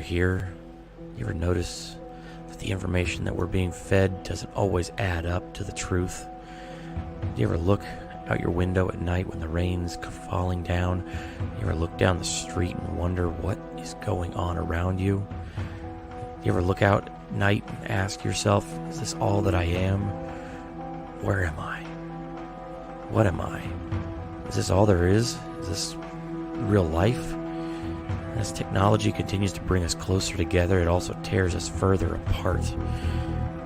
hear? You ever notice that the information that we're being fed doesn't always add up to the truth? Do you ever look out your window at night when the rain's falling down? You ever look down the street and wonder what is going on around you? You ever look out at night and ask yourself, is this all that I am? Where am I? What am I? Is this all there is? Is this real life? As technology continues to bring us closer together, it also tears us further apart.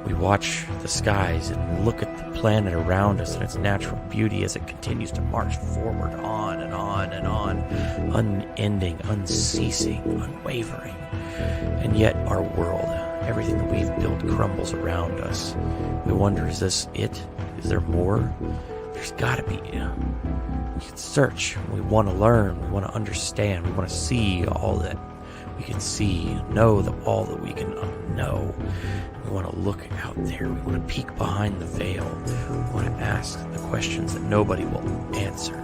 We watch the skies and look at the planet around us and its natural beauty as it continues to march forward on and on and on, unending, unceasing, unwavering. And yet our world, everything that we've built, crumbles around us. We wonder, is this it? Is there more? There's got to be. We can search. We want to learn. We want to understand. We want to see all that we can see, know all that we can know. We want to look out there. We want to peek behind the veil. We want to ask the questions that nobody will answer.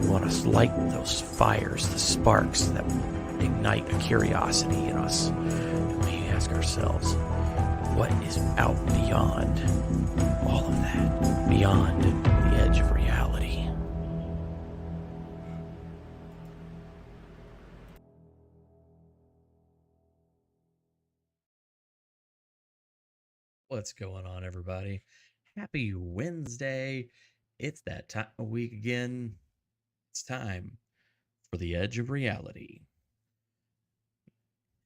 We want to light those fires, the sparks that ignite a curiosity in us. And we ask ourselves, what is out beyond all of that? Beyond the edge of reality. What's going on, everybody? Happy Wednesday. It's that time of week again. It's time for the edge of reality.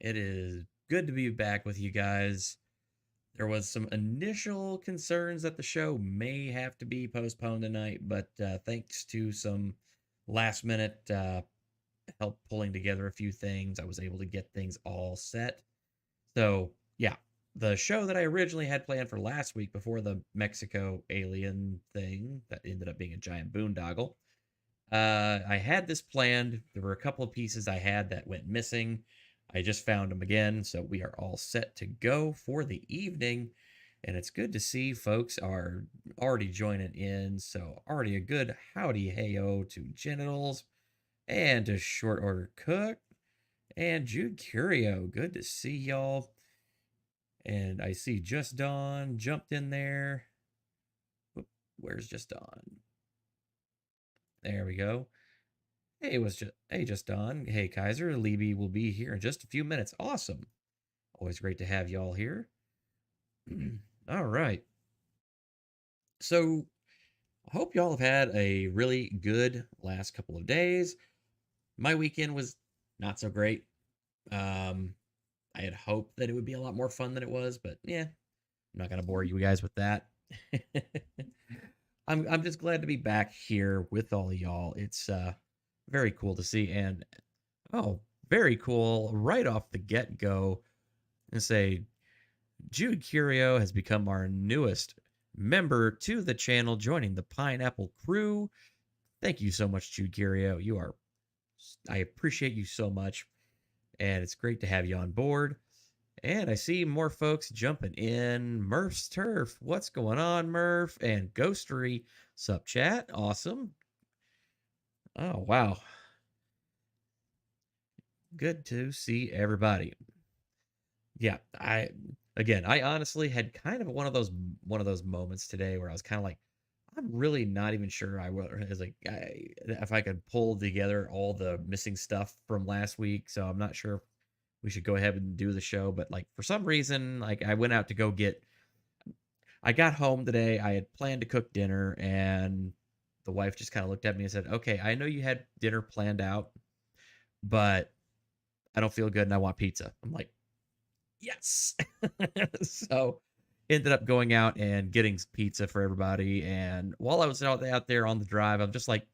It is good to be back with you guys. There was some initial concerns that the show may have to be postponed tonight, but thanks to some last minute help pulling together a few things, I was able to get things all set. So, yeah, the show that I originally had planned for last week before the Mexico alien thing that ended up being a giant boondoggle, I had this planned. There were a couple of pieces I had that went missing. I just found them again, so we are all set to go for the evening. And it's good to see folks are already joining in. So already a good howdy hey-o to Genitals and to Short Order Cook and Jude Curio. Good to see y'all. And I see Just Dawn jumped in there. Where's Just Dawn? There we go. Hey, Just Dawn. Hey, Kaiser. Libby will be here in just a few minutes. Awesome. Always great to have y'all here. All right. So, I hope y'all have had a really good last couple of days. My weekend was not so great. I had hoped that it would be a lot more fun than it was, but yeah, I'm not gonna bore you guys with that. I'm just glad to be back here with all of y'all. It's very cool to see, and oh, very cool right off the get-go. And say Jude Curio has become our newest member to the channel, joining the Pineapple crew. Thank you so much, Jude Curio. I appreciate you so much, and it's great to have you on board. And I see more folks jumping in. Murph's Turf, what's going on, Murph? And Ghostery, sup chat, awesome. Oh, wow. Good to see everybody. Yeah, I honestly had kind of one of those moments today where I was kind of like, I'm really not even sure if I could pull together all the missing stuff from last week. So I'm not sure if we should go ahead and do the show. But like for some reason, like I went out to go get. I got home today. I had planned to cook dinner, and the wife just kind of looked at me and said, "Okay, I know you had dinner planned out, but I don't feel good and I want pizza." I'm like, yes. So ended up going out and getting pizza for everybody. And while I was out there on the drive, I'm just like,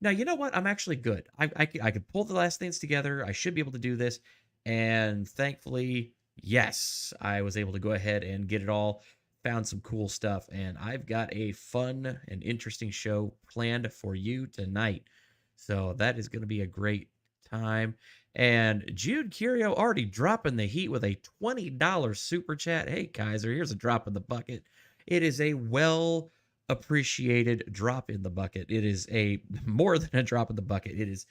now, you know what? I'm actually good. I could pull the last things together. I should be able to do this. And thankfully, yes, I was able to go ahead and get it all. Found some cool stuff. And I've got a fun and interesting show planned for you tonight. So that is going to be a great time. And Jude Curio already dropping the heat with a $20 super chat. Hey, Kaiser, here's a drop in the bucket. It is a well appreciated drop in the bucket. It is a more than a drop in the bucket. It is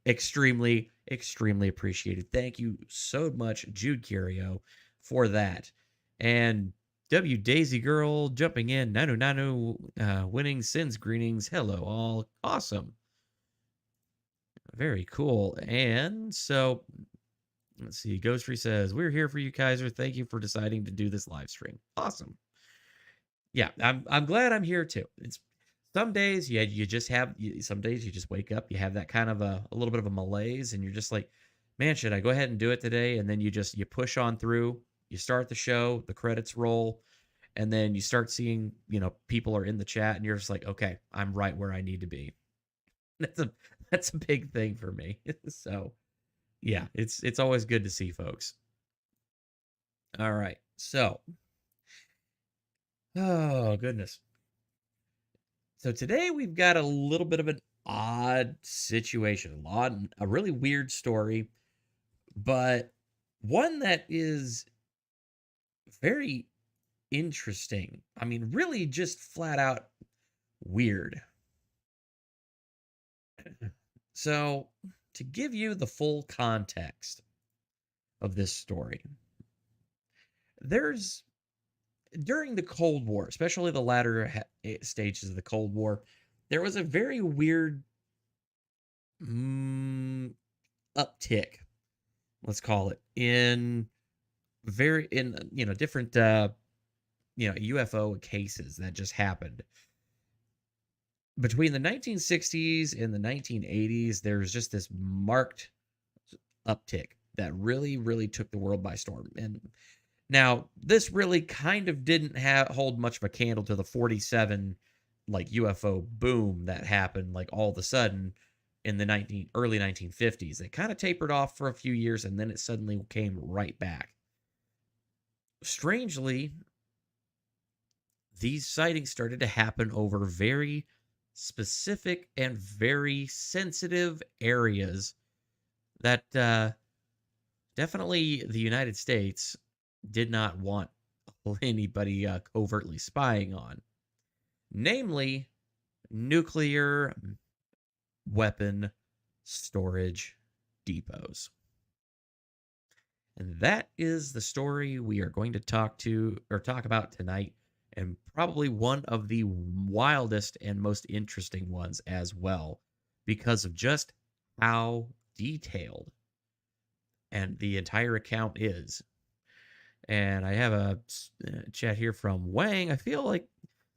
Extremely, extremely appreciated. Thank you so much, Jude Curio, for that. And W Daisy Girl jumping in, Nanu Nanu, winning sins greetings. Hello, all. Awesome. Very cool. And so, let's see. Ghostry says, "We're here for you, Kaiser. Thank you for deciding to do this live stream." Awesome. Yeah, I'm glad I'm here too. It's some days, yeah, you just have some days you just wake up, you have that kind of a little bit of a malaise, and you're just like, man, should I go ahead and do it today? And then you push on through, you start the show, the credits roll, and then you start seeing, people are in the chat, and you're just like, okay, I'm right where I need to be. That's a big thing for me. So yeah, it's always good to see folks. All right, so oh goodness. So today we've got a little bit of an odd situation, a really weird story, but one that is very interesting. I mean, really just flat out weird. So, to give you the full context of this story, there's during the Cold War, especially the latter stages of the Cold War, there was a very weird uptick, let's call it, in different UFO cases that just happened. Between the 1960s and the 1980s, there's just this marked uptick that really, really took the world by storm. And now this really kind of didn't hold much of a candle to the 47 like UFO boom that happened like all of a sudden in the early 1950s. It kind of tapered off for a few years and then it suddenly came right back. Strangely, these sightings started to happen over very specific and very sensitive areas that definitely the United States did not want anybody covertly spying on. Namely, nuclear weapon storage depots. And that is the story we are going to talk about tonight, and probably one of the wildest and most interesting ones as well, because of just how detailed and the entire account is. And I have a chat here from Wang. I feel like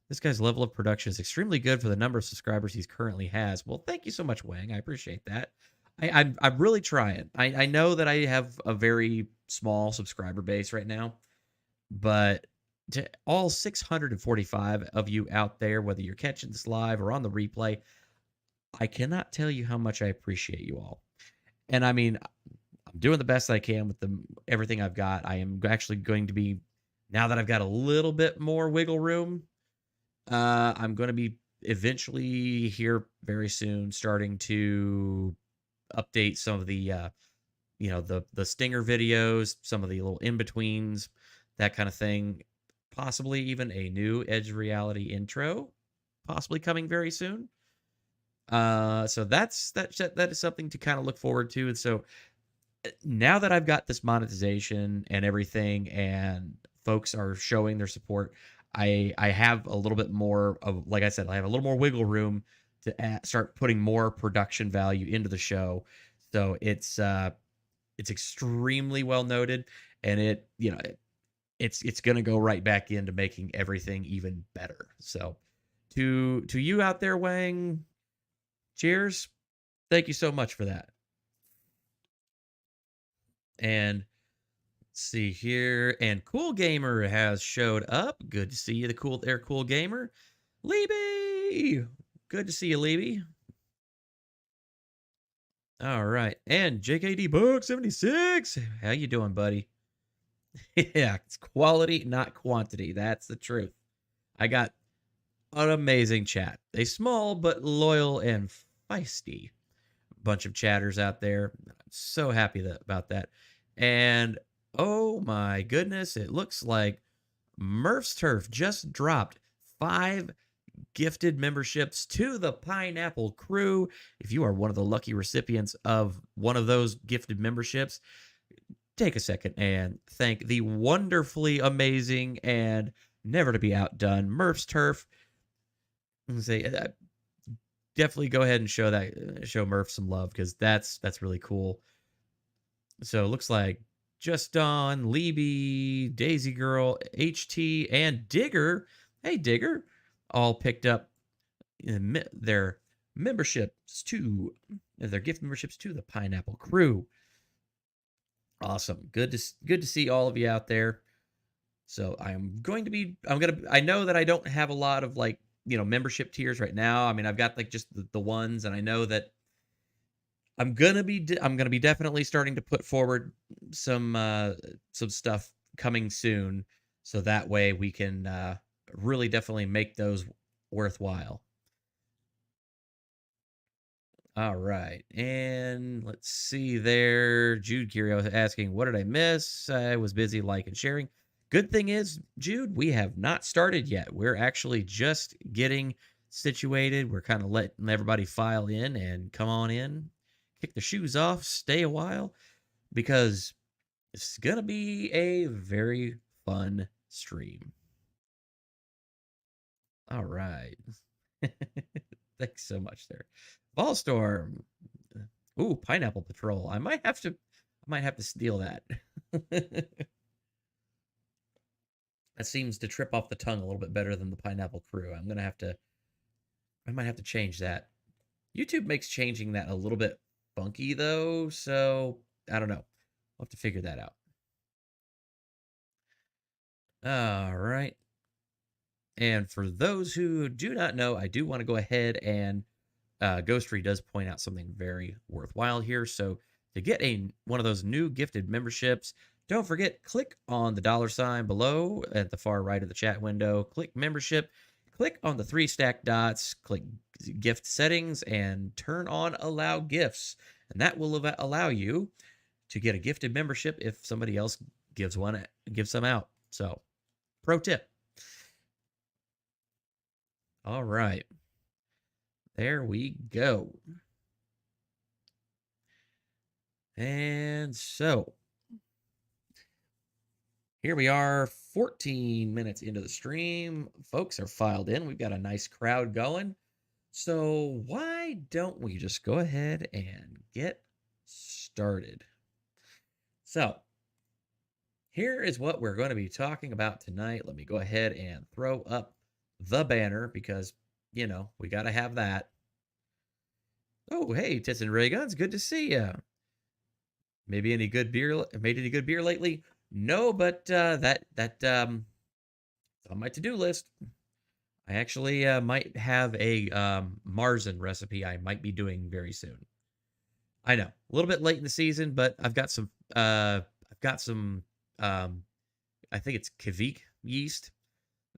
this guy's level of production is extremely good for the number of subscribers he currently has. Well, thank you so much, Wang. I appreciate that. I'm really trying. I know that I have a very small subscriber base right now, but to all 645 of you out there, whether you're catching this live or on the replay, I cannot tell you how much I appreciate you all. And I mean, I'm doing the best I can with everything I've got. I am actually going to be, now that I've got a little bit more wiggle room, I'm going to be eventually here very soon starting to update some of the the stinger videos, some of the little in-betweens, that kind of thing. Possibly even a new Edge Reality intro, possibly coming very soon. So that is something to kind of look forward to. And so now that I've got this monetization and everything, and folks are showing their support, I have a little bit more of, like I said, I have a little more wiggle room to start putting more production value into the show. So it's extremely well noted, and it's going to go right back into making everything even better. So to you out there, Wang, cheers. Thank you so much for that. And let's see here. And Cool Gamer has showed up. Good to see you, Cool Gamer. Leeby! Good to see you, Leeby. All right. And JKD Buck 76. How you doing, buddy? Yeah, it's quality, not quantity. That's the truth. I got an amazing chat. A small but loyal and feisty bunch of chatters out there. I'm so happy about that. And oh my goodness, it looks like Murph's Turf just dropped 5 gifted memberships to the Pineapple Crew. If you are one of the lucky recipients of one of those gifted memberships, take a second and thank the wonderfully amazing and never to be outdone Murph's Turf. And say definitely go ahead and show Murph some love, because that's really cool. So it looks like Just Dawn, Libby, Daisy Girl, HT, and Digger. Hey Digger, all picked up their their gift memberships to the Pineapple Crew. Awesome. Good to see all of you out there. So I know that I don't have a lot of membership tiers right now. I mean, I've got like just the ones, and I know that I'm gonna be definitely starting to put forward some stuff coming soon, so that way we can really definitely make those worthwhile. All right, and let's see there. Jude Curio asking, what did I miss? I was busy liking and sharing. Good thing is, Jude, we have not started yet. We're actually just getting situated. We're kind of letting everybody file in and come on in, kick the shoes off, stay a while, because it's going to be a very fun stream. All right. Thanks so much there. Ballstorm. Ooh, Pineapple Patrol. I might have to steal that. That seems to trip off the tongue a little bit better than the Pineapple Crew. I might have to change that. YouTube makes changing that a little bit funky though, so I don't know. We'll have to figure that out. All right. And for those who do not know, I do want to go ahead and Ghostery does point out something very worthwhile here. So to get one of those new gifted memberships, don't forget, click on the $ below at the far right of the chat window. Click membership. Click on the 3 stacked dots. Click gift settings and turn on allow gifts. And that will allow you to get a gifted membership if somebody else gives some out. So, pro tip. All right. There we go. And so, here we are, 14 minutes into the stream. Folks are filed in. We've got a nice crowd going. So why don't we just go ahead and get started? So here is what we're going to be talking about tonight. Let me go ahead and throw up the banner, because, you know, we got to have that. Oh, hey, Tits and Ray Guns, good to see you. Maybe any good beer? Made any good beer lately? No, but that's on my to-do list. I actually might have a Marzen recipe I might be doing very soon. I know, a little bit late in the season, but I've got some I think it's Kvik yeast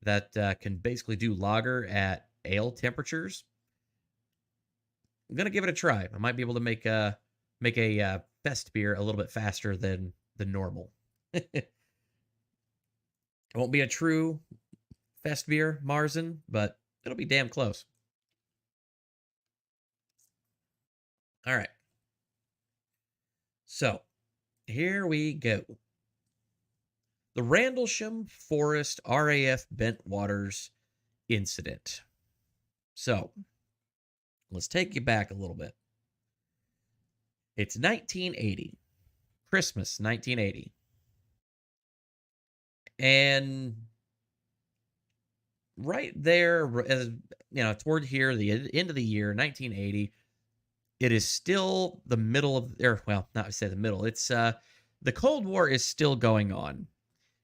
that can basically do lager at ale temperatures. I'm gonna give it a try. I might be able to make a fest beer a little bit faster than normal. It won't be a true fest beer Marzen, but it'll be damn close. All right. So, here we go. The Randelsham Forest RAF Bentwaters incident. So, let's take you back a little bit. It's 1980. Christmas 1980. And right there, as you know, toward here, the end of the year, 1980, it is still the middle of, or well, not to say the middle. It's the Cold War is still going on,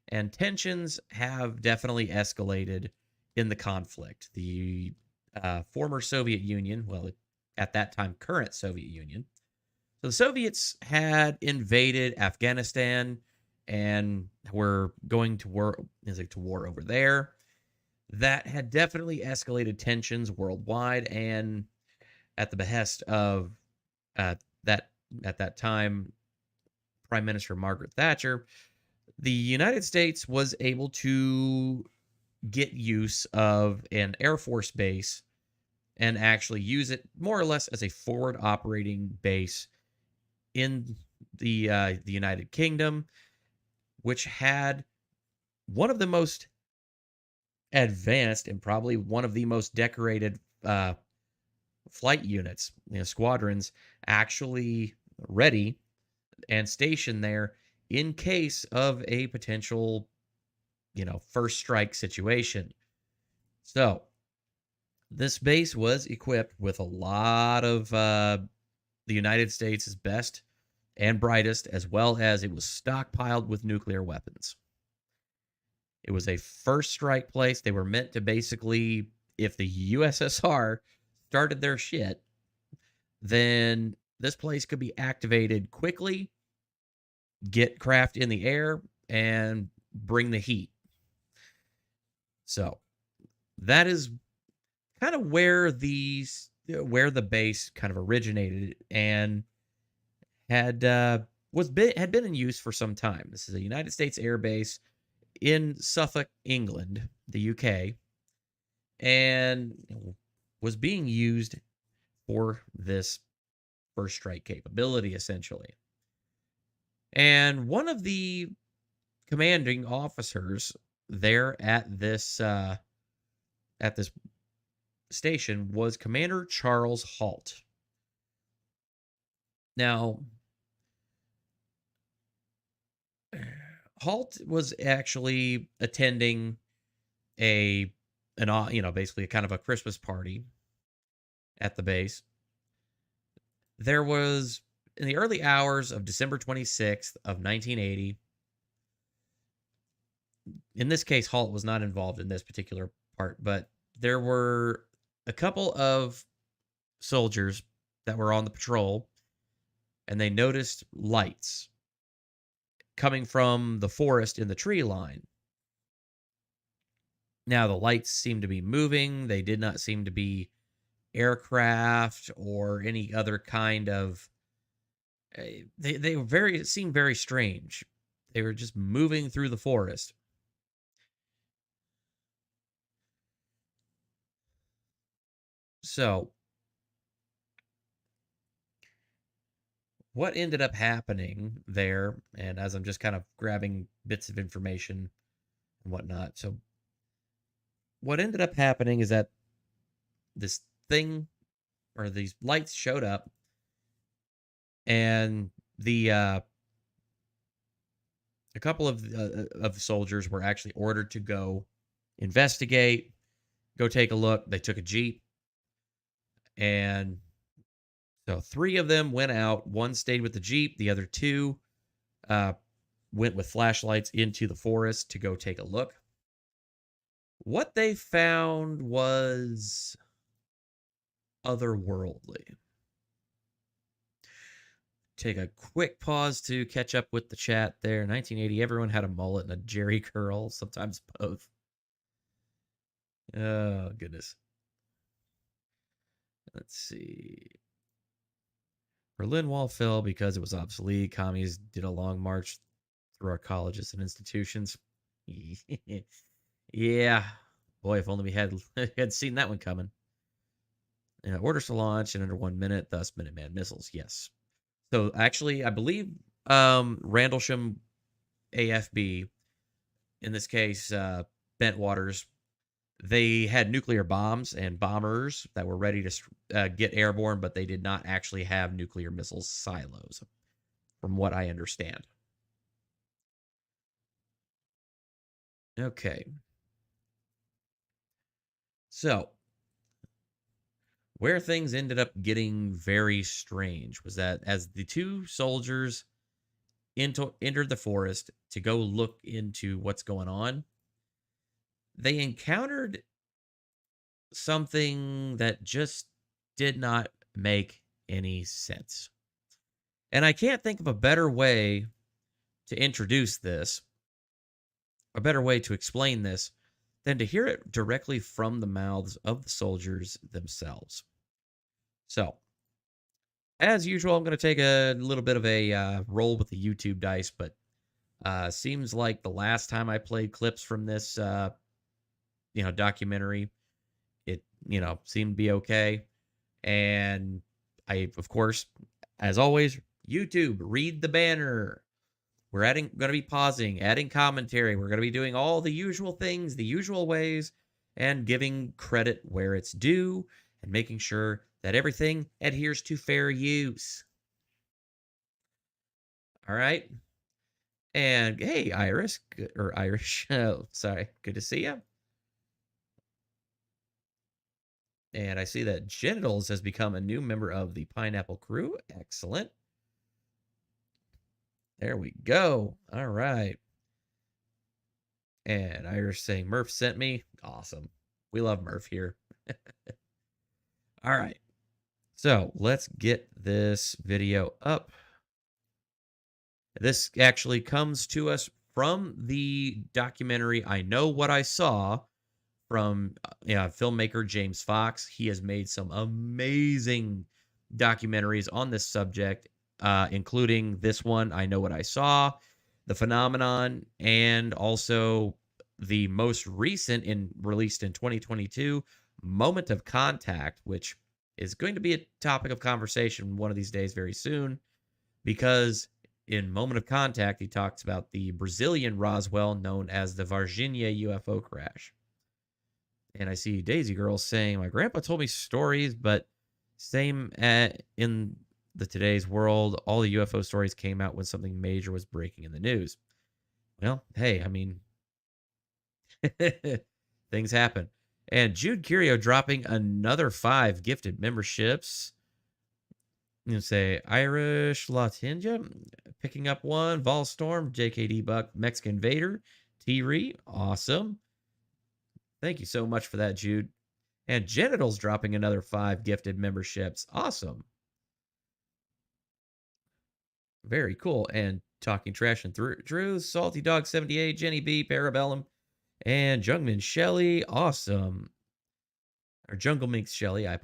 and tensions have definitely escalated in the conflict. The former Soviet Union, well, at that time, current Soviet Union. So the Soviets had invaded Afghanistan and were going to war over there. That had definitely escalated tensions worldwide, and at the behest of that at that time Prime Minister Margaret Thatcher, the United States was able to get use of an Air Force base and actually use it more or less as a forward operating base in the United Kingdom, which had one of the most advanced and probably one of the most decorated flight units, squadrons, actually ready and stationed there in case of a potential, first strike situation. So this base was equipped with a lot of the United States' best and brightest, as well as it was stockpiled with nuclear weapons. It was a first strike place. They were meant to basically, if the USSR started their shit, then this place could be activated quickly, get craft in the air, and bring the heat. So that is kind of where the base kind of originated and had been in use for some time. This is a United States Air Base in Suffolk, England, the UK, and was being used for this first strike capability, essentially. And one of the commanding officers there at this station was Commander Charles Halt. Now, Halt was actually attending basically a kind of a Christmas party at the base. There was, in the early hours of December 26th of 1980, in this case, Halt was not involved in this particular part, but there were a couple of soldiers that were on the patrol, and they noticed lights coming from the forest in the tree line. Now, the lights seemed to be moving. They did not seem to be aircraft or any other kind of... It seemed very strange. They were just moving through the forest. So, what ended up happening there, and as I'm just kind of grabbing bits of information and whatnot, so what ended up happening is that this thing, or these lights showed up, and a couple of soldiers were actually ordered to go investigate, go take a look. They took a Jeep, and so 3 of them went out. 1 stayed with the Jeep. The other 2 went with flashlights into the forest to go take a look. What they found was otherworldly. Take a quick pause to catch up with the chat there. 1980, everyone had a mullet and a jerry curl, sometimes both. Oh, goodness. Let's see. Berlin Wall fell because it was obsolete. Commies did a long march through our colleges and institutions. Yeah. Boy, if only we had seen that one coming. Orders to launch in under 1 minute, thus Minuteman missiles. Yes. So actually, I believe Randelsham AFB, in this case, Bentwaters, they had nuclear bombs and bombers that were ready to get airborne, but they did not actually have nuclear missile silos, from what I understand. Okay. So, where things ended up getting very strange was that as the 2 soldiers entered the forest to go look into what's going on, they encountered something that just did not make any sense. And I can't think of a better way to introduce this, a better way to explain this, than to hear it directly from the mouths of the soldiers themselves. So, as usual, I'm going to take a little bit of a roll with the YouTube dice, but seems like the last time I played clips from this documentary. It, seemed to be okay. And I, of course, as always, YouTube, read the banner. We're going to be pausing, adding commentary. We're going to be doing all the usual things, the usual ways, and giving credit where it's due and making sure that everything adheres to fair use. All right. And hey, Irish, sorry, good to see you. And I see that Genitals has become a new member of the Pineapple Crew. Excellent. There we go. All right. And Irish saying Murph sent me. Awesome. We love Murph here. All right. So let's get this video up. This actually comes to us from the documentary I Know What I Saw from filmmaker James Fox. He has made some amazing documentaries on this subject, including this one, I Know What I Saw, The Phenomenon, and also the most recent released in 2022, Moment of Contact, which is going to be a topic of conversation one of these days very soon, because in Moment of Contact, he talks about the Brazilian Roswell known as the Virginia UFO crash. And I see Daisy Girl saying, my grandpa told me stories, but same in the today's world, all the UFO stories came out when something major was breaking in the news. Well, hey, I mean, things happen. And Jude Curio dropping another 5 gifted memberships. Say Irish Latinja picking up 1, Volstorm, JKD Buck, Mexican Vader, T-Ree, awesome. Thank you so much for that, Jude. And Genitals dropping another 5 gifted memberships. Awesome. Very cool. And Talking Trash and Drew, Salty Dog 78, Jenny B, Parabellum, and Jungman Shelley. Awesome. Or Jungle Minx Shelley. I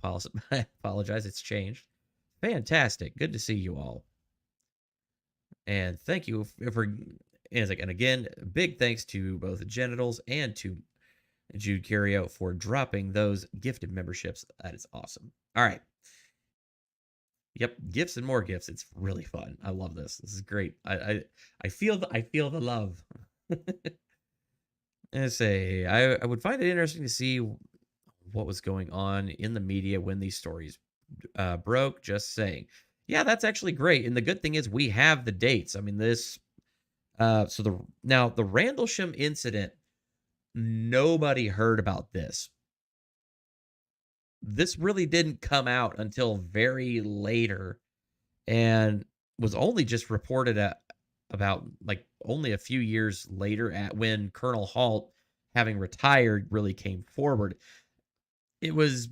apologize. It's changed. Fantastic. Good to see you all. And thank you and again, big thanks to both Genitals and to Jude Curio for dropping those gifted memberships. That is awesome. All right. Yep, gifts and more gifts. It's really fun. I love this. This is great. I feel the love. And I would find it interesting to see what was going on in the media when these stories broke. Just saying. Yeah, that's actually great. And the good thing is we have the dates. I mean, this the Randelsham incident, nobody heard about this. This really didn't come out until very later and was only just reported about like only a few years later at when Colonel Halt, having retired, really came forward. It was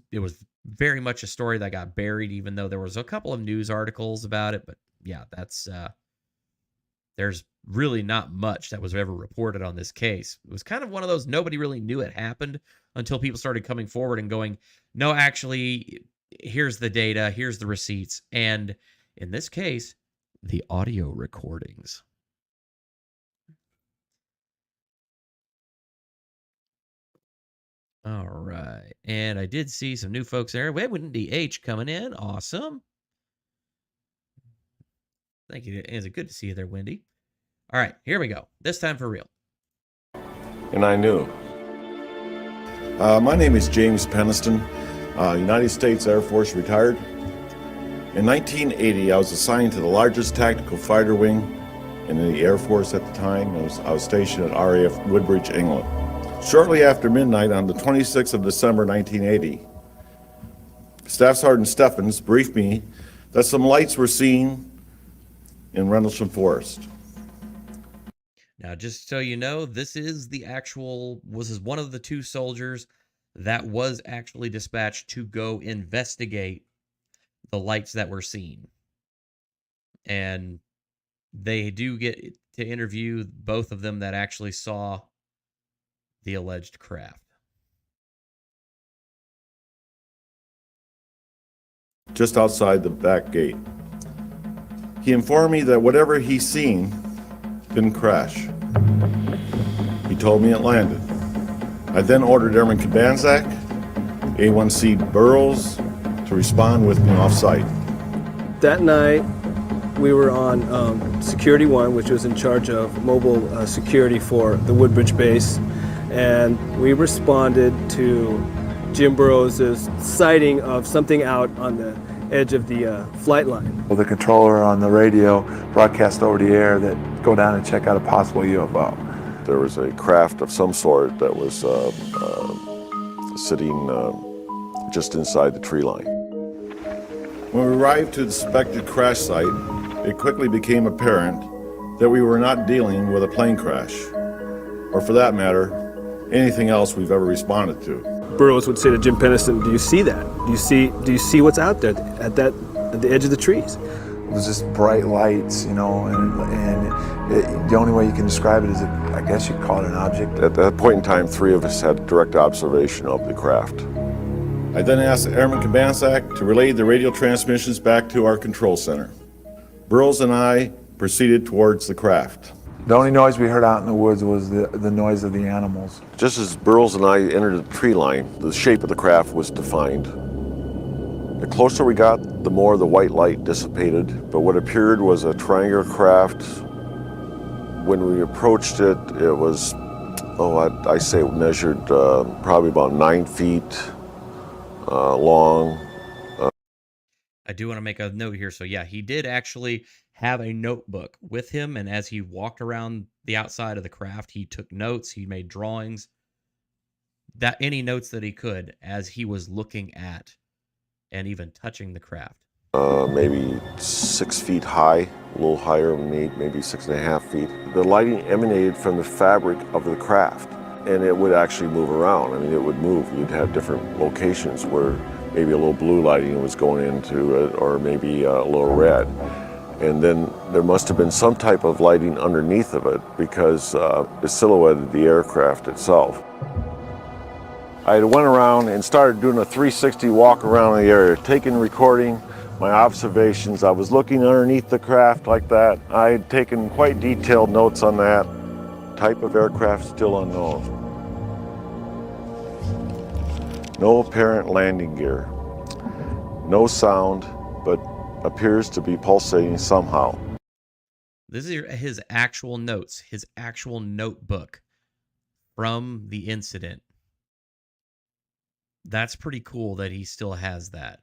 very much a story that got buried, even though there was a couple of news articles about it. But yeah, that's there's really not much that was ever reported on this case. It was kind of one of those nobody really knew it happened until people started coming forward and going, no, actually, here's the data, here's the receipts, and in this case, the audio recordings. All right. And I did see some new folks there. We have DH coming in. Awesome. Thank you. It's good to see you there, Wendy. All right, here we go. This time for real. And I knew. My name is James Peniston, United States Air Force retired. In 1980, I was assigned to the largest tactical fighter wing in the Air Force at the time. I was stationed at RAF Woodbridge, England. Shortly after midnight on the 26th of December 1980, Staff Sergeant Steffens briefed me that some lights were seen in Randelsham Forest. Now, just so you know, this is one of the 2 soldiers that was actually dispatched to go investigate the lights that were seen. And they do get to interview both of them that actually saw the alleged craft. Just outside the back gate. He informed me that whatever he seen didn't crash. He told me it landed. I then ordered Airman Kabanzak, A1C Burroughs to respond with me off-site. That night, we were on Security 1, which was in charge of mobile security for the Woodbridge base, and we responded to Jim Burroughs' sighting of something out on the edge of the flight line. Well, the controller on the radio broadcast over the air that go down and check out a possible UFO. There was a craft of some sort that was sitting just inside the tree line. When we arrived to the suspected crash site, it quickly became apparent that we were not dealing with a plane crash, or for that matter, anything else we've ever responded to. Burroughs would say to Jim Penniston, "Do you see that? Do you see what's out there at the edge of the trees?" It was just bright lights, you know, and the only way you can describe it is, I guess you'd call it an object. At that point in time, 3 of us had direct observation of the craft. I then asked Airman Kabanzak to relay the radio transmissions back to our control center. Burroughs and I proceeded towards the craft. The only noise we heard out in the woods was the noise of the animals. Just as Burroughs and I entered the tree line, the shape of the craft was defined. The closer we got, the more the white light dissipated, but what appeared was a triangular craft. When we approached it, it was, I say it measured probably about 9 feet long. I do want to make a note here. So yeah, he did actually have a notebook with him, and as he walked around the outside of the craft, he took notes, he made drawings, that any notes that he could as he was looking at and even touching the craft. Maybe 6 feet high, a little higher, maybe 6.5 feet. The lighting emanated from the fabric of the craft, and it would actually move around. I mean, it would move. You'd have different locations where maybe a little blue lighting was going into it, or maybe a little red. And then there must have been some type of lighting underneath of it, because it silhouetted the aircraft itself. I went around and started doing a 360 walk around the area, recording my observations. I was looking underneath the craft like that. I had taken quite detailed notes on that. Type of aircraft still unknown. No apparent landing gear. No sound, but appears to be pulsating somehow. This is his actual notes, his actual notebook from the incident. That's pretty cool that he still has that.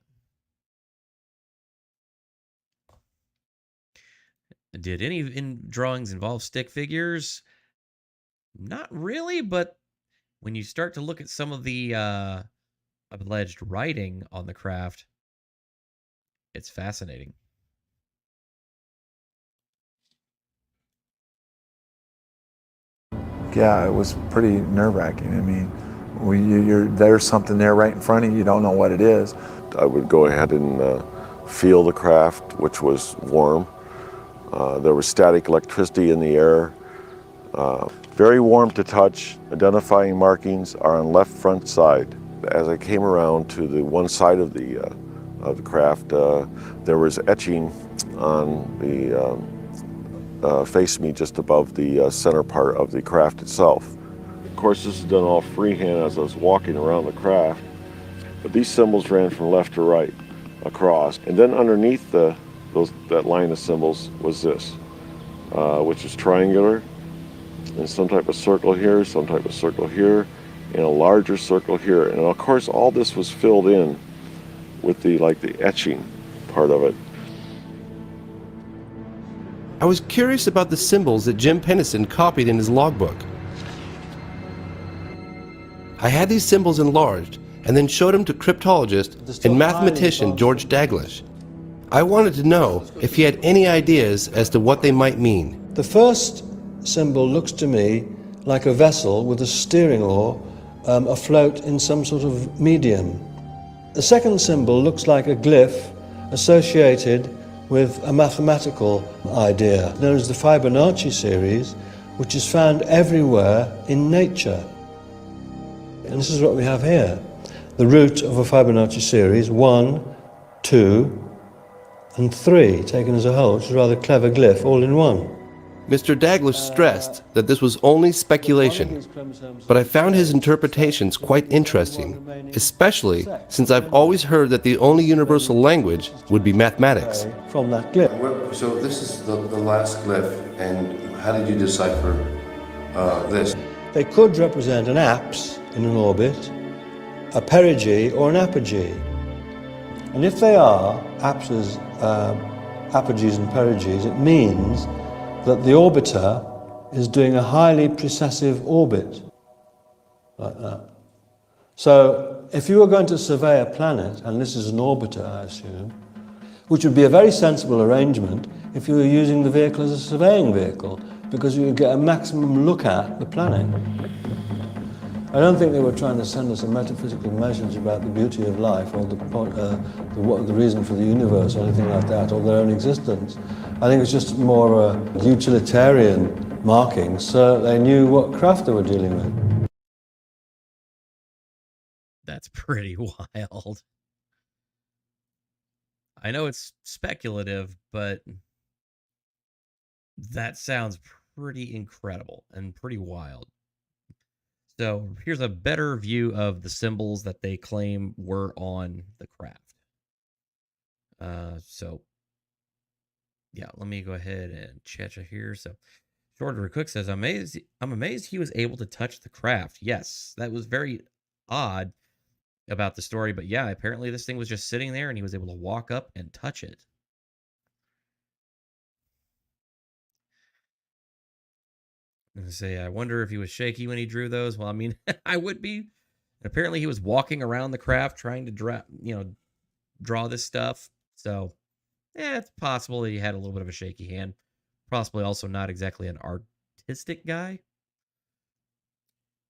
Did any drawings involve stick figures? Not really, but when you start to look at some of the alleged writing on the craft, it's fascinating. Yeah, it was pretty nerve-wracking. I mean, there's something there right in front of you, you don't know what it is. I would go ahead and feel the craft, which was warm. There was static electricity in the air. Very warm to touch. Identifying markings are on left front side. As I came around to the one side of the craft, there was etching on the face me just above the center part of the craft itself. Of course, this is done all freehand as I was walking around the craft, but these symbols ran from left to right across, and then underneath that line of symbols was this, which is triangular, and some type of circle here, some type of circle here, and a larger circle here. And of course, all this was filled in with the etching part of it. I was curious about the symbols that Jim Penniston copied in his logbook. I had these symbols enlarged and then showed them to cryptologist and mathematician George Daglish. I wanted to know if he had any ideas as to what they might mean. The first symbol looks to me like a vessel with a steering oar afloat in some sort of medium. The second symbol looks like a glyph associated with a mathematical idea known as the Fibonacci series, which is found everywhere in nature. And this is what we have here. The root of a Fibonacci series, 1, 2, and 3, taken as a whole, which is a rather clever glyph, all in one. Mr. Daglish stressed that this was only speculation, but I found his interpretations quite interesting, especially since I've always heard that the only universal language would be mathematics. From that glyph. So this is the last glyph, and how did you decipher this? They could represent an apse in an orbit, a perigee or an apogee. And if they are apses, apogees and perigees, it means that the orbiter is doing a highly precessive orbit, like that. So if you were going to survey a planet, and this is an orbiter, I assume, which would be a very sensible arrangement if you were using the vehicle as a surveying vehicle, because you would get a maximum look at the planet. I don't think they were trying to send us a metaphysical message about the beauty of life or the reason for the universe or anything like that, or their own existence. I think it's just more a utilitarian marking so they knew what craft they were dealing with. That's pretty wild. I know it's speculative, but that sounds pretty incredible and pretty wild. So here's a better view of the symbols that they claim were on the craft. So yeah, let me go ahead and check it here. So Shorter Cook says, I'm amazed he was able to touch the craft. Yes, that was very odd about the story, but yeah, apparently this thing was just sitting there and he was able to walk up and touch it. And say, I wonder if he was shaky when he drew those. Well, I mean, I would be. Apparently he was walking around the craft trying to draw this stuff. So, yeah, it's possible that he had a little bit of a shaky hand. Possibly also not exactly an artistic guy.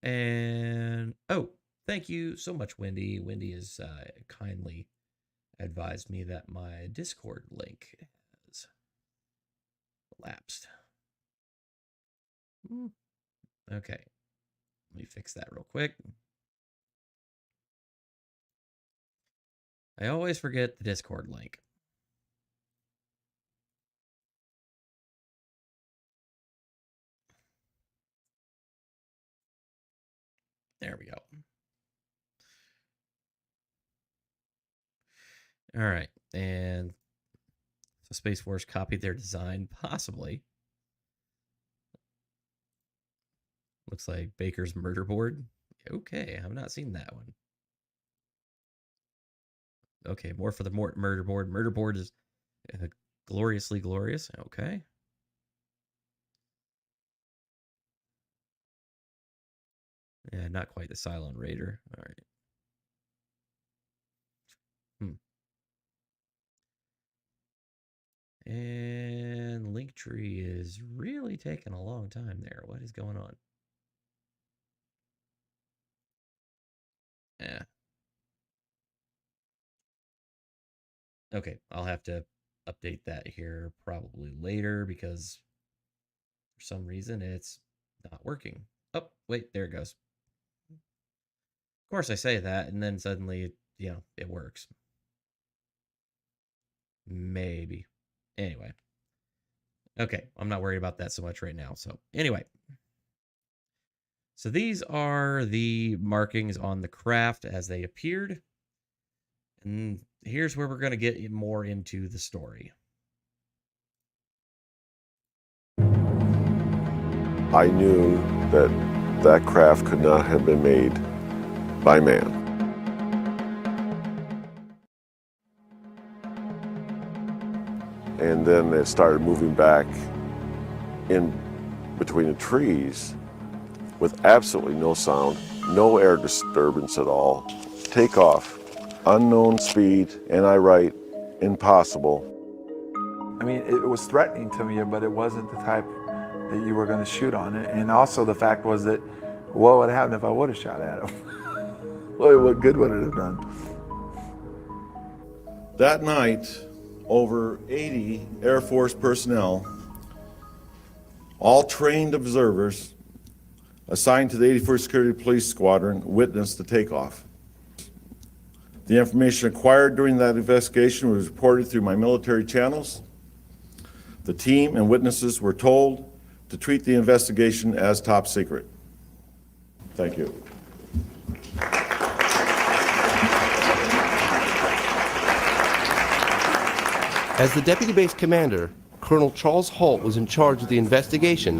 And, oh, thank you so much, Wendy. Wendy has kindly advised me that my Discord link has lapsed. Okay, let me fix that real quick. I always forget the Discord link. There we go. All right, and so Space Force copied their design, possibly. Looks like Baker's murder board. Okay, I've not seen that one. Okay, more for the murder board. Murder board is gloriously glorious. Okay. Yeah, not quite the Cylon Raider. All right. And Linktree is really taking a long time there. What is going on? Yeah. Okay, I'll have to update that here probably later because for some reason it's not working. Oh, wait, there it goes. Of course I say that, and then suddenly, it works. Maybe. Anyway. Okay, I'm not worried about that so much right now. So, anyway. So these are the markings on the craft as they appeared. And here's where we're going to get more into the story. I knew that that craft could not have been made by man. And then it started moving back in between the trees with absolutely no sound, no air disturbance at all. Takeoff, unknown speed, and I write, impossible. I mean, it was threatening to me, but it wasn't the type that you were going to shoot on it. And also the fact was that, what would happen if I would have shot at him? What good would it have done? That night, over 80 Air Force personnel, all trained observers assigned to the 81st Security Police Squadron, witnessed the takeoff. The information acquired during that investigation was reported through my military channels. The team and witnesses were told to treat the investigation as top secret. Thank you. As the deputy base commander, Colonel Charles Halt was in charge of the investigation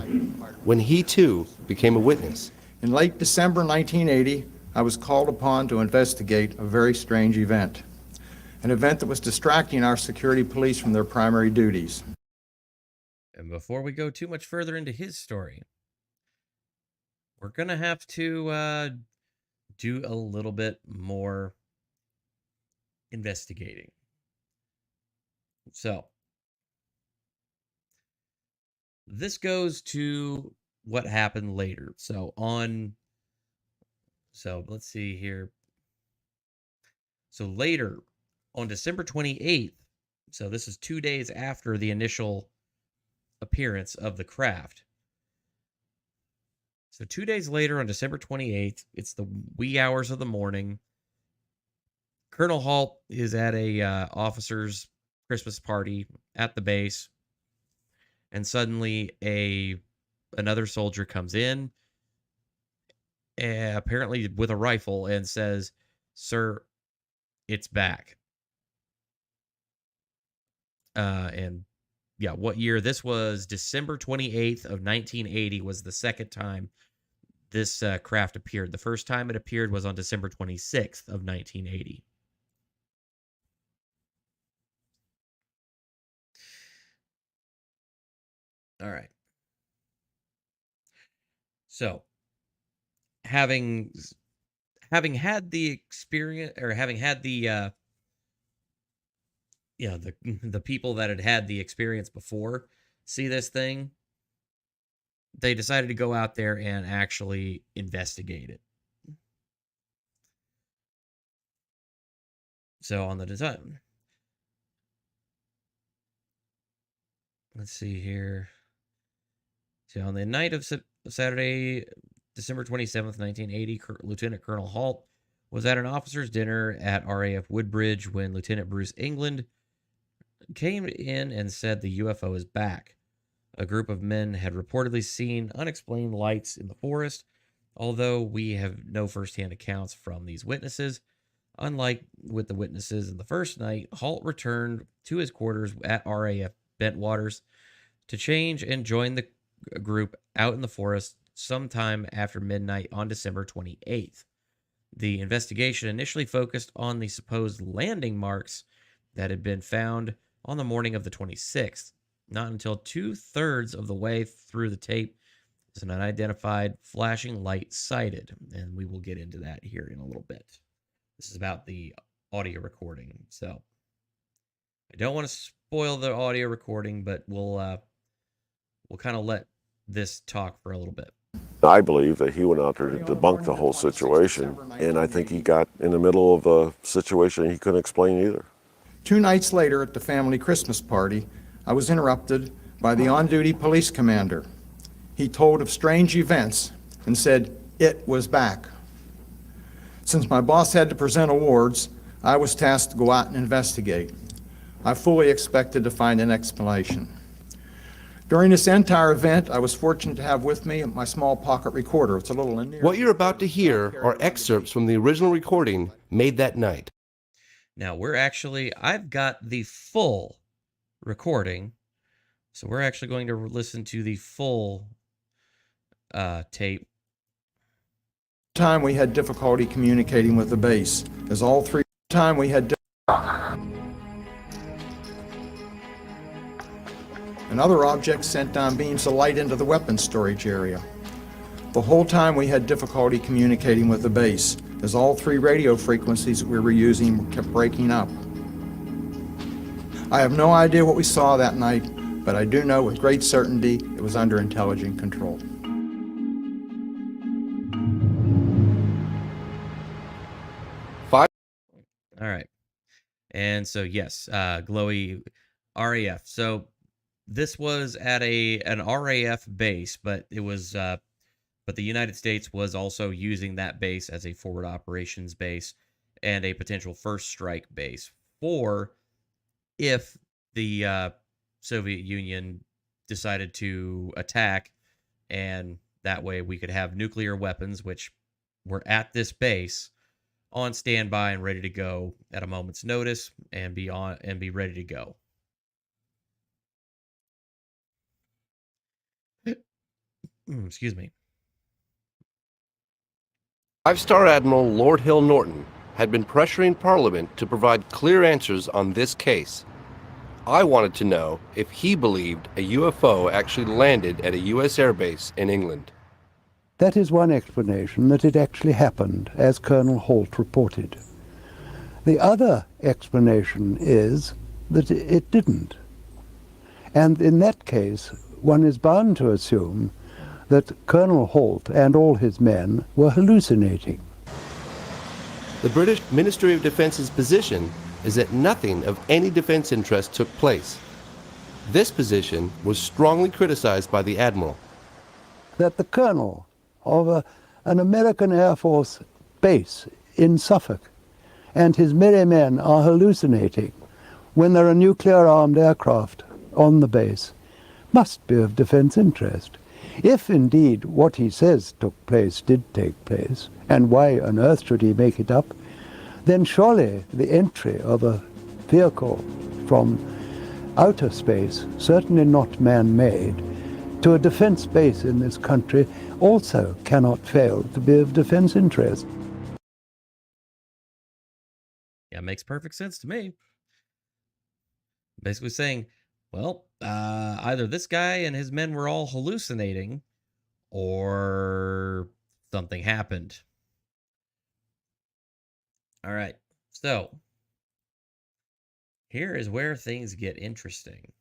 when he too became a witness. In late December 1980, I was called upon to investigate a very strange event, an event that was distracting our security police from their primary duties. And before we go too much further into his story, we're going to have to do a little bit more investigating. So, this goes to what happened later. So let's see here. So later, on December 28th, so this is 2 days after the initial appearance of the craft. So 2 days later, on December 28th, it's the wee hours of the morning. Colonel Halt is at a officer's Christmas party at the base, and suddenly another soldier comes in, apparently with a rifle, and says, "Sir, it's back." And yeah, what year? This was December 28th of 1980 was the second time this craft appeared. The first time it appeared was on December 26th of 1980. All right. So, having had the experience, or having had the the people that had the experience before see this thing, they decided to go out there and actually investigate it. So on the design, let's see here. So on the night of Saturday, December 27th, 1980, Lieutenant Colonel Halt was at an officer's dinner at RAF Woodbridge when Lieutenant Bruce England came in and said the UFO is back. A group of men had reportedly seen unexplained lights in the forest, although we have no firsthand accounts from these witnesses. Unlike with the witnesses in the first night, Halt returned to his quarters at RAF Bentwaters to change and join the group out in the forest sometime after midnight on December 28th. The investigation initially focused on the supposed landing marks that had been found on the morning of the 26th. Not until 2/3 of the way through the tape is an unidentified flashing light sighted, and we will get into that here in a little bit. This is about the audio recording, so I don't want to spoil the audio recording, but we'll kind of let this talk for a little bit. I believe that he went out there to debunk the whole situation, and I think he got in the middle of a situation he couldn't explain either. 2 nights later at the family Christmas party, I was interrupted by the on-duty police commander. He told of strange events and said it was back. Since my boss had to present awards, I was tasked to go out and investigate. I fully expected to find an explanation. During this entire event, I was fortunate to have with me my small pocket recorder. It's a little in there. What you're about to hear are excerpts from the original recording made that night. Now, I've got the full recording, so we're actually going to listen to the full tape. Time we had difficulty communicating with the base, as all three time we had another object sent down beams of light into the weapons storage area. The whole time we had difficulty communicating with the base, as all 3 radio frequencies we were using kept breaking up. I have no idea what we saw that night, but I do know with great certainty it was under intelligent control. All right. And so, yes, glowy RAF. So this was at an RAF base, but it was, but the United States was also using that base as a forward operations base and a potential first strike base for if the Soviet Union decided to attack And that way we could have nuclear weapons, which were at this base on standby and ready to go at a moment's notice and be ready to go. Excuse me. Five-star Admiral Lord Hill Norton had been pressuring Parliament to provide clear answers on this case. I wanted to know if he believed a UFO actually landed at a U.S. airbase in England. That is one explanation, that it actually happened, as Colonel Halt reported. The other explanation is that it didn't. And in that case, one is bound to assume that Colonel Halt and all his men were hallucinating. The British Ministry of Defence's position is that nothing of any defense interest took place. This position was strongly criticized by the Admiral. That the colonel of an American Air Force base in Suffolk and his merry men are hallucinating when there are nuclear-armed aircraft on the base must be of defense interest. If indeed what he says took place did take place, and why on earth should he make it up, then surely the entry of a vehicle from outer space, certainly not man-made, to a defense base in this country also cannot fail to be of defense interest. Yeah, makes perfect sense to me. Basically saying, well, either this guy and his men were all hallucinating or something happened. All right, so here is where things get interesting.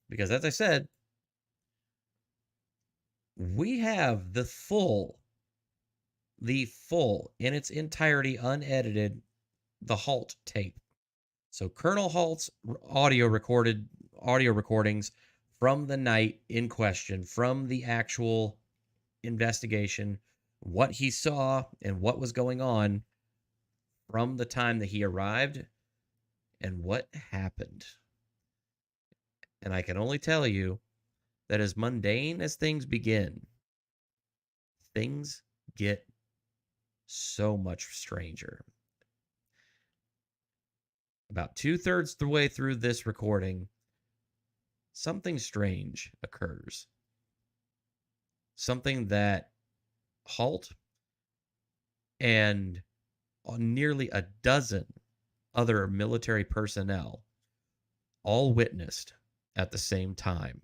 Because as I said, we have the full, in its entirety, unedited, the Halt tape. So Colonel Halt's audio recordings from the night in question, from the actual investigation, what he saw and what was going on from the time that he arrived and what happened. And I can only tell you that as mundane as things begin, things get so much stranger. About 2/3 the way through this recording, something strange occurs. Something that Halt and nearly a dozen other military personnel all witnessed at the same time.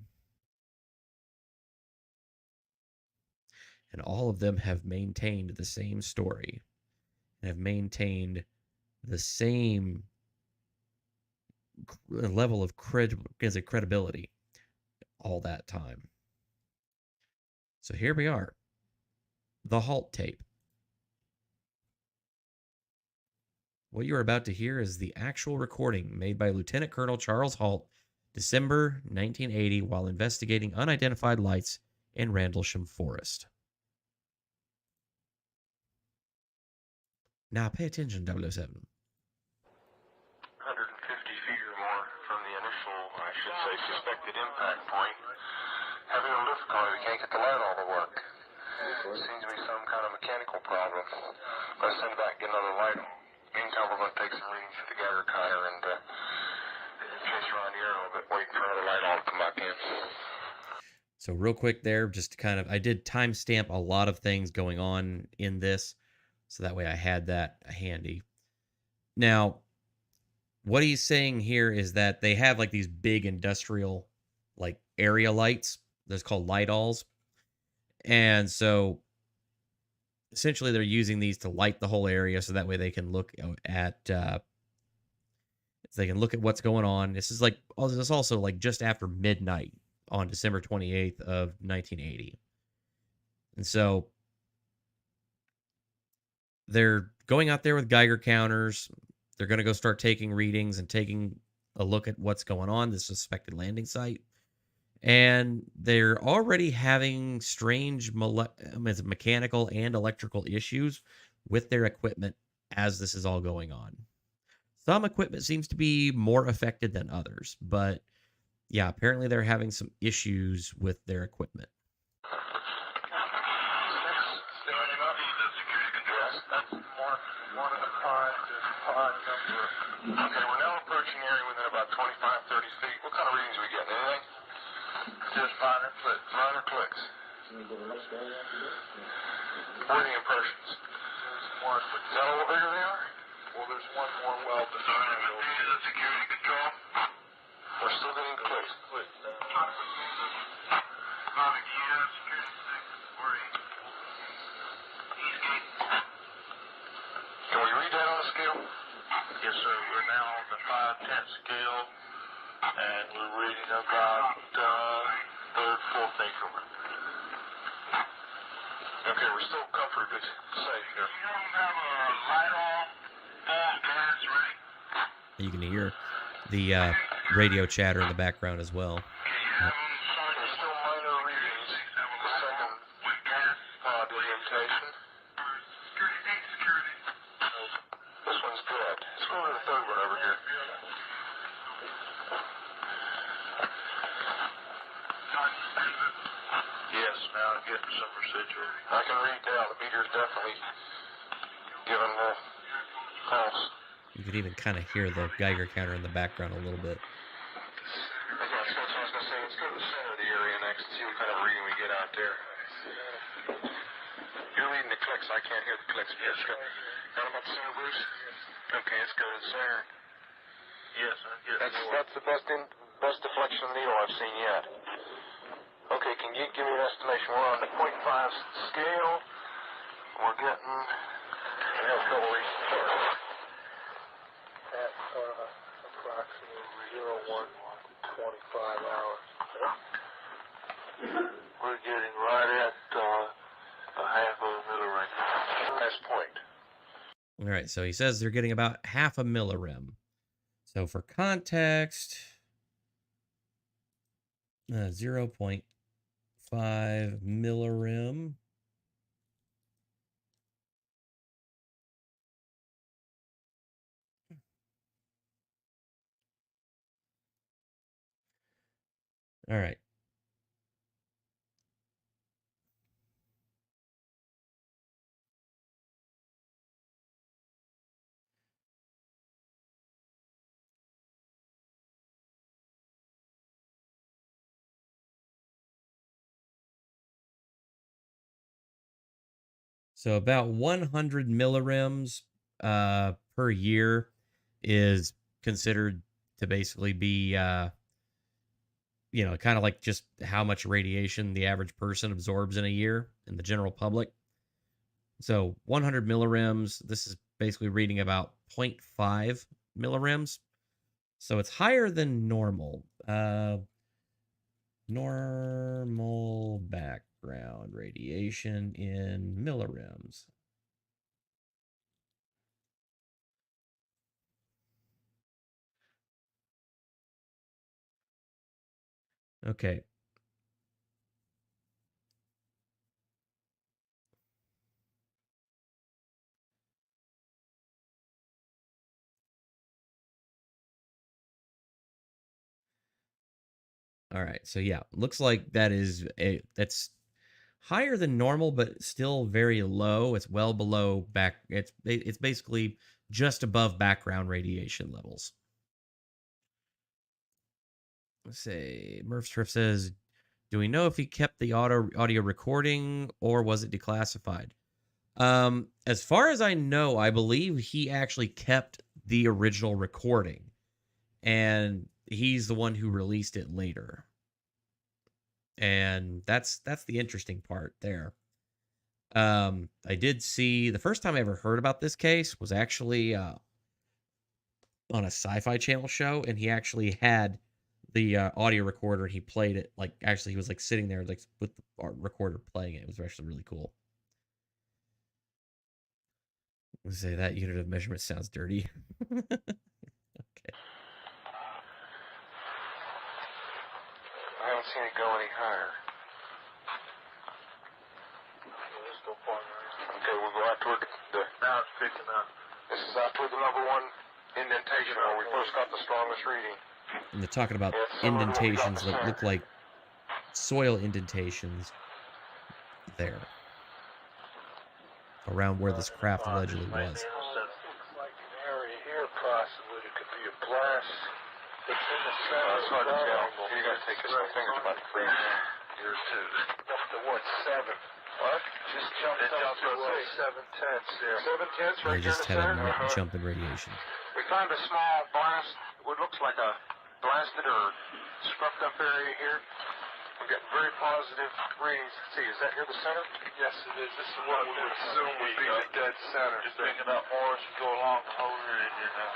And all of them have maintained the same story and have maintained the same level of credibility all that time. So here we are, the Halt tape. What you're about to hear is the actual recording made by Lieutenant Colonel Charles Halt, December 1980, while investigating unidentified lights in Randelsham Forest. Now pay attention, 007. 150 feet or more from the initial, I should say, suspected impact point. Having a lift car, we can't get the light on to work. Seems to be some kind of mechanical problem. Let's send back, get another light on. Meantime, we're going to take some readings at the Geiger counter and chase around here a little bit, waiting for another light on to come back in. So real quick there, just to kind of, I did timestamp a lot of things going on in this, so that way I had that handy. Now, what he's saying here is that they have like these big industrial like area lights. Those called light-alls. And so essentially they're using these to light the whole area so that way they can look at what's going on. This is also like just after midnight on December 28th of 1980. And so they're going out there with Geiger counters. They're going to go start taking readings and taking a look at what's going on, the suspected landing site. And they're already having strange mechanical and electrical issues with their equipment as this is all going on. Some equipment seems to be more affected than others, but yeah, apparently they're having some issues with their equipment. Yes, that's one of the pod number. Okay, we're now approaching the area within about 25, 30 feet. What kind of readings are we getting? Anything? Just minor clicks. Minor clicks. What are the impressions? One. Is that a little bigger they are? Well, there's one more well designed. The security control. We're still getting clicks. Can we read that on the scale? Yes, sir. We're now on the 5/10 scale, and we're reading about third, fourth increment. Okay, we're still comfortably safe here. You don't have a light on, full gas ready? You can hear the radio chatter in the background as well. There's still minor readings. The second pod orientation. This one's good. Let's go to the third one over here. Yes, now I'm getting some residual. I can read down. The meter's definitely giving the pulse. You could even kind of hear the Geiger counter in the background a little bit. That's what I was going to say. Let's go to the center of the area next and see what kind of reading we get out there. You're reading the clicks. I can't hear the clicks. Yes, sir. Got them up the center, Bruce? Okay, let's go to the center. Yes, I'm getting that's the best deflection of the needle I've seen yet. Okay, can you give me an estimation? We're on the 0.5 scale. We're getting... I have a couple readings. At approximately 01:25 hours. We're getting right at a half of a millirem. Last point. All right, so he says they're getting about half a millirem. So for context, 0.5 millirem. All right. So about 100 millirems per year is considered to basically be, you know, kind of like just how much radiation the average person absorbs in a year in the general public. So 100 millirems, this is basically reading about 0.5 millirems. So it's higher than normal. Normal background radiation in millirems. Okay. All right. So yeah, looks like that's higher than normal, but still very low. It's well below it's basically just above background radiation levels. Let's say Murph's Triff says, do we know if he kept the audio recording or was it declassified? As far as I know, I believe he actually kept the original recording, and he's the one who released it later. And that's the interesting part there. I did see the first time I ever heard about this case was actually on a Sci-Fi Channel show, and he actually had the audio recorder. He played it like actually he was like sitting there like with the recorder playing it. It was actually really cool. Let's say that unit of measurement sounds dirty. Okay. I haven't seen it go any higher. Let's go farther. Okay, we'll go out toward the... Now it's picking up. This is out toward the number one indentation where we first got the strongest reading. And they're talking about indentations that look like soil indentations there. around where this craft allegedly was. Looks like an area here, possibly. It could be a blast. It's in the center. It's hard to tell. You gotta take this. My finger's about to freeze. Yours too. Up to what, 7? What? Just jumped up to what, 7/10 there. 7/10 right They just there had in the a center? jump in radiation. We found a small blast, what looks like a blasted or scruffed up area here. We're getting very positive readings. Let's see, is that here the center? Yes, it is. This is what we would assume would be the dead center. Just picking up more as we go along the whole area here now.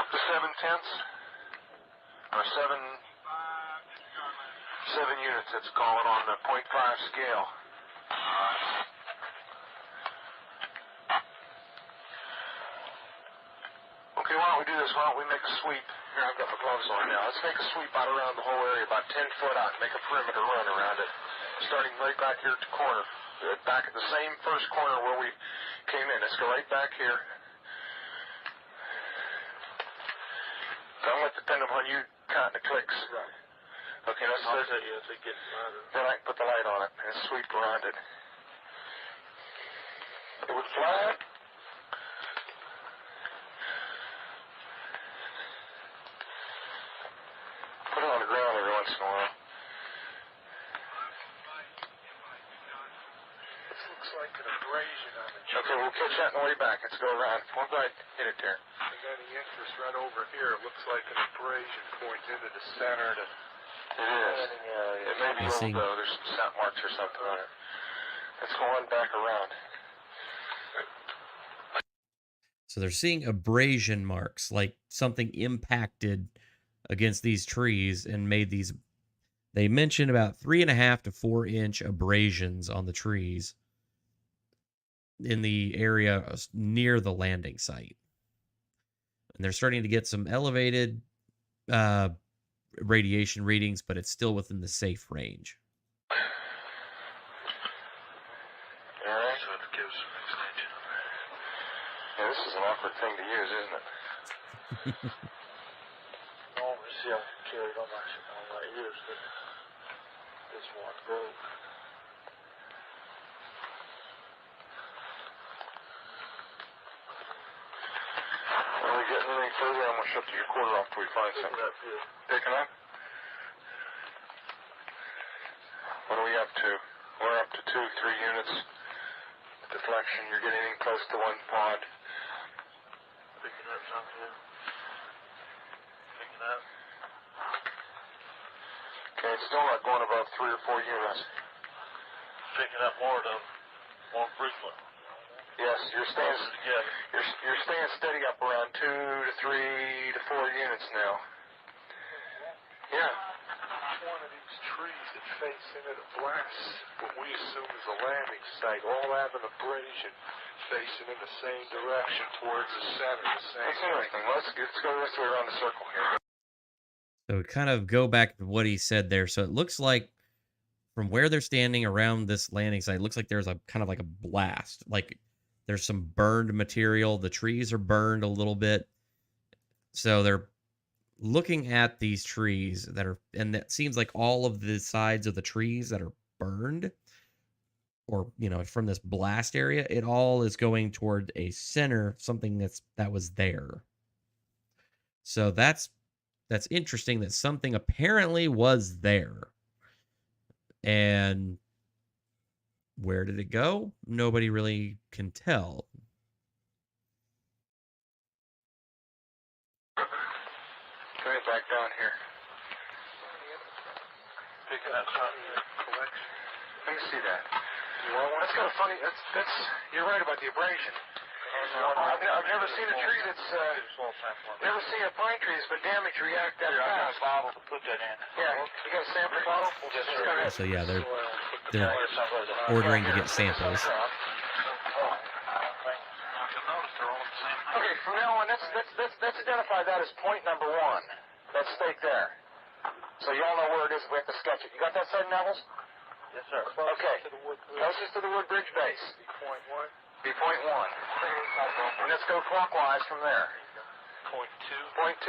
Up to 7/10, or 7 units, let's call it, on the .5 scale. Okay, why don't we do this? Why don't we make a sweep? Here, I've got my gloves on now. Let's make a sweep out around the whole area, about 10 foot out, and make a perimeter run around it, starting right back here at the corner. Back at the same first corner where we came in. Let's go right back here. Somewhat dependent upon you counting the clicks. Right. Okay, let's tell you as we get louder. Then I can put the light on it and sweep around it. It would flat. Put it on the ground every once in a while. This looks like an abrasion on the tree. Okay, we'll catch that on the way back. Let's go around. One guy hit it there. And then the interest right over here. It looks like an abrasion points into the center. It is. It may be old though. There's some snap marks or something on it. Let's go on back around. So they're seeing abrasion marks, like something impacted against these trees and made these. They mentioned about 3.5 to 4 inch abrasions on the trees in the area near the landing site. And they're starting to get some elevated radiation readings, but it's still within the safe range. All right. So it gives some extension. Yeah, this is an awkward thing to use, isn't it? Oh, let me see, I can carry it on my ears, but this one broke. When we get anything further, I'm going to shut your quarter off till we find something. Picking up? What are we up to? We're up to 2, 3 units. Deflection, you're getting in close to 1 pod. Picking up something here. Picking up. Okay, it's still not going above 3 or 4 units. Picking up more frequent. Yes, you're staying steady up around 2 to 3 to 4 units now. Yeah. One of these trees that face into the blast, what we assume is a landing site, all have an abrasion facing in the same direction towards the center. That's interesting. Let's go this way around the circle here. So kind of go back to what he said there. So it looks like from where they're standing around this landing site, it looks like there's a kind of like a blast. Like there's some burned material. The trees are burned a little bit. So they're looking at these trees that are, and that seems like all of the sides of the trees that are burned, or, you know, from this blast area, it all is going toward a center, something that was there. So that's interesting that something apparently was there. And where did it go? Nobody really can tell. Coming back down here. Picking up something in the collection. Let me see that. That's kind of funny. That's you're right about the abrasion. I've never seen a tree that's never seen a pine tree that's been damaged react that fast. I got a bottle to put that in. Yeah, you got a sample bottle? So yeah, they're ordering to get samples. Okay, from now on, let's identify that as point number 1. That stake there. So you all know where it is. We have to sketch it. You got that set, Nevels? Yes, sir. Okay. Closest to the Woodbridge base. Point 1. Be point 1. And let's go clockwise from there. Point 2. Point 2.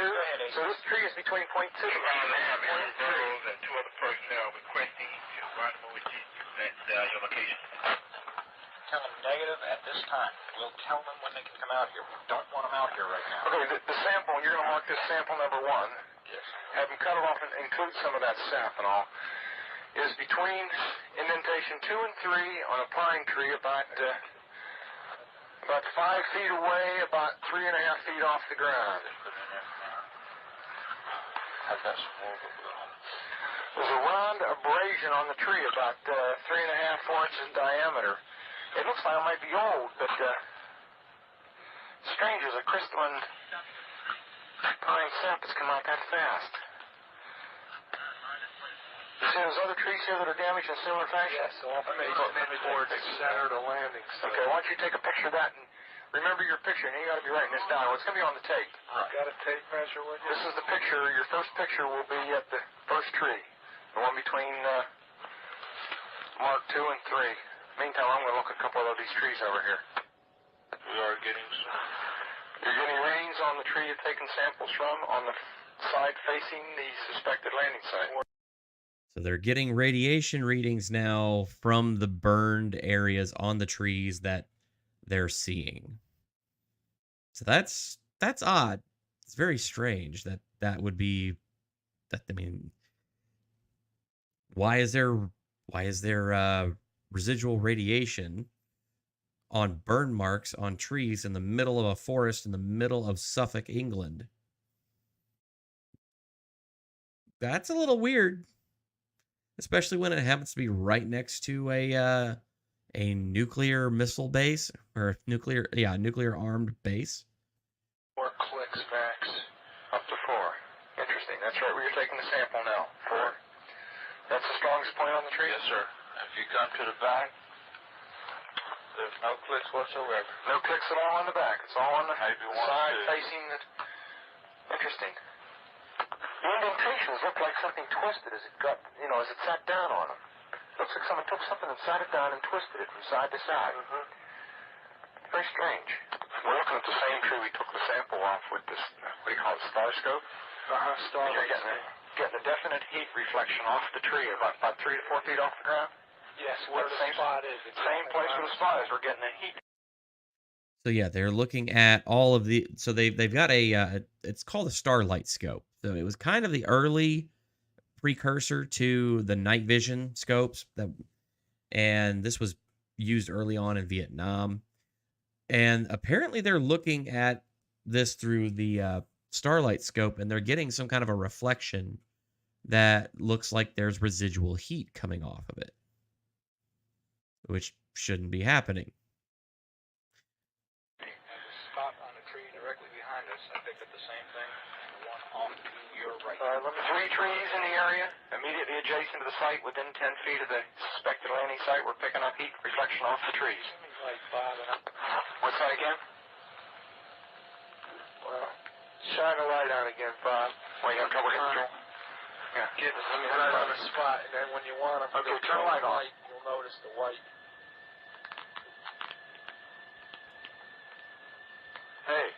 So this tree is between point 2 and point 3. And 2 other personnel requesting Roger, we'll repeat your location. Tell them negative at this time. We'll tell them when they can come out here. We don't want them out here right now. Okay, the sample, you're going to mark this sample number 1. Yes. Have them cut it off and include some of that sap and all. Is between indentation 2 and 3 on a pine tree about 5 feet away, about 3.5 feet off the ground. There's a round abrasion on the tree about 3.5, 4 inches in diameter. It looks like it might be old, but strange as a crystalline pine sap that's come out that fast. You see those other trees here that are damaged in similar fashion? Yes, off towards the center of the landing. Okay, why don't you take a picture of that and remember your picture, and you got to be writing this down. It's going to be on the tape. Right. Got a tape measure with you? This is the picture. Your first picture will be at the first tree, the one between mark 2 and 3. Meantime, I'm going to look at a couple of these trees over here. We are getting some. You're getting readings on the tree you're taking samples from on the side facing the suspected landing site. So they're getting radiation readings now from the burned areas on the trees that they're seeing. So that's odd. It's very strange that would be that. I mean, why is there residual radiation on burn marks on trees in the middle of a forest in the middle of Suffolk, England? That's a little weird, especially when it happens to be right next to a nuclear missile base or nuclear armed base. 4 clicks max, up to 4. Interesting. That's right where you're taking the sample now. 4. That's the strongest point on the tree? Yes, sir. If you come to the back, there's no clicks whatsoever. No clicks at all on the back. It's all on the side facing the... Interesting. The indentations look like something twisted as it got, as it sat down on them. Looks like someone took something and sat it down and twisted it from side to side. Very strange. We're looking at the same tree we took the sample off with this, what do you call it, star scope? Star. You're getting a definite heat reflection off the tree, about 3 to 4 feet off the ground. Yes, where the spot is. Same place where the spot is. We're getting a heat. So yeah, they're looking at all of the. So they've got a. It's called a starlight scope. So it was kind of the early precursor to the night vision scopes and this was used early on in Vietnam. And apparently they're looking at this through the starlight scope, and they're getting some kind of a reflection that looks like there's residual heat coming off of it, which shouldn't be happening. Spot on a tree directly behind us. I picked up the same thing. The one off to your right. 3 trees in the area, immediately adjacent to the site, within 10 feet of the suspected landing site. We're picking up heat reflection off the trees. What's that again? Well, shine a light on again, Bob. Wait, you have trouble hitting control? Yeah. Let me right on the spot, and then when you want them, okay, turn the light on. You'll notice the white. Hey.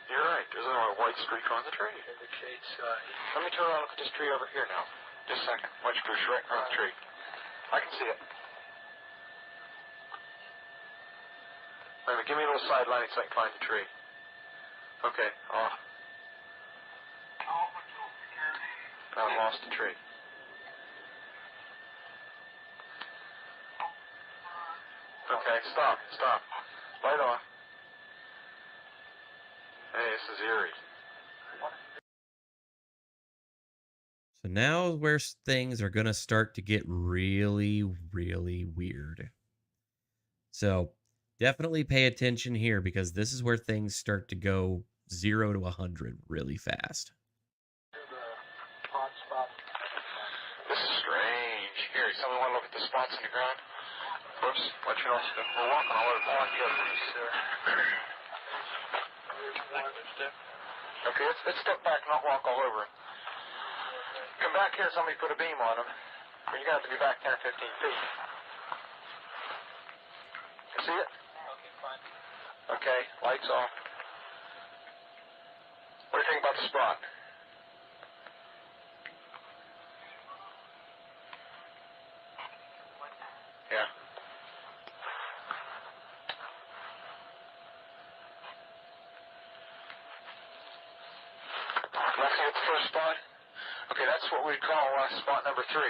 You're right. There's a white streak on the tree. Indicates. Let me turn around and look at this tree over here now. Just a second. White streak right on the tree. I can see it. Wait a minute. Give me a little side lighting so I can find the tree. Okay. Off. I lost the tree. Okay, stop. Light off. Hey, this is eerie. So now where things are going to start to get really, really weird. So definitely pay attention here, because this is where things start to go 0 to 100 really fast. This is strange. Here, someone want to look at the spots in the ground? Whoops, what you know? We're walking all over the block here, sir. Okay, let's step back and not walk all over him. Come back here, somebody put a beam on him. You're going to have to be back 10 or 15 feet. You see it? Okay, fine. Okay, lights off. What do you think about the spot? another spot? Okay, that's what we'd call spot number 3.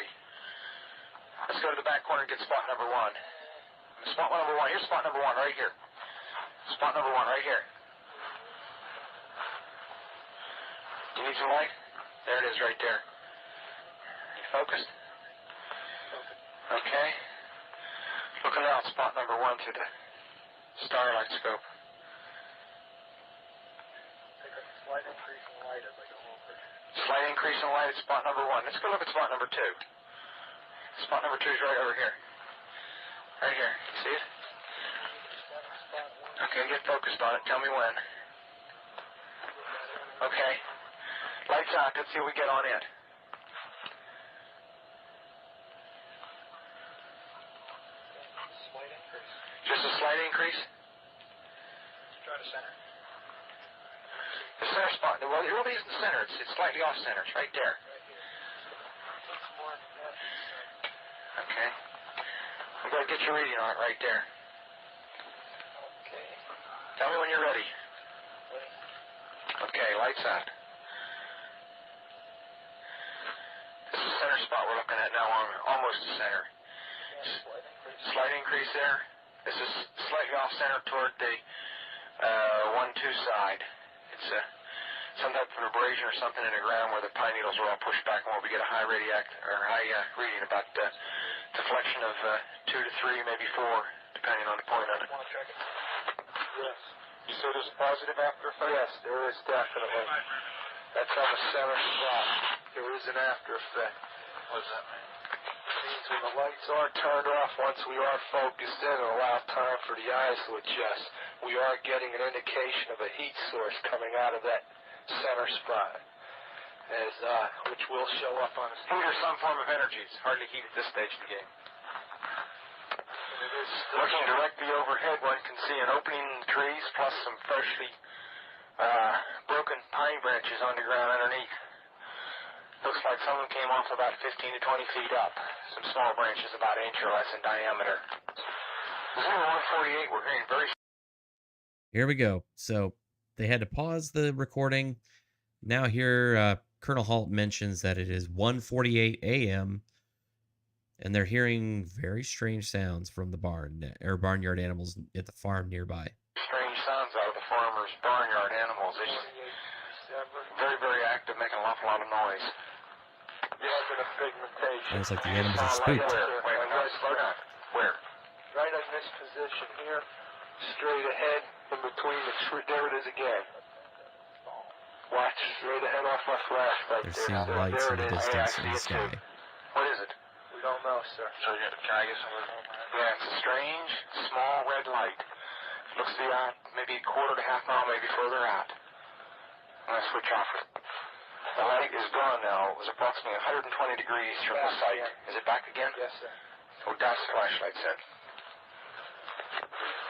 Let's go to the back corner and get spot number 1. Spot number 1. Here's spot number 1 right here. Spot number 1 right here. Do you need some light? There it is right there. You focused? Okay. Looking out spot number 1 through the starlight scope. Slight increase in light as I go over. Slight increase in light at spot number 1. Let's go look at spot number 2. Spot number 2 is right over here. Right here. You see it? Okay, get focused on it. Tell me when. Okay. Lights out. Let's see what we get on it. Slight increase. Just a slight increase? Try to center. The center spot. Well, it really isn't center. It's slightly off center. It's right there. Okay. I'm going to get your reading on it right there. Okay. Tell me when you're ready. Okay, lights out. This is the center spot we're looking at now, almost the center. Slight increase there. This is slightly off center toward the 1-2 side. It's some type of abrasion or something in the ground where the pine needles are all pushed back, and where we get a high reading about deflection of 2 to 3, maybe 4, depending on the point on it. Yes. So there's a positive after effect? Yes, there is definitely. That's on the center spot. There is an after effect. What does that mean? It means when the lights are turned off, once we are focused in and allow time for the eyes to adjust, we are getting an indication of a heat source coming out of that center spot, which will show up on a heat or some form of energy. It's hardly heat at this stage of the game. Looking directly overhead, one can see an opening in the trees, plus some freshly broken pine branches on the ground underneath. Looks like some of them came off about 15 to 20 feet up. Some small branches about an inch or less in diameter. 0148, we're hearing very... Here we go. So they had to pause the recording. Now here, Colonel Halt mentions that it is 1:48 a.m. and they're hearing very strange sounds from the barnyard animals at the farm nearby. Strange sounds out of the farmer's barnyard animals. It's very, very active, making an awful lot of noise. Positive pigmentation. And it's like the animals are spooked. Wait, slow down. Where? Right in this position here, straight ahead, in between the tree. There it is again. Watch straight ahead off my flashlight. They're seeing lights in the distance in the sky. What is it? We don't know, sir. So can I get some of it? Yeah, it's a strange, small red light. Looks to be out maybe a quarter to half mile, maybe further out. I'm going to switch off it. The light is gone now. It was approximately 120 degrees from the site. Is it back again? Yes, sir. What Doc's flashlight said.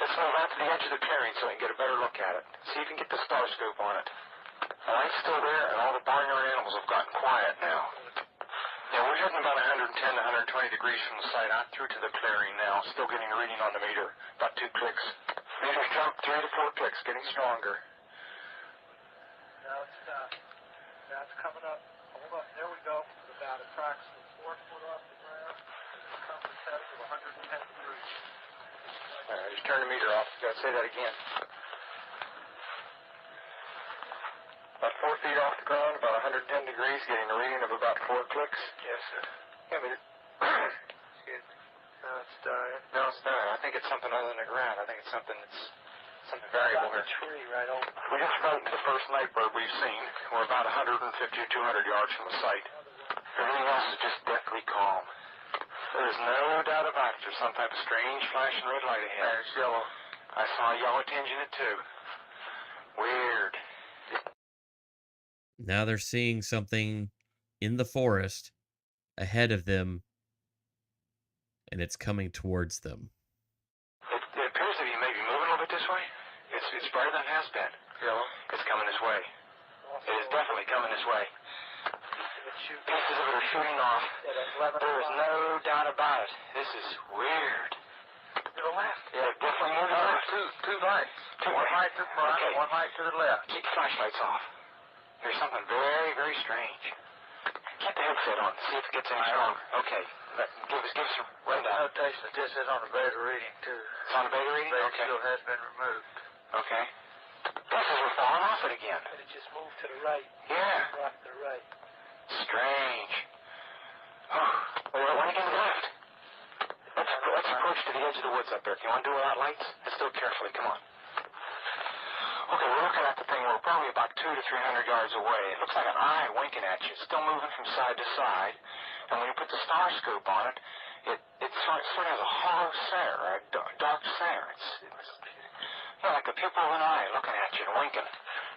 Let's move out to the edge of the clearing so we can get a better look at it. See if you can get the star scope on it. The light's still there, and all the barnyard animals have gotten quiet now. Yeah, we're heading about 110 to 120 degrees from the site, out through to the clearing now. Still getting a reading on the meter. About 2 clicks. Meter's jumped 3 to 4 clicks, getting stronger. Now it's stopped. Now it's coming up. Hold on. There we go. About approximately 4 foot off the ground. It's coming to 110 degrees. All right, just turn the meter off. You gotta say that again. About 4 feet off the ground, about 110 degrees, getting a reading of about 4 clicks. Yes, sir. Yeah, but Excuse me. Now it's dying. no, it's not. I think it's something other than the ground. I think it's something variable Got here. the tree right over. We just frightened the first nightbird we've seen. We're about 150 or 200 yards from the site. Everything else is just deathly calm. There's no doubt about it. There's some type of strange flashing red light ahead. There's yellow. I saw a yellow tinge in it too. Weird. Now they're seeing something in the forest ahead of them, and it's coming towards them. It appears to be maybe moving a little bit this way. It's brighter than it has been. Yellow. It's coming this way. It is definitely coming this way. Pieces of it are shooting off. There is no doubt about it. This is weird. To the left. Yeah, definitely moving. Two lights. One light to the front, okay. One light to the left. Keep the flashlights off. There's something very, very strange. Get the headset on, see if it gets any stronger. Okay, give us a rundown. Notation that this is on a beta reading, too. It's on a beta reading? Beta Okay. shield has been removed. Okay. Pieces are falling off it again. And it just moved to the right. Yeah. Rock to the right. Strange. Oh, well, why don't you get left? Let's approach to the edge of the woods up there. You want to do it without lights? Let's do it carefully. Come on. Okay, we're looking at the thing. We're probably about 200 to 300 yards away. It looks like an eye winking at you. It's still moving from side to side. And when you put the star scope on it, it sort of has a hollow stare, or a dark stare. It's like the pupil of an eye looking at you and winking.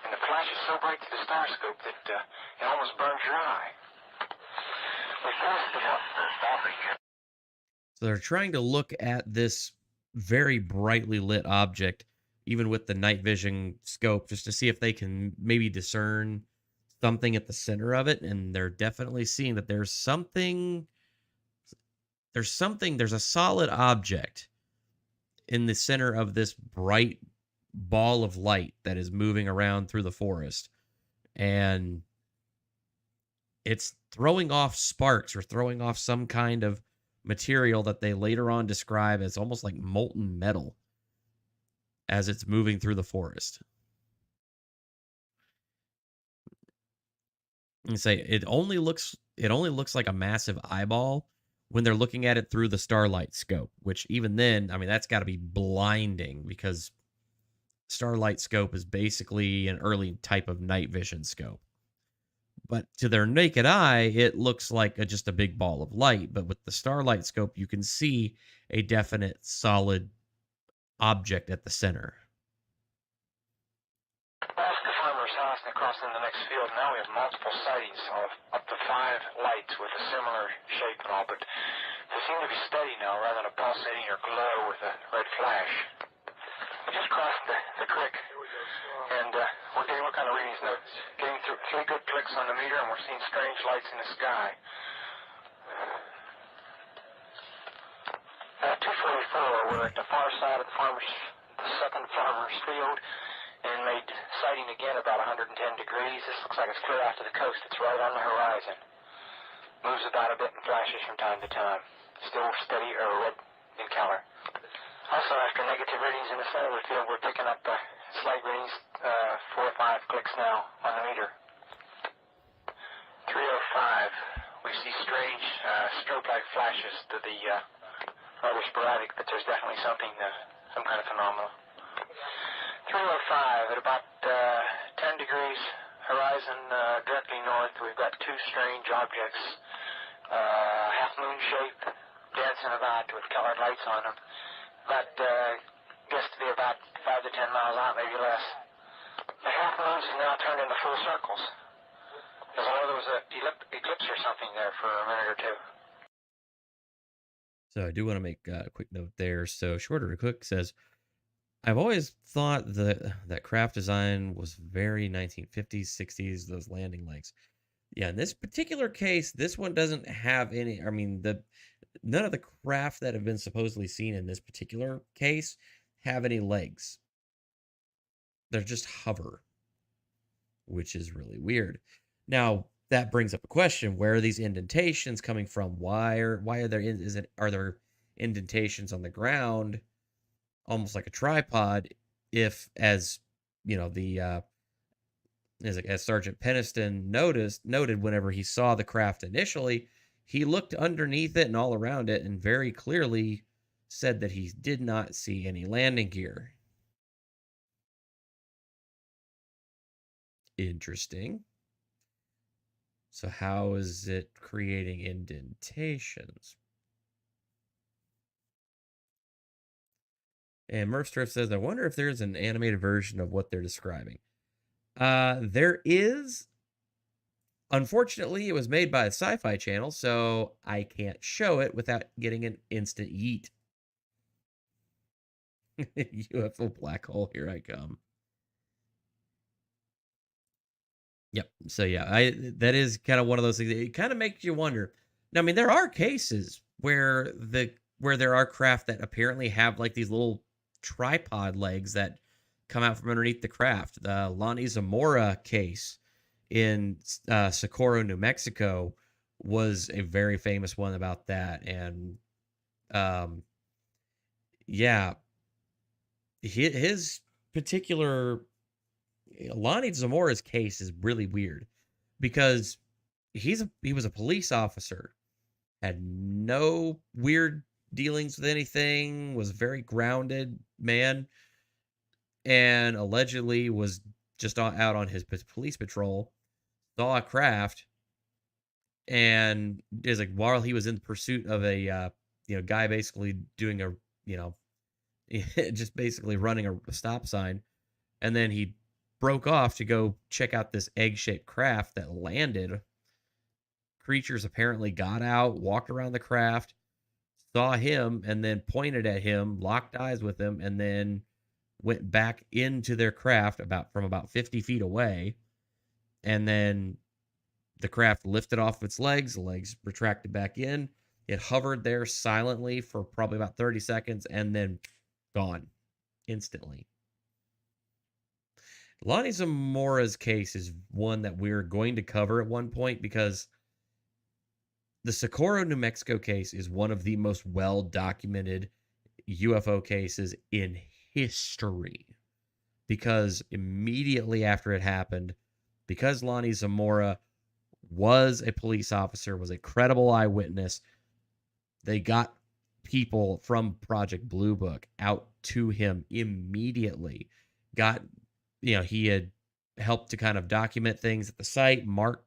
And the flash is so bright through the star scope that it almost burns your eye. We passed the stopping here. So they're trying to look at this very brightly lit object, even with the night vision scope, just to see if they can maybe discern something at the center of it. And they're definitely seeing that there's a solid object in the center of this bright ball of light that is moving around through the forest. And it's throwing off sparks or throwing off some kind of material that they later on describe as almost like molten metal as it's moving through the forest. And say it only looks like a massive eyeball when they're looking at it through the starlight scope, which even then, I mean, that's got to be blinding, because starlight scope is basically an early type of night vision scope. But to their naked eye, it looks like just a big ball of light. But with the starlight scope, you can see a definite, solid object at the center. Past the farmer's house and across in the next field, now we have multiple sightings of up to 5 lights with a similar shape and all, but they seem to be steady now rather than a pulsating or glow with a red flash. We just crossed the creek, and we're getting what kind of readings now? Getting through 3 good clicks on the meter, and we're seeing strange lights in the sky. 244, we're at the far side of the second farmer's field, and made sighting again about 110 degrees. This looks like it's clear after the coast. It's right on the horizon. Moves about a bit and flashes from time to time. Still steady or red in color. Also, after negative readings in the center of the field, we're picking up slight readings, 4 or 5 clicks now on the meter. 305, we see strange strobe-like flashes to the rather sporadic, but there's definitely something, some kind of phenomenon. 305, at about 10 degrees horizon directly north, we've got 2 strange objects, half-moon shape, dancing about with colored lights on them. But guess to be about 5 to 10 miles out, maybe less. The half moons is now turned into full circles. As though there was an eclipse or something there for a minute or two. So I do want to make a quick note there. So Shorter Cook says, I've always thought that craft design was very 1950s, 60s, those landing legs. Yeah, in this particular case, this one doesn't have any, I mean, none of the craft that have been supposedly seen in this particular case have any legs. They're just hover, which is really weird. Now, that brings up a question: where are these indentations coming from? Why are there indentations on the ground, almost like a tripod? If, as you know, as Sergeant Peniston noted whenever he saw the craft initially, he looked underneath it and all around it and very clearly said that he did not see any landing gear. Interesting. So how is it creating indentations? And Murphstriff says, I wonder if there's an animated version of what they're describing. There is. Unfortunately, it was made by the Sci-Fi Channel, so I can't show it without getting an instant yeet. UFO black hole, here I come. Yep. So yeah, that is kind of one of those things. It kind of makes you wonder. Now, I mean, there are cases where there are craft that apparently have like these little tripod legs that come out from underneath the craft. The Lonnie Zamora case in Socorro, New Mexico, was a very famous one about that. And yeah, his particular Lonnie Zamora's case is really weird because he was a police officer, had no weird dealings with anything, was a very grounded man, and allegedly was just out on his police patrol, saw a craft, and is like, while he was in pursuit of a guy basically doing a just basically running a stop sign, and then he broke off to go check out this egg-shaped craft that landed. Creatures apparently got out, walked around the craft, saw him, and then pointed at him, locked eyes with him, and then went back into their craft from about 50 feet away. And then the craft lifted off its legs, the legs retracted back in. It hovered there silently for probably about 30 seconds and then gone instantly. Lonnie Zamora's case is one that we're going to cover at one point because the Socorro, New Mexico case is one of the most well-documented UFO cases in history. Because immediately after it happened, because Lonnie Zamora was a police officer, was a credible eyewitness, they got people from Project Blue Book out to him immediately. He had helped to kind of document things at the site, mark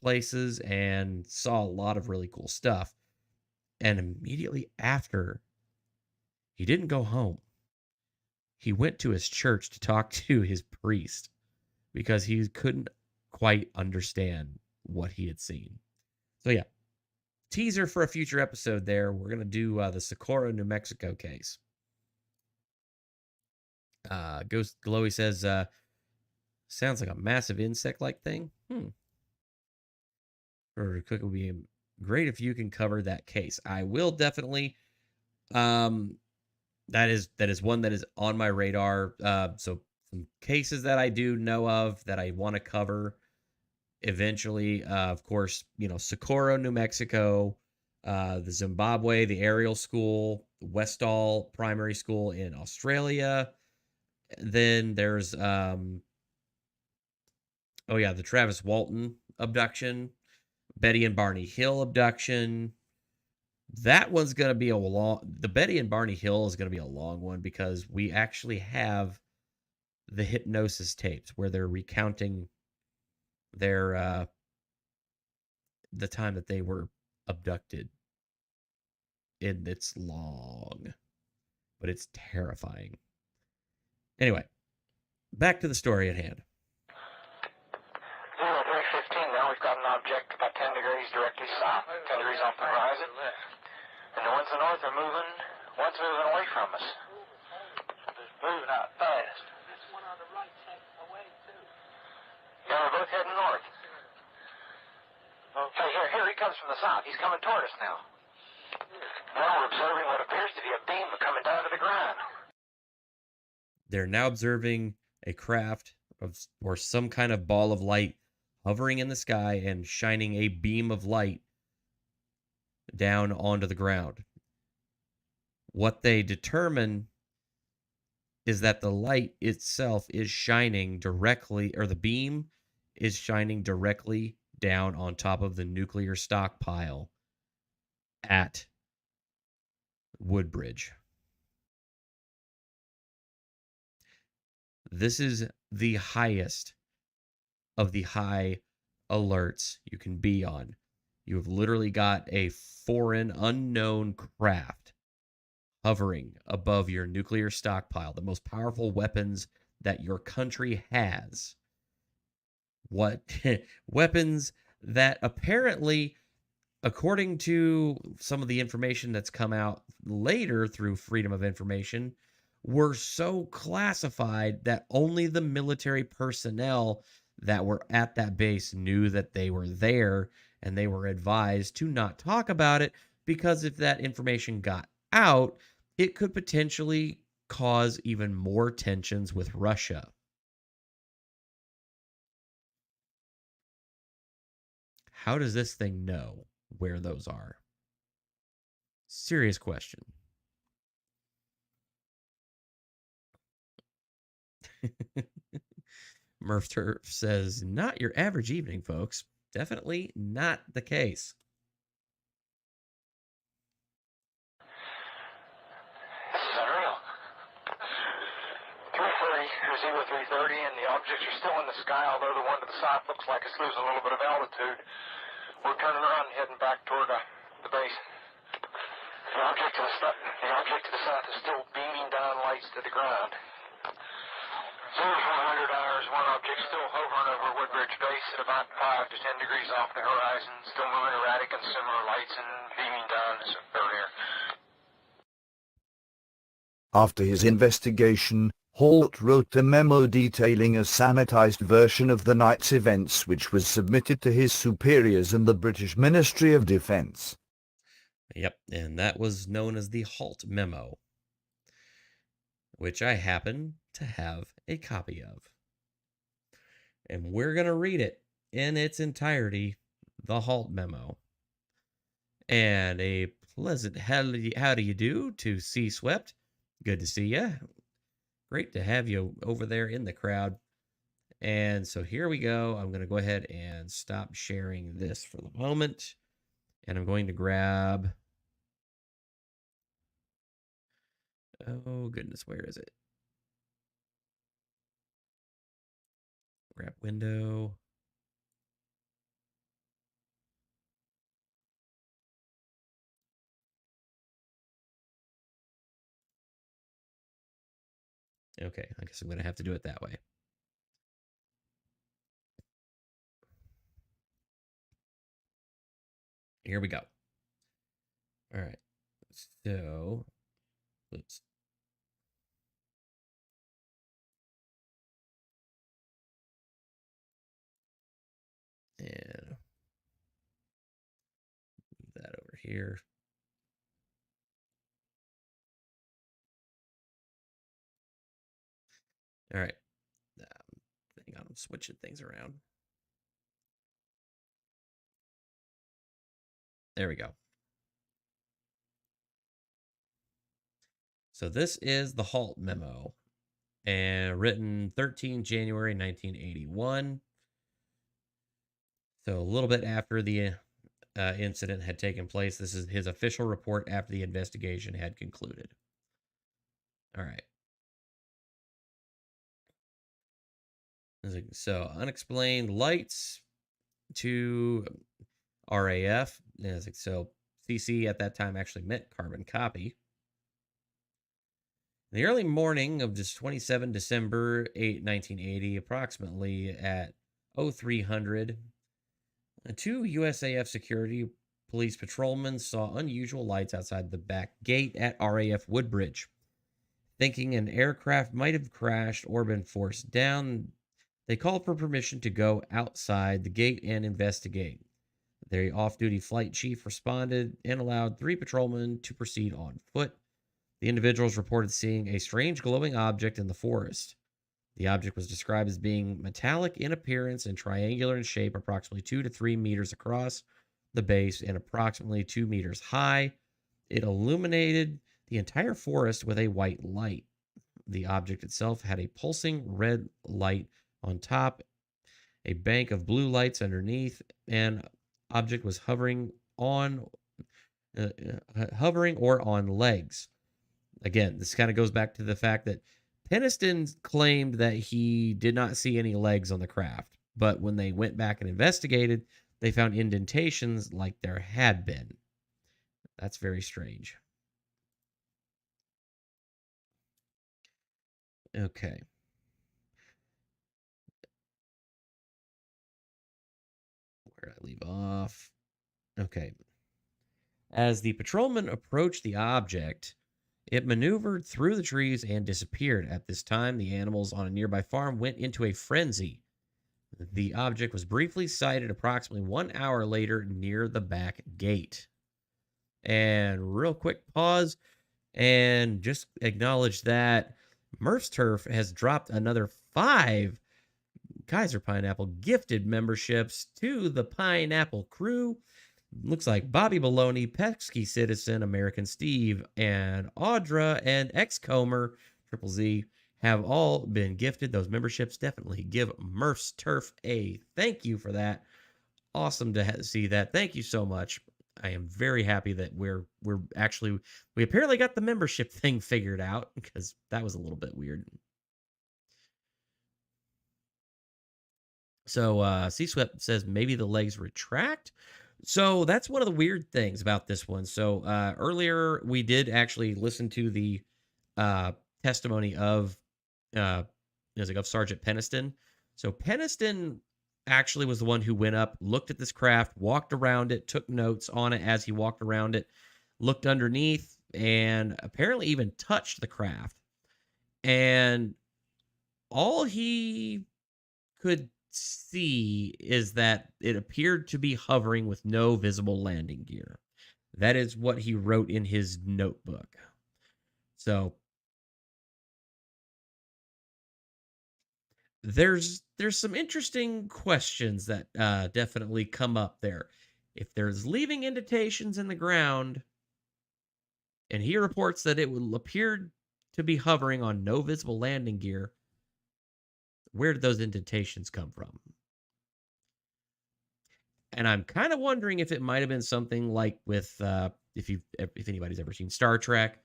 places, and saw a lot of really cool stuff. And immediately after, he didn't go home. He went to his church to talk to his priest because he couldn't quite understand what he had seen. So yeah, teaser for a future episode there. We're going to do the Socorro, New Mexico case. Ghost Glowy says, sounds like a massive insect-like thing. Or it would be great if you can cover that case. I will definitely. That is one that is on my radar. So some cases that I do know of that I want to cover eventually. Of course, Socorro, New Mexico, the Zimbabwe, the Ariel School, Westall Primary School in Australia. Then there's the Travis Walton abduction, Betty and Barney Hill abduction. That one's going to be the Betty and Barney Hill is going to be a long one because we actually have the hypnosis tapes where they're recounting their the time that they were abducted. And it's long, but it's terrifying. Anyway, back to the story at hand. 315 now, we've got an object about 10 degrees directly south, 10 degrees off the horizon. And the ones to the north are moving, one's moving away from us. It's moving out fast. This one on the right's heading away too. Yeah, we're both heading north. Okay, here he comes from the south. He's coming toward us now. Now we're observing what appears to be a beam coming down to the ground. They're now observing a craft or some kind of ball of light hovering in the sky and shining a beam of light down onto the ground. What they determine is that the light itself is shining directly, or the beam is shining directly down on top of the nuclear stockpile at Woodbridge. This is the highest of the high alerts you can be on. You have literally got a foreign, unknown craft hovering above your nuclear stockpile, the most powerful weapons that your country has. What weapons that apparently, according to some of the information that's come out later through Freedom of Information, were so classified that only the military personnel that were at that base knew that they were there, and they were advised to not talk about it because if that information got out, it could potentially cause even more tensions with Russia. how does this thing know where those are? Serious question. Murph Turf says, not your average evening, folks. Definitely not the case. This is unreal. 3:30, or 03:30, and the objects are still in the sky, although the one to the south looks like it's losing a little bit of altitude. We're turning around and heading back toward the base. The object to the south is still beaming down lights to the ground. 0400 hours, one object still hovering over Woodbridge Base at about 5 to 10 degrees off the horizon, still moving erratic and similar lights and beaming down earlier. After his investigation, Halt wrote a memo detailing a sanitized version of the night's events which was submitted to his superiors in the British Ministry of Defense. Yep, and that was known as the Halt memo, which I happen to have a copy of. And we're going to read it in its entirety, the Halt memo. And a pleasant how do you do to C Swept. Good to see you. Great to have you over there in the crowd. And so here we go. I'm going to go ahead and stop sharing this for the moment. And I'm going to grab... Oh, goodness, where is it? Grab window. Okay, I guess I'm going to have to do it that way. Here we go. All right. So, let's... And move that over here. All right. Hang on, I'm switching things around. There we go. So this is the Halt memo, and written 13 January 1981. So a little bit after the incident had taken place. This is his official report after the investigation had concluded. All right. So unexplained lights to RAF. So CC at that time actually meant carbon copy. In the early morning of this 27 December 1980, approximately at 0300, two USAF security police patrolmen saw unusual lights outside the back gate at RAF Woodbridge. Thinking an aircraft might have crashed or been forced down, they called for permission to go outside the gate and investigate. The off-duty flight chief responded and allowed three patrolmen to proceed on foot. The individuals reported seeing a strange glowing object in the forest. The object was described as being metallic in appearance and triangular in shape, approximately 2 to 3 meters across the base and approximately 2 meters high. It illuminated the entire forest with a white light. The object itself had a pulsing red light on top, a bank of blue lights underneath, and object was hovering or on legs. Again, this kind of goes back to the fact that Peniston claimed that he did not see any legs on the craft, but when they went back and investigated, they found indentations like there had been. That's very strange. Okay. Where did I leave off? Okay. As the patrolman approached the object, it maneuvered through the trees and disappeared. At this time, the animals on a nearby farm went into a frenzy. The object was briefly sighted approximately 1 hour later near the back gate. And real quick pause and just acknowledge that Murph's Turf has dropped another 5 Kaiser Pineapple gifted memberships to the Pineapple Crew. Looks like Bobby Baloney, Pesky Citizen, American Steve, and Audra and X-Comer, Triple Z, have all been gifted those memberships. Definitely give Murph's Turf a thank you for that. Awesome to see that. Thank you so much. I am very happy that we apparently got the membership thing figured out, because that was a little bit weird. So C-Swept says maybe the legs retract. So that's one of the weird things about this one. So earlier we did actually listen to the testimony of Sergeant Peniston. So Peniston actually was the one who went up, looked at this craft, walked around it, took notes on it as he walked around it, looked underneath, and apparently even touched the craft. And all he could see is that it appeared to be hovering with no visible landing gear. That is what he wrote in his notebook. So there's some interesting questions that definitely come up there. If there's leaving indentations in the ground, and he reports that it will appear to be hovering on no visible landing gear, where did those indentations come from? And I'm kind of wondering if it might have been something like with if anybody's ever seen Star Trek,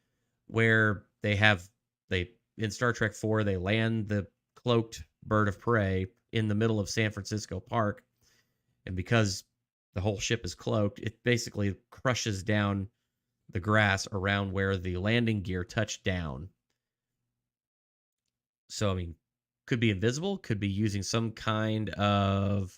where in Star Trek 4 they land the cloaked bird of prey in the middle of San Francisco Park, and because the whole ship is cloaked, it basically crushes down the grass around where the landing gear touched down. So I mean, could be invisible, could be using some kind of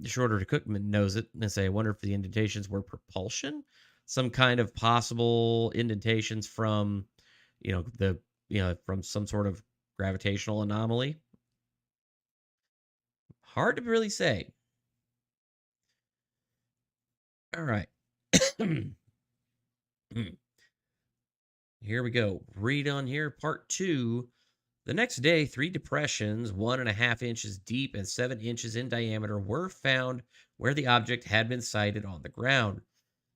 Shorter to Cookman knows it and say, I wonder if the indentations were propulsion, some kind of possible indentations from from some sort of gravitational anomaly. Hard to really say. All right. Here we go. Read on here, part 2. The next day, 3 depressions, 1.5 inches deep and 7 inches in diameter, were found where the object had been sighted on the ground.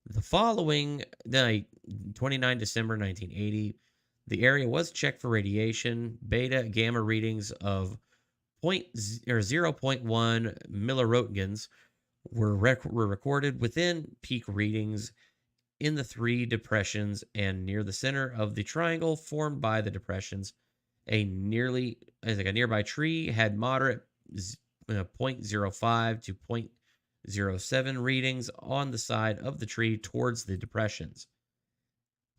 The following night, 29 December 1980, the area was checked for radiation. Beta gamma readings of 0.1 milliröntgens were recorded within peak readings in the 3 depressions and near the center of the triangle formed by the depressions. A nearby tree had moderate 0.05 to 0.07 readings on the side of the tree towards the depressions.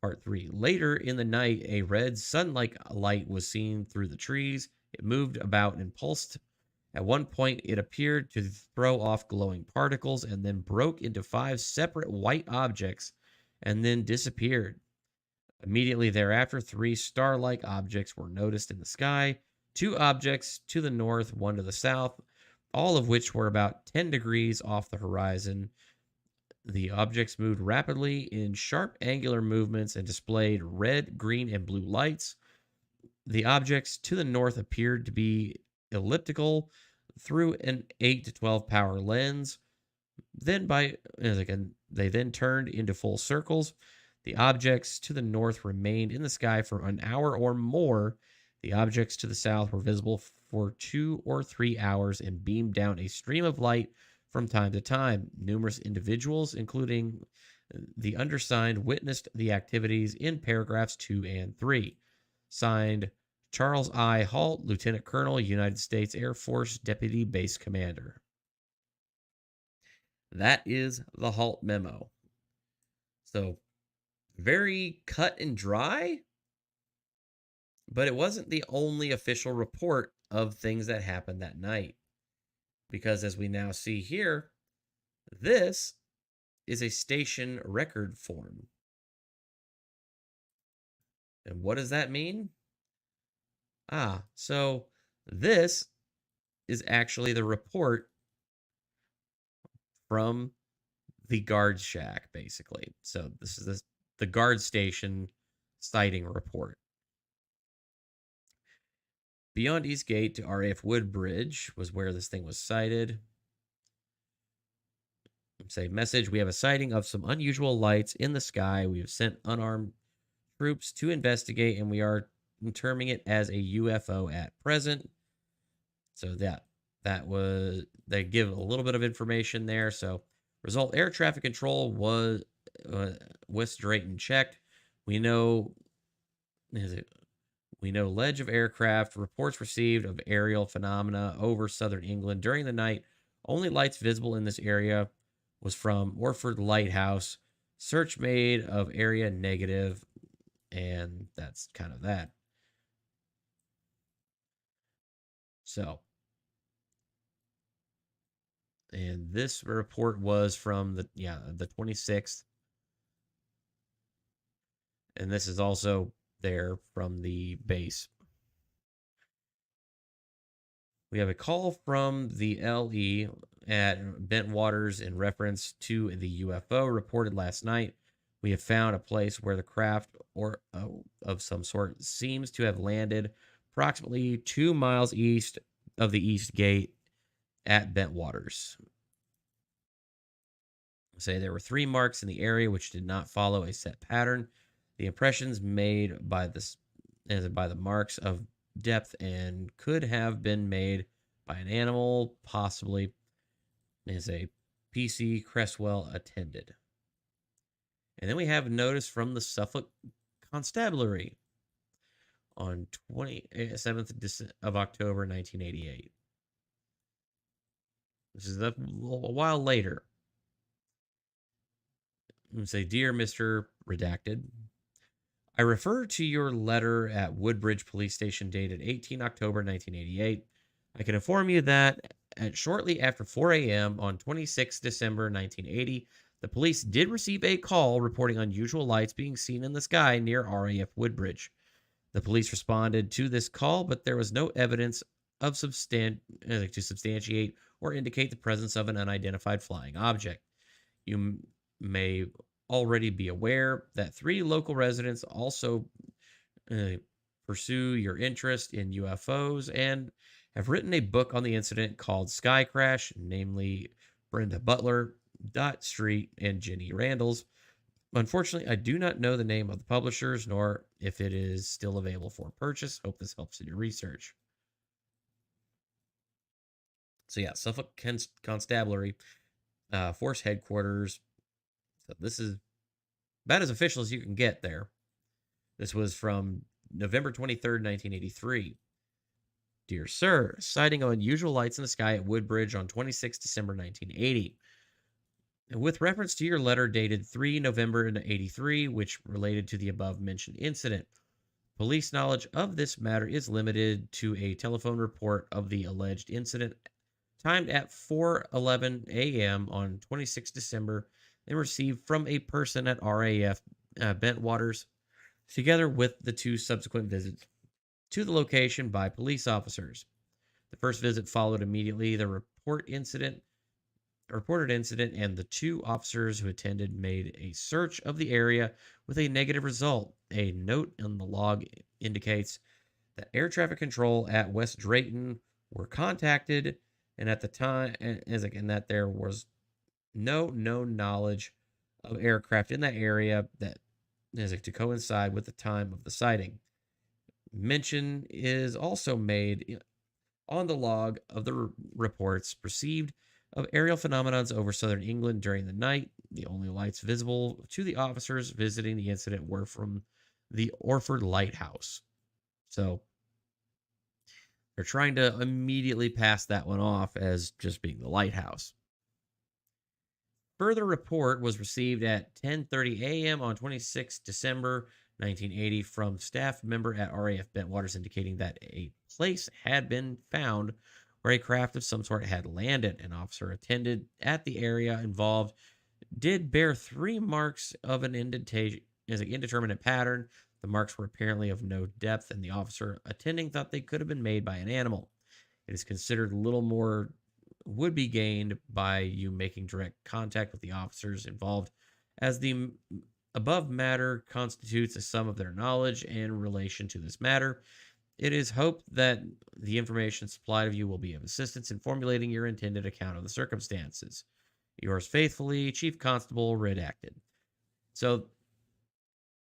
Part 3. Later in the night, a red sun-like light was seen through the trees. It moved about and pulsed. At one point, it appeared to throw off glowing particles and then broke into 5 separate white objects and then disappeared. Immediately thereafter, 3 star-like objects were noticed in the sky, 2 objects to the north, 1 to the south, all of which were about 10 degrees off the horizon. The objects moved rapidly in sharp angular movements and displayed red, green, and blue lights. The objects to the north appeared to be elliptical through an 8 to 12 power lens. They then turned into full circles. The objects to the north remained in the sky for an hour or more. The objects to the south were visible for 2 or 3 hours and beamed down a stream of light from time to time. Numerous individuals, including the undersigned, witnessed the activities in paragraphs 2 and 3. Signed, Charles I. Halt, Lieutenant Colonel, United States Air Force Deputy Base Commander. That is the Halt memo. So, very cut and dry, but it wasn't the only official report of things that happened that night. Because as we now see here, this is a station record form. And what does that mean? So this is actually the report from the guard shack, basically. So this is the guard station sighting report. Beyond Eastgate to RAF Woodbridge was where this thing was sighted. Say message, we have a sighting of some unusual lights in the sky. We have sent unarmed troops to investigate, and we are terming it as a UFO at present. So that was, they give a little bit of information there. So result, air traffic control was West Drayton checked. We know ledge of aircraft, reports received of aerial phenomena over southern England during the night. Only lights visible in this area was from Orford Lighthouse. Search made of area negative, and that's kind of that. So, and this report was from the 26th. And this is also there from the base. We have a call from the LE at Bentwaters in reference to the UFO reported last night. We have found a place where the craft or of some sort seems to have landed approximately 2 miles east of the East Gate at Bentwaters. Say there were 3 marks in the area which did not follow a set pattern. The impressions made by the marks of depth and could have been made by an animal, possibly as a PC Cresswell attended. And then we have notice from the Suffolk Constabulary on 27th of October 1988. This is a while later. And say, dear Mr. Redacted, I refer to your letter at Woodbridge Police Station dated 18 October 1988. I can inform you that at shortly after 4 a.m. on 26 December 1980, the police did receive a call reporting unusual lights being seen in the sky near RAF Woodbridge. The police responded to this call, but there was no evidence of to substantiate or indicate the presence of an unidentified flying object. You may already be aware that 3 local residents also pursue your interest in UFOs and have written a book on the incident called Sky Crash, namely Brenda Butler, Dot Street, and Jenny Randalls. Unfortunately, I do not know the name of the publishers nor if it is still available for purchase. Hope this helps in your research. So yeah, Suffolk Constabulary, Force Headquarters. So this is about as official as you can get there. This was from November 23rd, 1983. Dear Sir, sighting of unusual lights in the sky at Woodbridge on 26 December 1980. And with reference to your letter dated 3 November 83, which related to the above-mentioned incident, police knowledge of this matter is limited to a telephone report of the alleged incident timed at 4:11 a.m. on 26 December and received from a person at RAF Bentwaters, together with the 2 subsequent visits to the location by police officers. The first visit followed immediately the reported incident, and the 2 officers who attended made a search of the area with a negative result. A note in the log indicates that air traffic control at West Drayton were contacted, and at the time, and that there was no known knowledge of aircraft in that area that is to coincide with the time of the sighting. Mention is also made on the log of the reports received of aerial phenomena over southern England during the night. The only lights visible to the officers visiting the incident were from the Orford Lighthouse. So they're trying to immediately pass that one off as just being the lighthouse. Further report was received at 10:30 a.m. on 26 December 1980 from staff member at RAF Bentwaters indicating that a place had been found where a craft of some sort had landed. An officer attended at the area involved did bear 3 marks of an indentation as an indeterminate pattern. The marks were apparently of no depth, and the officer attending thought they could have been made by an animal. It is considered little more would be gained by you making direct contact with the officers involved, as the above matter constitutes a sum of their knowledge in relation to this matter. It is hoped that the information supplied of you will be of assistance in formulating your intended account of the circumstances. Yours faithfully, Chief Constable, redacted. So,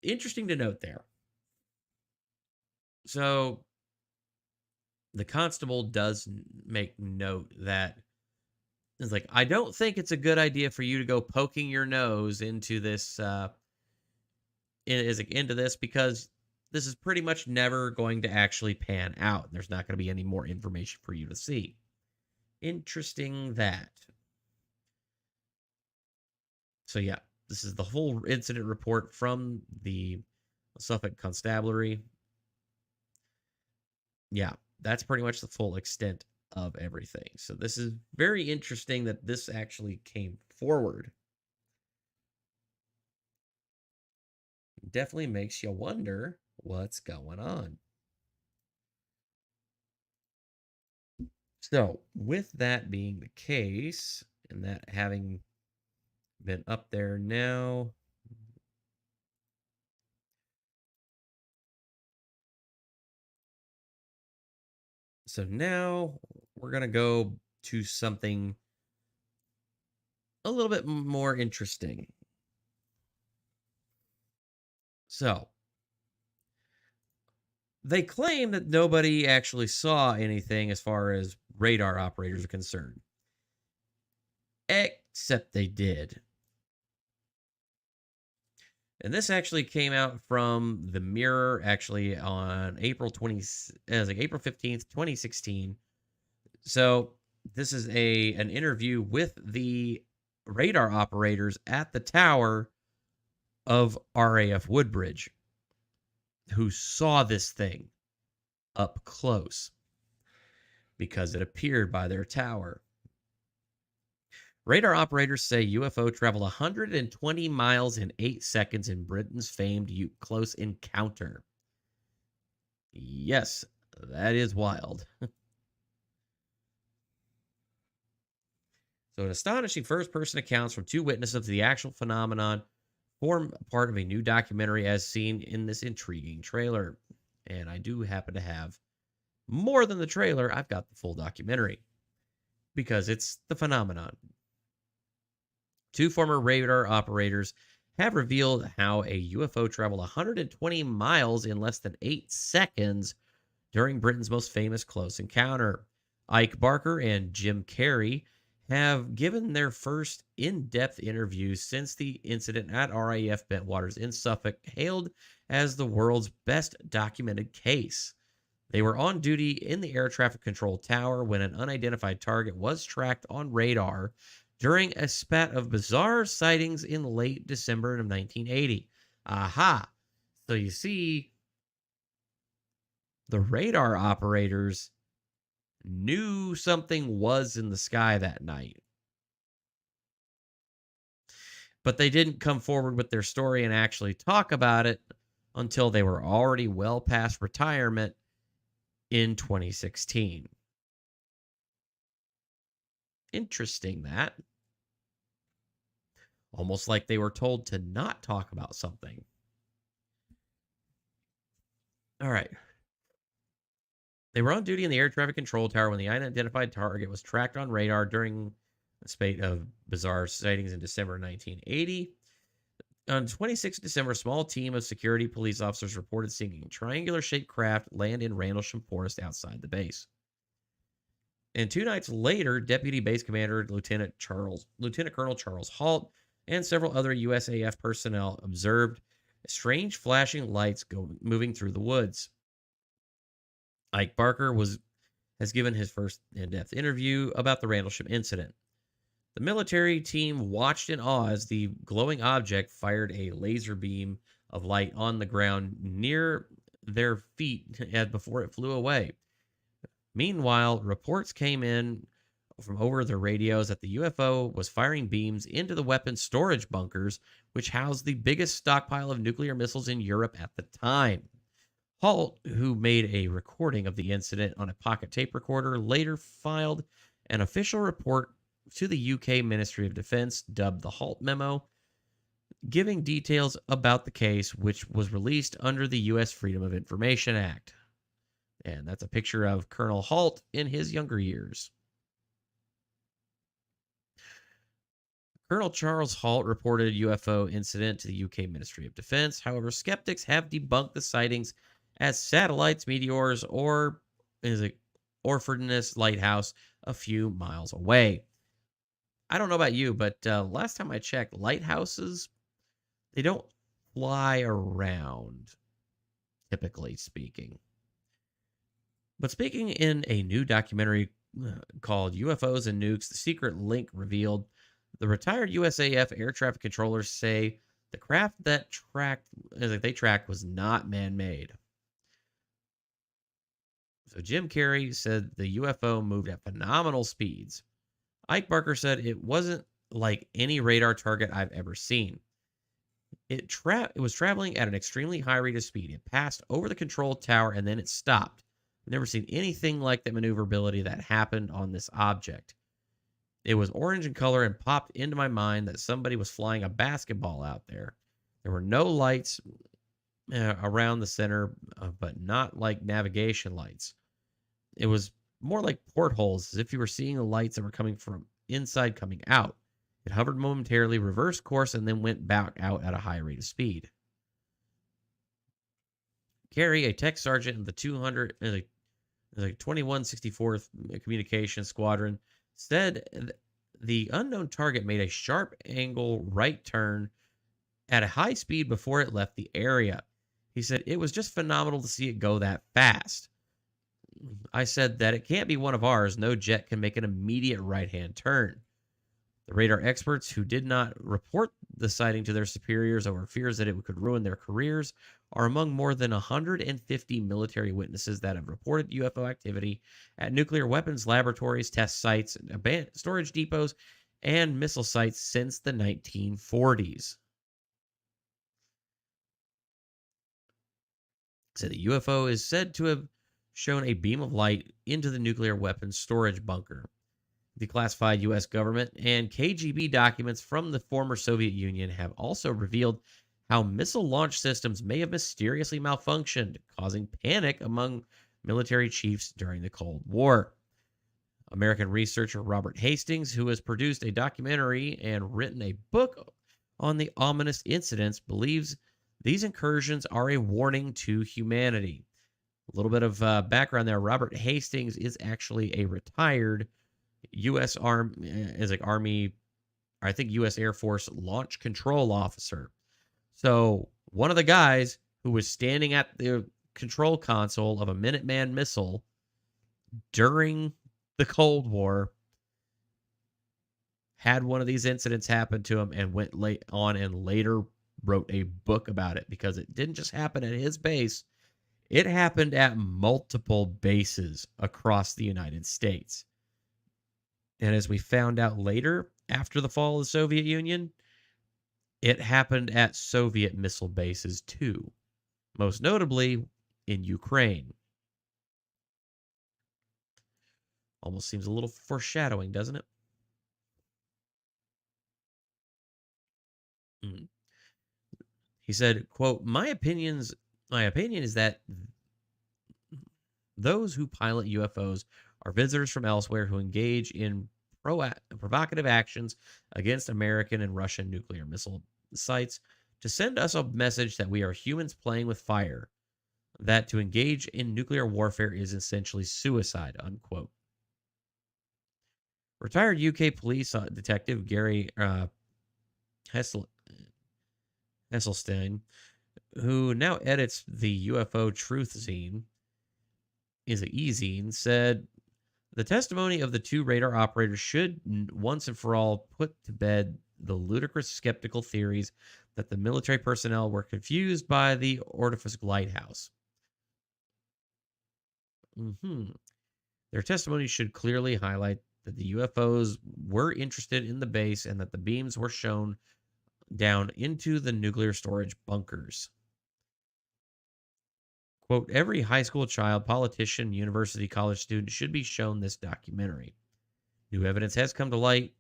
interesting to note there. So, the constable does make note that it's like, I don't think it's a good idea for you to go poking your nose into this, into this, because this is pretty much never going to actually pan out. There's not going to be any more information for you to see. Interesting that. So yeah, this is the whole incident report from the Suffolk Constabulary. Yeah, that's pretty much the full extent of everything. So this is very interesting that this actually came forward. Definitely makes you wonder what's going on. So, with that being the case, and that having been up there now, so now we're going to go to something a little bit more interesting. So, they claim that nobody actually saw anything as far as radar operators are concerned. Except they did. And this actually came out from the Mirror, actually on April 15th, 2016. So this is an interview with the radar operators at the tower of RAF Woodbridge, who saw this thing up close because it appeared by their tower. Radar operators say UFO traveled 120 miles in 8 seconds in Britain's famed close encounter. Yes, that is wild. So, an astonishing first-person accounts from 2 witnesses of the actual phenomenon form part of a new documentary as seen in this intriguing trailer. And I do happen to have more than the trailer. I've got the full documentary because it's the phenomenon. 2 former radar operators have revealed how a UFO traveled 120 miles in less than 8 seconds during Britain's most famous close encounter. Ike Barker and Jim Carey have given their first in-depth interviews since the incident at RAF Bentwaters in Suffolk, hailed as the world's best documented case. They were on duty in the air traffic control tower when an unidentified target was tracked on radar during a spat of bizarre sightings in late December of 1980. Aha! So you see, the radar operators knew something was in the sky that night. But they didn't come forward with their story and actually talk about it until they were already well past retirement in 2016. Interesting that. Almost like they were told to not talk about something. All right. They were on duty in the air traffic control tower when the unidentified target was tracked on radar during a spate of bizarre sightings in December 1980. On 26 December, a small team of security police officers reported seeing a triangular-shaped craft land in Randelsham Forest outside the base. And 2 nights later, Deputy Base Commander Lieutenant Colonel Charles Halt and several other USAF personnel observed strange flashing lights moving through the woods. Ike Barker has given his first in-depth interview about the Randelsham incident. The military team watched in awe as the glowing object fired a laser beam of light on the ground near their feet before it flew away. Meanwhile, reports came in from over the radios that the UFO was firing beams into the weapons storage bunkers, which housed the biggest stockpile of nuclear missiles in Europe at the time. Halt, who made a recording of the incident on a pocket tape recorder, later filed an official report to the UK Ministry of Defense, dubbed the Halt Memo, giving details about the case, which was released under the U.S. Freedom of Information Act. And that's a picture of Colonel Halt in his younger years. Colonel Charles Halt reported a UFO incident to the UK Ministry of Defense. However, skeptics have debunked the sightings as satellites, meteors, or is it Orfordness Lighthouse a few miles away. I don't know about you, but last time I checked, lighthouses, they don't fly around, typically speaking. But speaking in a new documentary called UFOs and Nukes, The Secret Link revealed, the retired USAF air traffic controllers say the craft that they tracked was not man-made. So Jim Carrey said the UFO moved at phenomenal speeds. Ike Barker said it wasn't like any radar target I've ever seen. It was traveling at an extremely high rate of speed. It passed over the control tower and then it stopped. I've never seen anything like that maneuverability that happened on this object. It was orange in color and popped into my mind that somebody was flying a basketball out there. There were no lights around the center, but not like navigation lights. It was more like portholes, as if you were seeing the lights that were coming from inside coming out. It hovered momentarily, reversed course, and then went back out at a high rate of speed. Carey, a tech sergeant in the 2164th Communications Squadron, said the unknown target made a sharp angle right turn at a high speed before it left the area. He said it was just phenomenal to see it go that fast. I said that it can't be one of ours. No jet can make an immediate right-hand turn. The radar experts who did not report the sighting to their superiors over fears that it could ruin their careers are among more than 150 military witnesses that have reported UFO activity at nuclear weapons laboratories, test sites, storage depots, and missile sites since the 1940s. So the UFO is said to have shown a beam of light into the nuclear weapons storage bunker. The classified U.S. government and KGB documents from the former Soviet Union have also revealed how missile launch systems may have mysteriously malfunctioned, causing panic among military chiefs during the Cold War. American researcher Robert Hastings, who has produced a documentary and written a book on the ominous incidents, believes these incursions are a warning to humanity. A little bit of background there. Robert Hastings is actually a retired U.S. Army, I think U.S. Air Force launch control officer. So one of the guys who was standing at the control console of a Minuteman missile during the Cold War had one of these incidents happen to him and went on and later wrote a book about it, because it didn't just happen at his base. It happened at multiple bases across the United States. And as we found out later, after the fall of the Soviet Union, it happened at Soviet missile bases too, most notably in Ukraine. Almost seems a little foreshadowing, doesn't it? He said, quote, my opinion is that those who pilot UFOs are visitors from elsewhere who engage in provocative actions against American and Russian nuclear missile sites to send us a message that we are humans playing with fire, that to engage in nuclear warfare is essentially suicide, unquote. Retired UK police detective Gary Hesselstein, who now edits the UFO Truth Zine, said the testimony of the two radar operators should once and for all put to bed the ludicrous skeptical theories that the military personnel were confused by the Orpheus lighthouse. Their testimony should clearly highlight that the UFOs were interested in the base and that the beams were shown down into the nuclear storage bunkers. Quote, every high school child, politician, university, college student should be shown this documentary. New evidence has come to light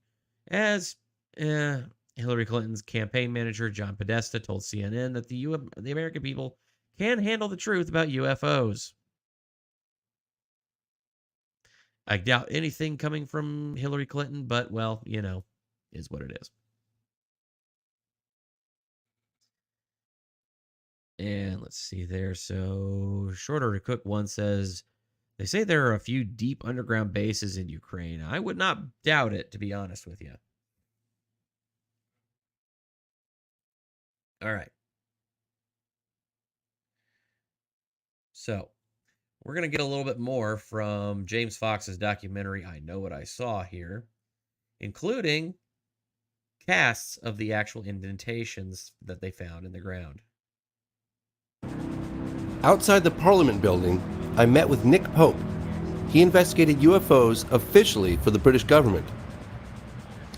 as Hillary Clinton's campaign manager, John Podesta, told CNN that the American people can handle the truth about UFOs. I doubt anything coming from Hillary Clinton, but, well, is what it is. And let's see there. So, Shorter to Cook one says, they say there are a few deep underground bases in Ukraine. I would not doubt it, to be honest with you. All right. So, we're going to get a little bit more from James Fox's documentary, I Know What I Saw here, including casts of the actual indentations that they found in the ground. Outside the Parliament building, I met with Nick Pope. He investigated UFOs officially for the British government.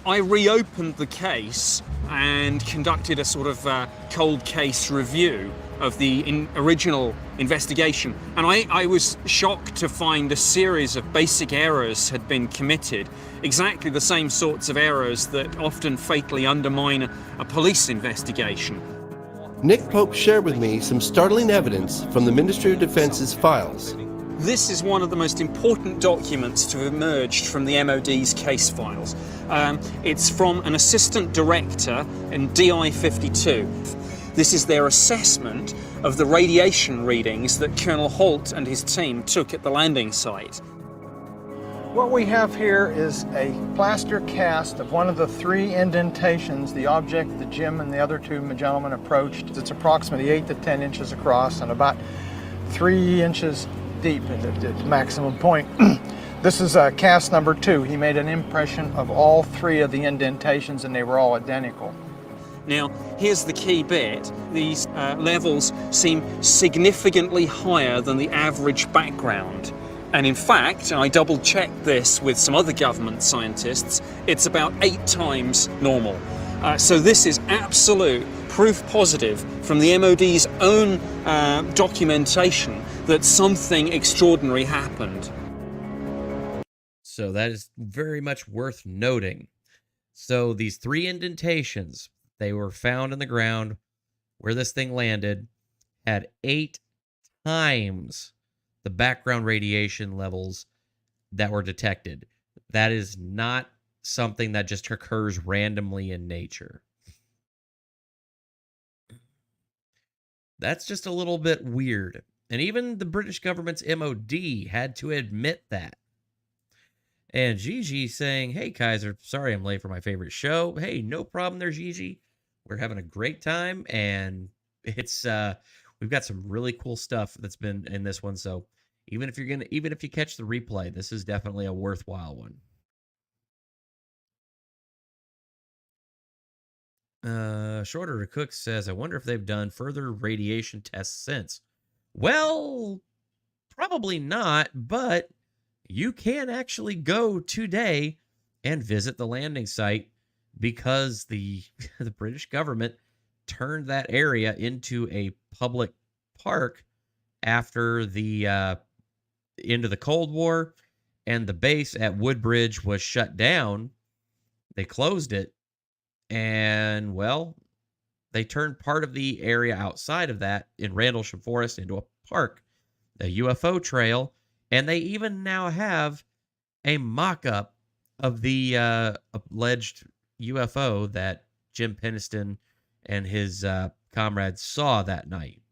I reopened the case and conducted a sort of cold case review of the original investigation. And I was shocked to find a series of basic errors had been committed, exactly the same sorts of errors that often fatally undermine a police investigation. Nick Pope shared with me some startling evidence from the Ministry of Defense's files. This is one of the most important documents to have emerged from the MOD's case files. It's from an assistant director in DI 52. This is their assessment of the radiation readings that Colonel Halt and his team took at the landing site. What we have here is a plaster cast of one of the 3 indentations, the object that Jim and the other 2 gentlemen approached. It's approximately 8 to 10 inches across and about 3 inches deep at the maximum point. This is cast number 2. He made an impression of all 3 of the indentations and they were all identical. Now, here's the key bit. These levels seem significantly higher than the average background. And in fact, I double-checked this with some other government scientists, it's about 8 times normal. So this is absolute proof positive from the MOD's own documentation that something extraordinary happened. So that is very much worth noting. So these 3 indentations, they were found in the ground where this thing landed, had 8 times the background radiation levels that were detected. That is not something that just occurs randomly in nature. That's just a little bit weird. And even the British government's MOD had to admit that. And Gigi saying, hey, Kaiser, sorry I'm late for my favorite show. Hey, no problem there, Gigi. We're having a great time. And it's we've got some really cool stuff that's been in this one. So even if you catch the replay, this is definitely a worthwhile one. Shorter to Cook says, I wonder if they've done further radiation tests since. Well, probably not, but you can actually go today and visit the landing site because the British government turned that area into a public park after the end of the Cold War, and the base at Woodbridge was shut down. They closed it, and, well, they turned part of the area outside of that in Randelsham Forest into a park, a UFO trail, and they even now have a mock-up of the alleged UFO that Jim Penniston and his comrades saw that night.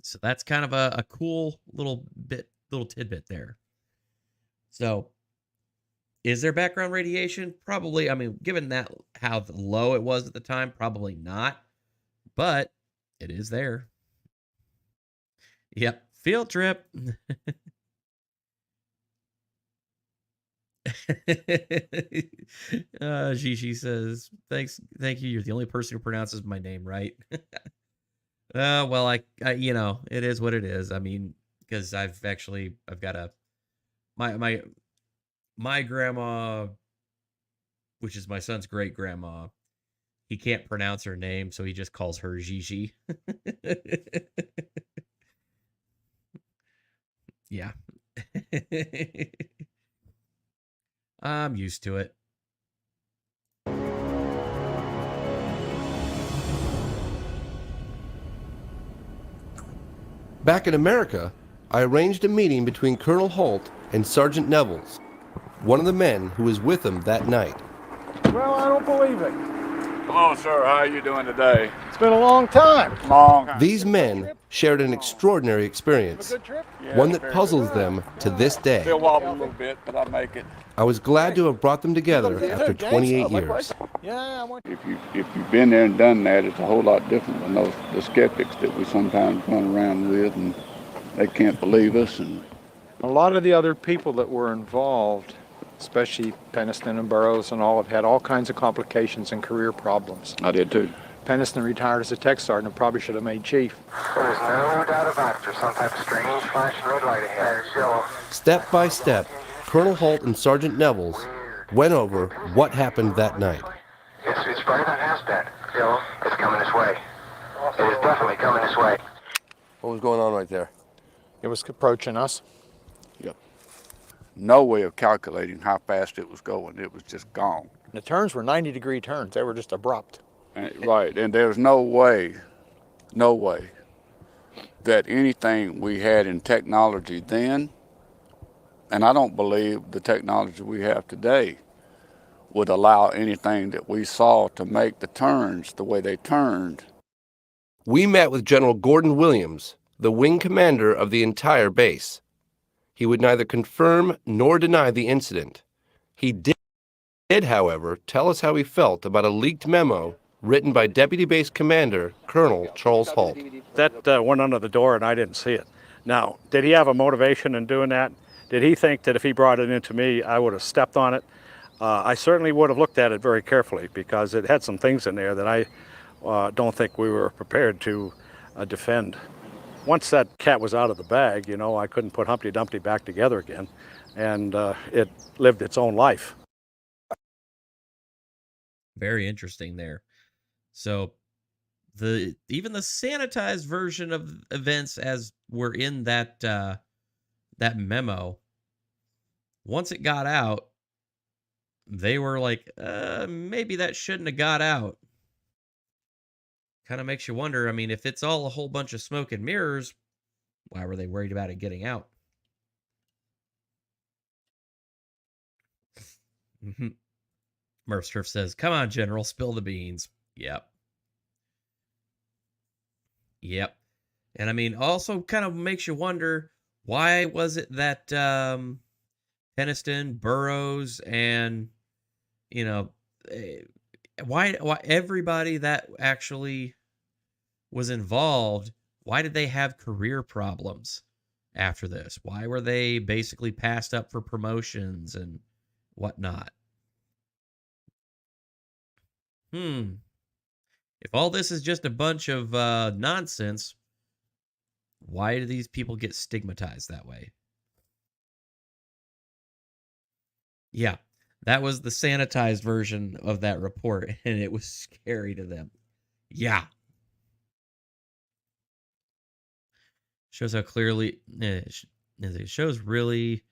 So that's kind of a cool little tidbit there. So, is there background radiation? Probably. I mean, given that how low it was at the time, probably not. But it is there. Yep. Field trip. Gigi says, thank you. You're the only person who pronounces my name right. Well, I it is what it is. I mean, because I've got my grandma, which is my son's great grandma. He can't pronounce her name, so he just calls her Gigi. Yeah. I'm used to it. Back in America, I arranged a meeting between Colonel Halt and Sergeant Nevels, one of the men who was with him that night. Well, I don't believe it. Hello, sir. How are you doing today? It's been a long time. These men shared an extraordinary experience, one that puzzles them to this day. Still wobble a little bit, but I make it. I was glad to have brought them together after 28 years. If you've been there and done that, it's a whole lot different than the skeptics that we sometimes run around with, and they can't believe us. And a lot of the other people that were involved, especially Peniston and Burroughs and all, have had all kinds of complications and career problems. I did too. Peniston retired as a tech sergeant and probably should have made chief. There's no doubt about it. There's some type of strange flashing red light ahead. Step by step, Colonel Halt and Sergeant Nevels went over what happened that night. It's right on Haspet. It's coming this way. It is definitely coming this way. What was going on right there? It was approaching us. Yep. No way of calculating how fast it was going. It was just gone. The turns were 90-degree turns. They were just abrupt. Right, and there's no way that anything we had in technology then, and I don't believe the technology we have today, would allow anything that we saw to make the turns the way they turned. We met with General Gordon Williams, the wing commander of the entire base. He would neither confirm nor deny the incident. He did, however, tell us how he felt about a leaked memo written by Deputy Base Commander Colonel Charles Halt. That went under the door and I didn't see it. Now, did he have a motivation in doing that? Did he think that if he brought it into me, I would have stepped on it? I certainly would have looked at it very carefully because it had some things in there that I don't think we were prepared to defend. Once that cat was out of the bag, you know, I couldn't put Humpty Dumpty back together again, and it lived its own life. Very interesting there. So even the sanitized version of events as were in that that memo, once it got out, they were like, maybe that shouldn't have got out. Kind of makes you wonder, I mean, if it's all a whole bunch of smoke and mirrors, why were they worried about it getting out? Murph says, come on, General, spill the beans. Yep. And I mean, also kind of makes you wonder, why was it that Peniston, Burroughs, and, you know, why everybody that actually was involved, why did they have career problems after this? Why were they basically passed up for promotions and whatnot? If all this is just a bunch of nonsense, why do these people get stigmatized that way? Yeah, that was the sanitized version of that report, and it was scary to them. Yeah. Shows how clearly, it shows really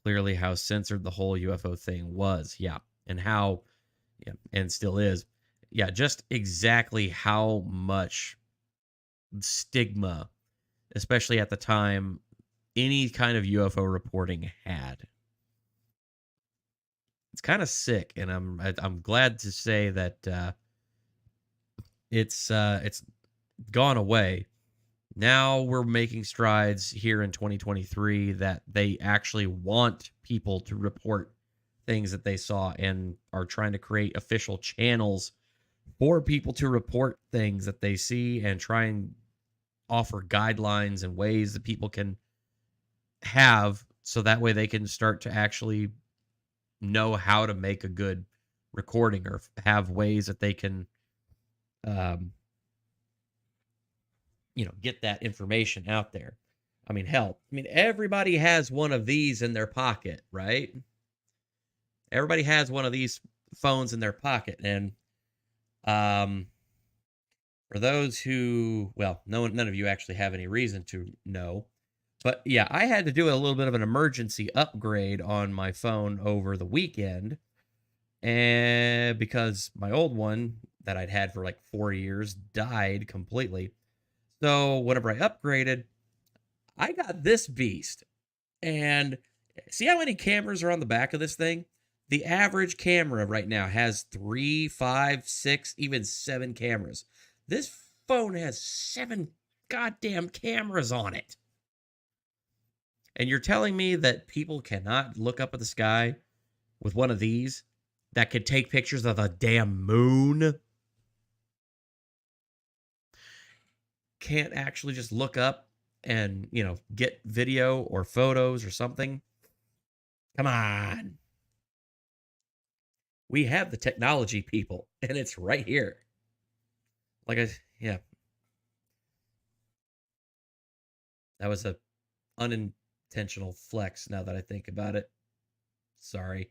clearly how censored the whole UFO thing was. Yeah, and how, yeah, and still is. Yeah, just exactly how much stigma, especially at the time, any kind of UFO reporting had. It's kind of sick, and I'm glad to say that it's gone away. Now we're making strides here in 2023 that they actually want people to report things that they saw and are trying to create official channels for people to report things that they see and try and offer guidelines and ways that people can have so that way they can start to actually know how to make a good recording or have ways that they can get that information out there. I mean, hell, everybody has one of these in their pocket, right? Everybody has one of these phones in their pocket. And for those who, well, none of you actually have any reason to know, but yeah, I had to do a little bit of an emergency upgrade on my phone over the weekend, and because my old one that I'd had for like 4 years died completely. So whenever I upgraded, I got this beast. And see how many cameras are on the back of this thing? The average camera right now has 3, 5, 6, even 7 cameras. This phone has 7 goddamn cameras on it. And you're telling me that people cannot look up at the sky with one of these that could take pictures of a damn moon? Can't actually just look up and, get video or photos or something? Come on. We have the technology, people, and it's right here. Yeah. That was a unintentional flex now that I think about it. Sorry.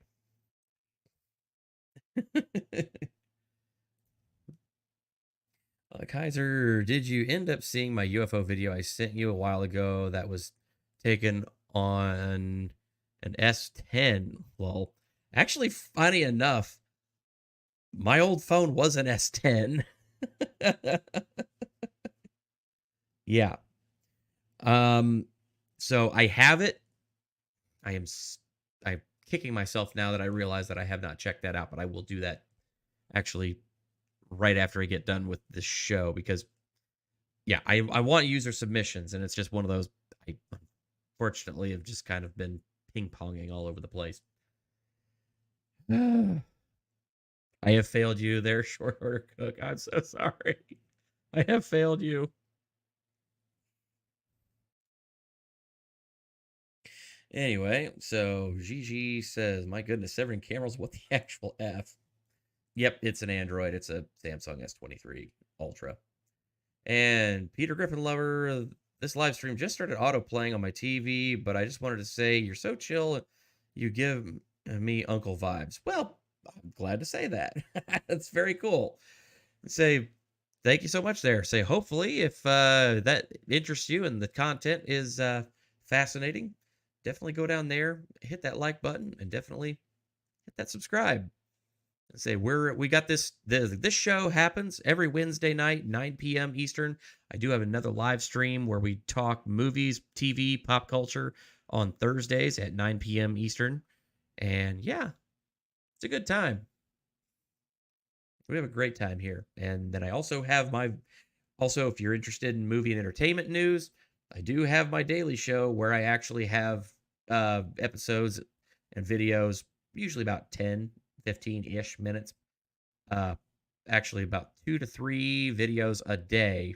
Kaiser, did you end up seeing my UFO video I sent you a while ago that was taken on an S10? Well, actually, funny enough, my old phone was an S10. Yeah. So I have it. I'm kicking myself now that I realize that I have not checked that out, but I will do that actually right after I get done with this show, because yeah, I want user submissions, and it's just one of those I unfortunately have just kind of been ping-ponging all over the place. I have failed you there, Short Order Cook. I'm so sorry. I have failed you. Anyway, so Gigi says, my goodness, 7 cameras, what the actual F? Yep, it's an Android. It's a Samsung S23 Ultra. And Peter Griffin Lover, this live stream just started auto-playing on my TV, but I just wanted to say, you're so chill, you give me uncle vibes. Well, I'm glad to say that. That's very cool. Say, thank you so much there. Say, hopefully, if that interests you and the content is fascinating, definitely go down there, hit that like button, and definitely hit that subscribe. And say, we got this show happens every Wednesday night, 9 p.m. Eastern. I do have another live stream where we talk movies, TV, pop culture on Thursdays at 9 p.m. Eastern. And yeah, it's a good time. We have a great time here. And then I also have if you're interested in movie and entertainment news, I do have my daily show where I actually have episodes and videos, usually about 10, 15-ish minutes. Actually, about 2 to 3 videos a day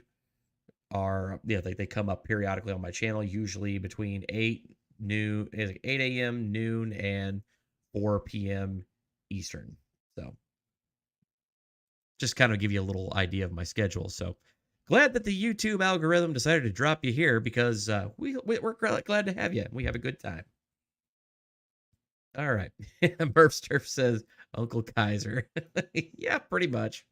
they come up periodically on my channel, usually between 8 a.m., noon, and 4 p.m. Eastern. So just kind of give you a little idea of my schedule. So glad that the YouTube algorithm decided to drop you here, because we're glad to have you. We have a good time. All right. Murphsturf says, Uncle Kaiser. Yeah, pretty much.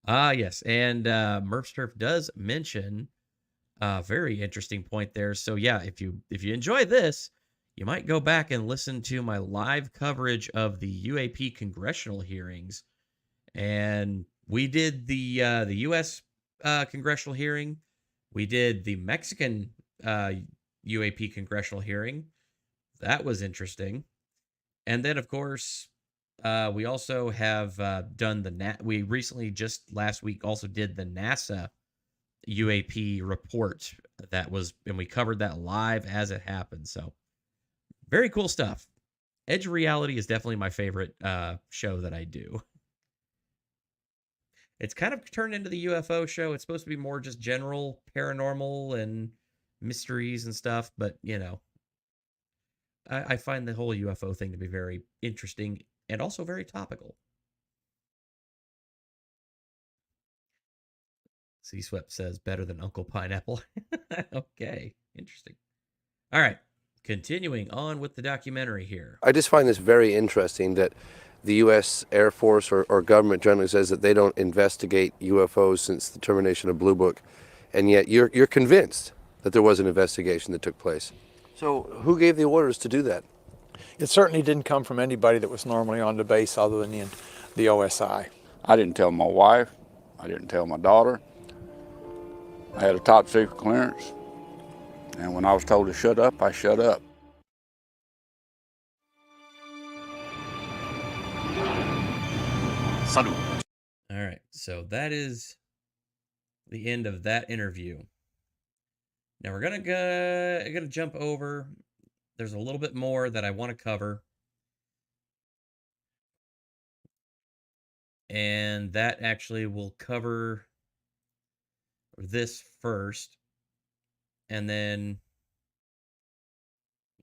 Yes. And Murphsturf does mention a very interesting point there. So yeah, if you enjoy this, you might go back and listen to my live coverage of the UAP congressional hearings. And we did the U.S. Congressional hearing. We did the Mexican UAP congressional hearing. That was interesting. And then, of course, we also have done we recently, just last week, also did the NASA UAP report and we covered that live as it happened. So very cool stuff. Edge of Reality is definitely my favorite show that I do. It's kind of turned into the UFO show. It's supposed to be more just general paranormal and mysteries and stuff, but I find the whole UFO thing to be very interesting and also very topical. C-Swept says, better than Uncle Pineapple. Okay, interesting. All right, continuing on with the documentary here. I just find this very interesting that the U.S. Air Force or government generally says that they don't investigate UFOs since the termination of Blue Book, and yet you're convinced that there was an investigation that took place. So who gave the orders to do that? It certainly didn't come from anybody that was normally on the base other than the OSI. I didn't tell my wife. I didn't tell my daughter. I had a top secret clearance. And when I was told to shut up, I shut up. Salute. All right, so that is the end of that interview. Now we're gonna jump over. There's a little bit more that I want to cover, and that actually will cover this first, and then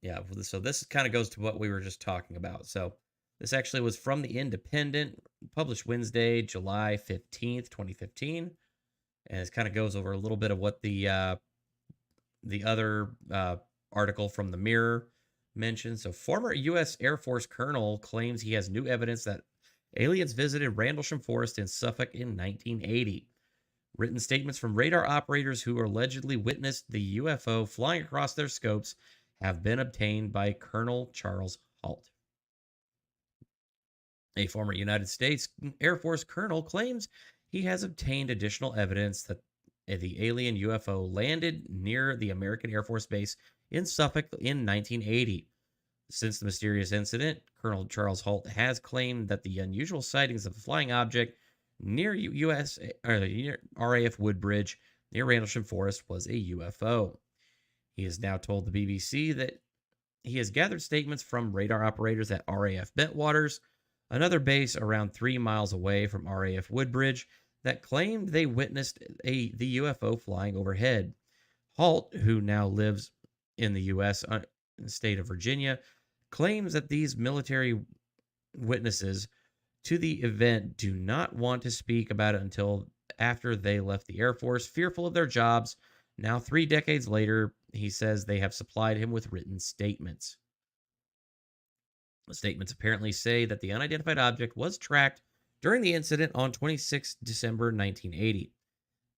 yeah. So this kind of goes to what we were just talking about. So this actually was from the Independent, published Wednesday, July 15th, 2015. And it kind of goes over a little bit of what the other article from the Mirror mentioned. So former U.S. Air Force colonel claims he has new evidence that aliens visited Randelsham Forest in Suffolk in 1980. Written statements from radar operators who allegedly witnessed the UFO flying across their scopes have been obtained by Colonel Charles Halt. A former United States Air Force colonel claims he has obtained additional evidence that the alien UFO landed near the American Air Force Base in Suffolk in 1980. Since the mysterious incident, Colonel Charles Halt has claimed that the unusual sightings of a flying object near RAF Woodbridge near Randelsham Forest was a UFO. He has now told the BBC that he has gathered statements from radar operators at RAF Bentwaters, another base around 3 miles away from RAF Woodbridge, that claimed they witnessed the UFO flying overhead. Halt, who now lives in the U.S. State of Virginia, claims that these military witnesses to the event do not want to speak about it until after they left the Air Force, fearful of their jobs. Now, 3 decades later, he says they have supplied him with written statements. The statements apparently say that the unidentified object was tracked during the incident on 26 December 1980.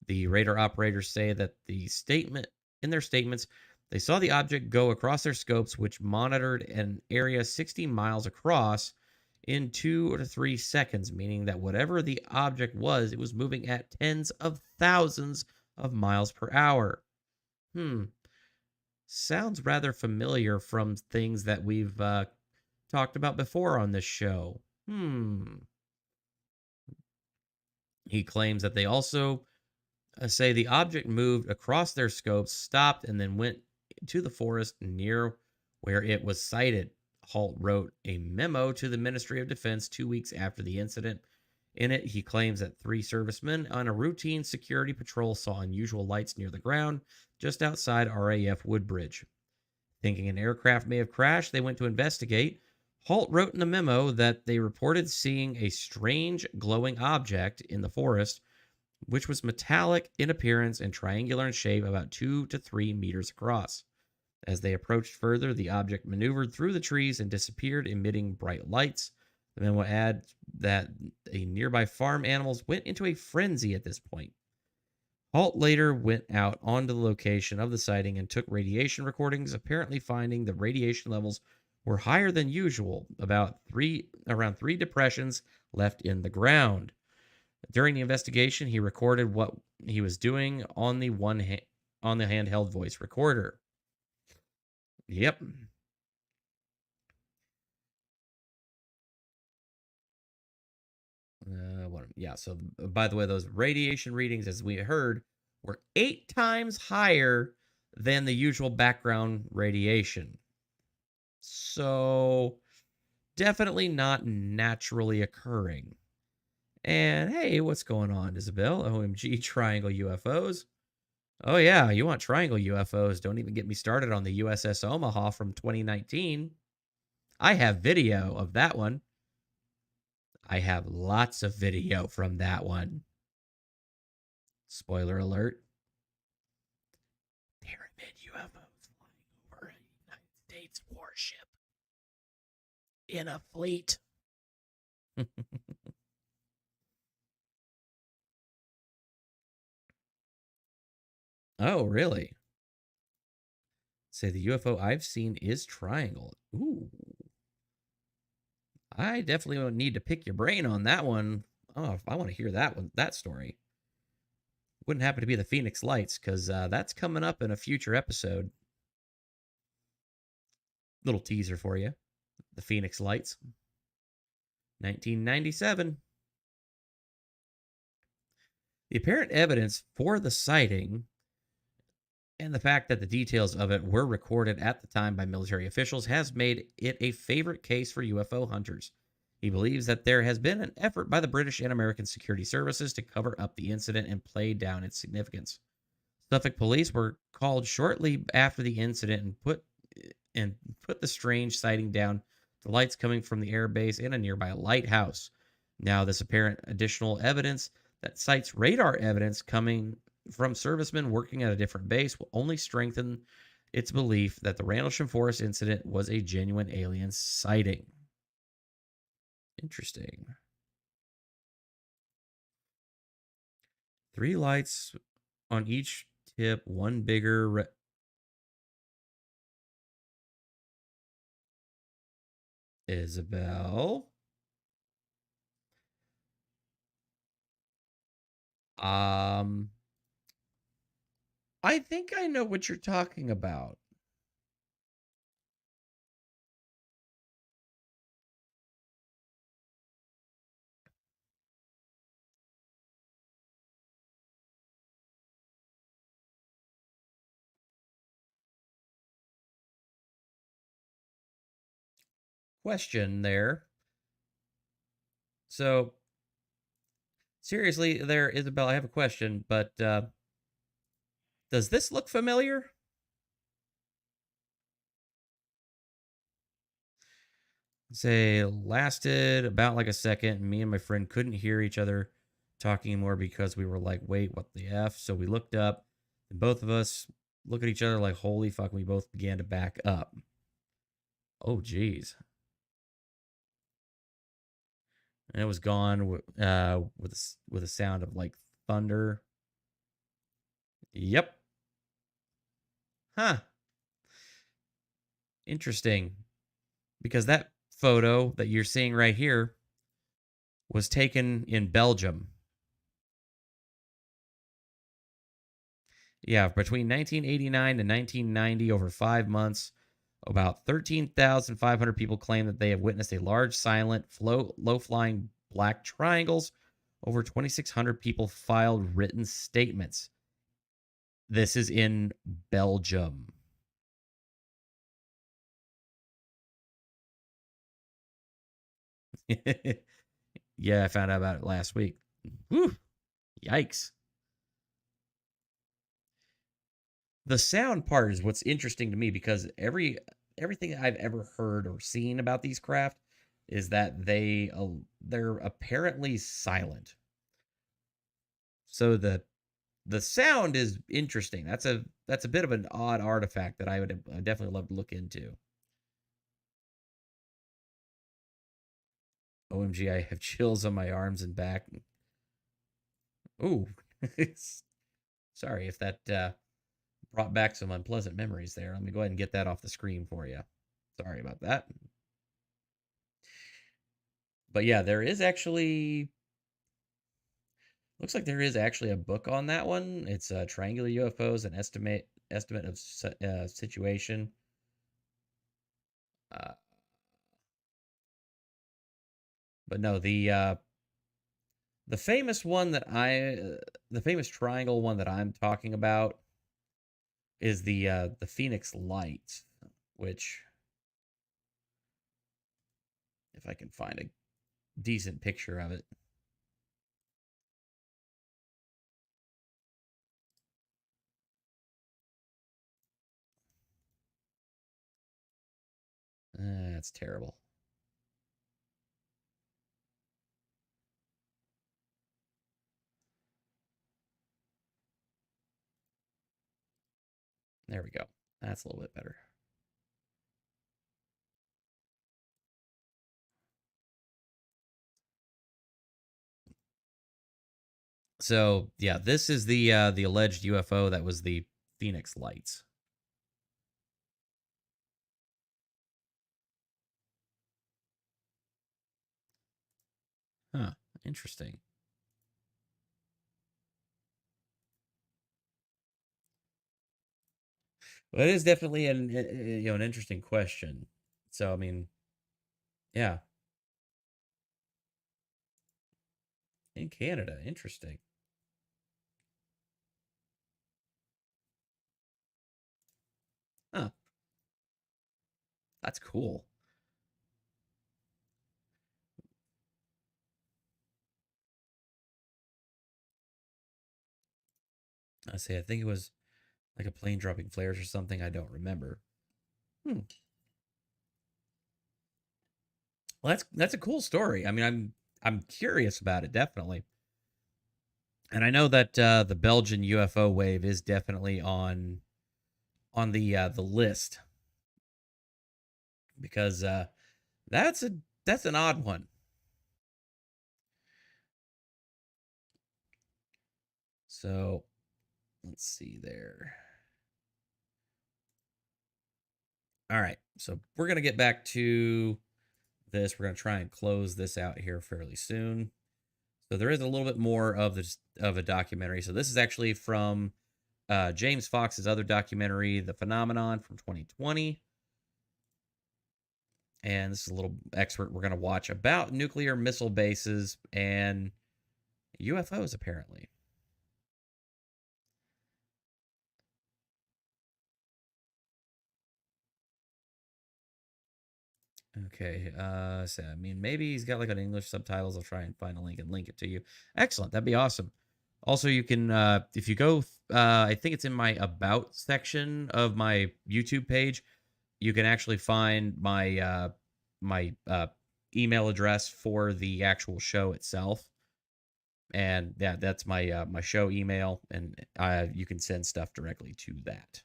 The radar operators say that in their statements, they saw the object go across their scopes, which monitored an area 60 miles across in 2 to 3 seconds, meaning that whatever the object was, it was moving at tens of thousands of miles per hour. Sounds rather familiar from things that we've talked about before on this show. He claims that they also say the object moved across their scopes, stopped, and then went to the forest near where it was sighted. Halt wrote a memo to the Ministry of Defense 2 weeks after the incident. In it, he claims that 3 servicemen on a routine security patrol saw unusual lights near the ground just outside RAF Woodbridge. Thinking an aircraft may have crashed, they went to investigate. Halt wrote in the memo that they reported seeing a strange glowing object in the forest, which was metallic in appearance and triangular in shape, about 2 to 3 meters across. As they approached further, the object maneuvered through the trees and disappeared, emitting bright lights. The memo adds that nearby farm animals went into a frenzy at this point. Halt later went out onto the location of the sighting and took radiation recordings, apparently finding the radiation levels were higher than usual, around 3 depressions left in the ground. During the investigation, he recorded what he was doing on the handheld voice recorder. Yep. So by the way, those radiation readings, as we heard, were 8 times higher than the usual background radiation. So definitely not naturally occurring. And hey, what's going on, Isabel? OMG, triangle UFOs. Oh yeah, you want triangle UFOs? Don't even get me started on the USS Omaha from 2019. I have video of that one. I have lots of video from that one. Spoiler alert. Pyramid UFOs flying over a United States warship in a fleet. Oh, really? Say the UFO I've seen is triangle. Ooh. I definitely need to pick your brain on that one. Oh, I want to hear that story. Wouldn't happen to be the Phoenix Lights, because that's coming up in a future episode. Little teaser for you. The Phoenix Lights. 1997. The apparent evidence for the sighting and the fact that the details of it were recorded at the time by military officials has made it a favorite case for UFO hunters. He believes that there has been an effort by the British and American security services to cover up the incident and play down its significance. Suffolk police were called shortly after the incident and put the strange sighting down to lights coming from the air base and a nearby lighthouse. Now, this apparent additional evidence that cites radar evidence coming from servicemen working at a different base will only strengthen its belief that the Randelsham Forest incident was a genuine alien sighting. Interesting. 3 lights on each tip, one bigger. Isabel? I think I know what you're talking about. Question there. So, seriously, there, Isabel, I have a question, but does this look familiar? Say, lasted about like a second. Me and my friend couldn't hear each other talking anymore because we were like, wait, what the F? So we looked up, and both of us look at each other like, holy fuck, and we both began to back up. Oh, geez. And it was gone with a sound of like thunder. Yep. Huh. Interesting. Because that photo that you're seeing right here was taken in Belgium. Yeah, between 1989 and 1990, over 5 months, about 13,500 people claim that they have witnessed a large, silent, low-flying black triangles. Over 2,600 people filed written statements. This is in Belgium. Yeah, I found out about it last week. Whew. Yikes. The sound part is what's interesting to me, because everything I've ever heard or seen about these craft is that they're apparently silent. So the sound is interesting. That's a bit of an odd artifact that I would definitely love to look into. OMG, I have chills on my arms and back. Ooh. Sorry if that brought back some unpleasant memories there. Let me go ahead and get that off the screen for you. Sorry about that. But yeah, there is actually, looks like there is actually a book on that one. It's Triangular UFOs, an estimate of situation. But no, the famous one that the famous triangle one that I'm talking about is the Phoenix Light, which, if I can find a decent picture of it. That's terrible. There we go. That's a little bit better. So yeah, this is the alleged UFO that was the Phoenix Lights. Huh. Interesting. Well, it is definitely an interesting question. So I mean, yeah, in Canada, interesting. Huh, that's cool. I say, I think it was like a plane dropping flares or something. I don't remember. Hmm. Well, that's a cool story. I mean, I'm curious about it, definitely. And I know that the Belgian UFO wave is definitely on the list because that's an odd one. So let's see there. All right, so we're gonna get back to this. We're gonna try and close this out here fairly soon. So there is a little bit more of a documentary. So this is actually from James Fox's other documentary, The Phenomenon, from 2020. And this is a little excerpt we're going to watch about nuclear missile bases and UFOs, apparently. Okay, so I mean, maybe he's got like an English subtitles. I'll try and find a link and link it to you. Excellent, that'd be awesome. Also, you can, if you go, I think it's in my About section of my YouTube page, you can actually find my email address for the actual show itself. And yeah, that's my my show email, and you can send stuff directly to that.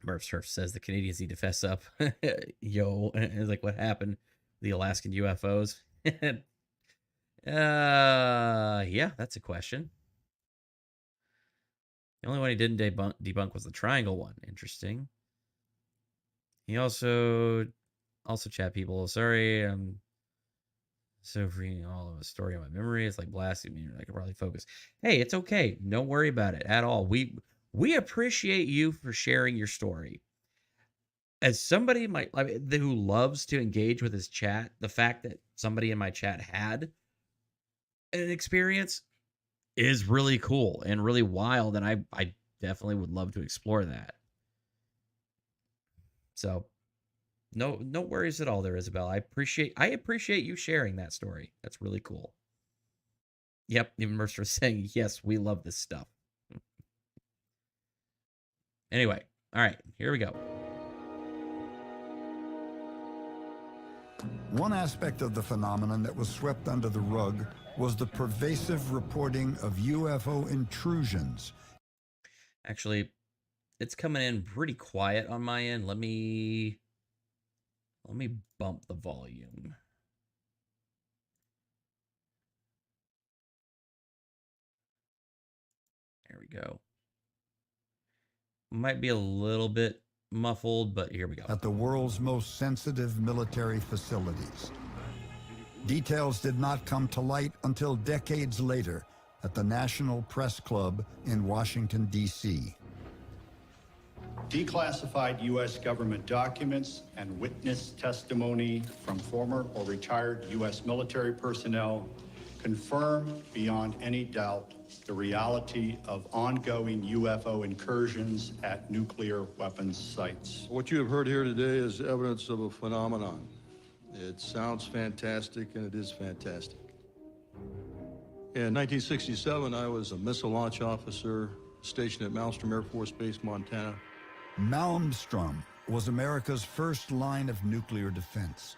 Murph Surf says the Canadians need to fess up. Yo, it's like, what happened? The Alaskan UFOs? Yeah, that's a question. The only one he didn't debunk was the triangle one. Interesting. He also chat people. Sorry, I'm so freeing all of a story on my memory. It's like blasting me. I could probably focus. Hey, it's okay. Don't worry about it at all. We appreciate you for sharing your story. As somebody who loves to engage with his chat, the fact that somebody in my chat had an experience is really cool and really wild, and I definitely would love to explore that. So no worries at all there, Isabel. I appreciate you sharing that story. That's really cool. Yep, even Mercer is saying, yes, we love this stuff. Anyway, all right, here we go. One aspect of the phenomenon that was swept under the rug was the pervasive reporting of UFO intrusions. Actually, it's coming in pretty quiet on my end. Let me bump the volume. There we go. Might be a little bit muffled, but here we go. At the world's most sensitive military facilities. Details did not come to light until decades later at the National Press Club in Washington, D.C. Declassified U.S. government documents and witness testimony from former or retired U.S. military personnel confirm beyond any doubt the reality of ongoing UFO incursions at nuclear weapons sites. What you have heard here today is evidence of a phenomenon. It sounds fantastic, and it is fantastic. In 1967, I was a missile launch officer stationed at Malmstrom Air Force Base, Montana. Malmstrom was America's first line of nuclear defense.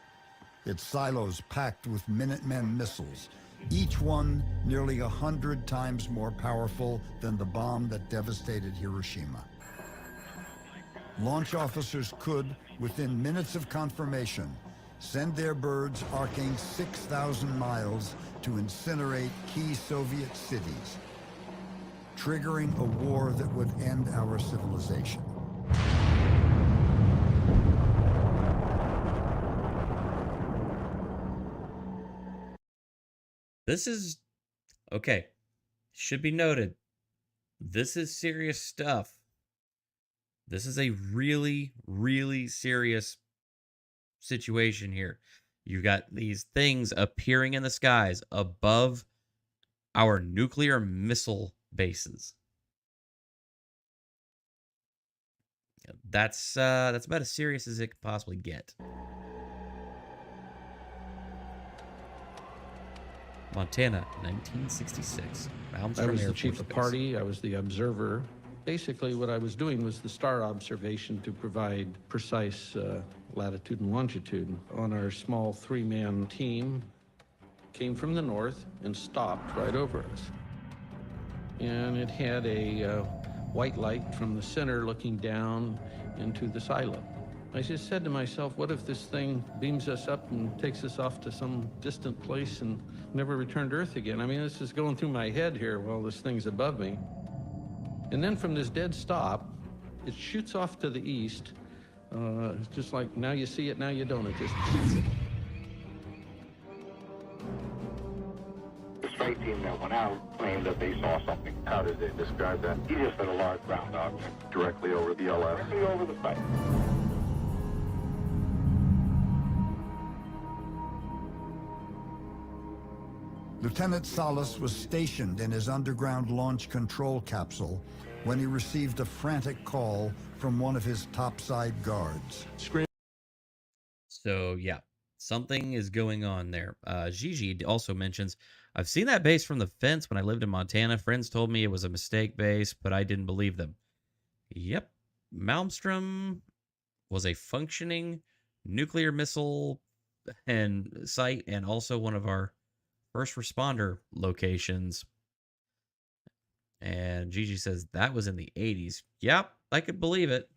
Its silos packed with Minutemen missiles, each one nearly 100 times more powerful than the bomb that devastated Hiroshima. Launch officers could, within minutes of confirmation, send their birds arcing 6,000 miles to incinerate key Soviet cities, triggering a war that would end our civilization. This is okay. Should be noted. This is serious stuff. This is a really, really serious situation here. You've got these things appearing in the skies above our nuclear missile bases. That's about as serious as it could possibly get. Montana, 1966. I was the chief of party. I was the observer. Basically, what I was doing was the star observation to provide precise latitude and longitude. On our small three-man team, came from the north and stopped right over us. And it had a white light from the center looking down into the silo. I just said to myself, what if this thing beams us up and takes us off to some distant place and never return to Earth again? I mean, this is going through my head here while this thing's above me. And then from this dead stop, it shoots off to the east. It's just like, now you see it, now you don't. It just shoots it. The strike team that went out claimed that they saw something. How did they describe that? He just said a large round object. Directly over the LF? Directly over the site. Lieutenant Salas was stationed in his underground launch control capsule when he received a frantic call from one of his topside guards. So, yeah, something is going on there. Gigi also mentions, I've seen that base from the fence when I lived in Montana. Friends told me it was a mistake base, but I didn't believe them. Yep, Malmstrom was a functioning nuclear missile and site, and also one of our first responder locations. And Gigi says that was in the 80s. Yep, I could believe it.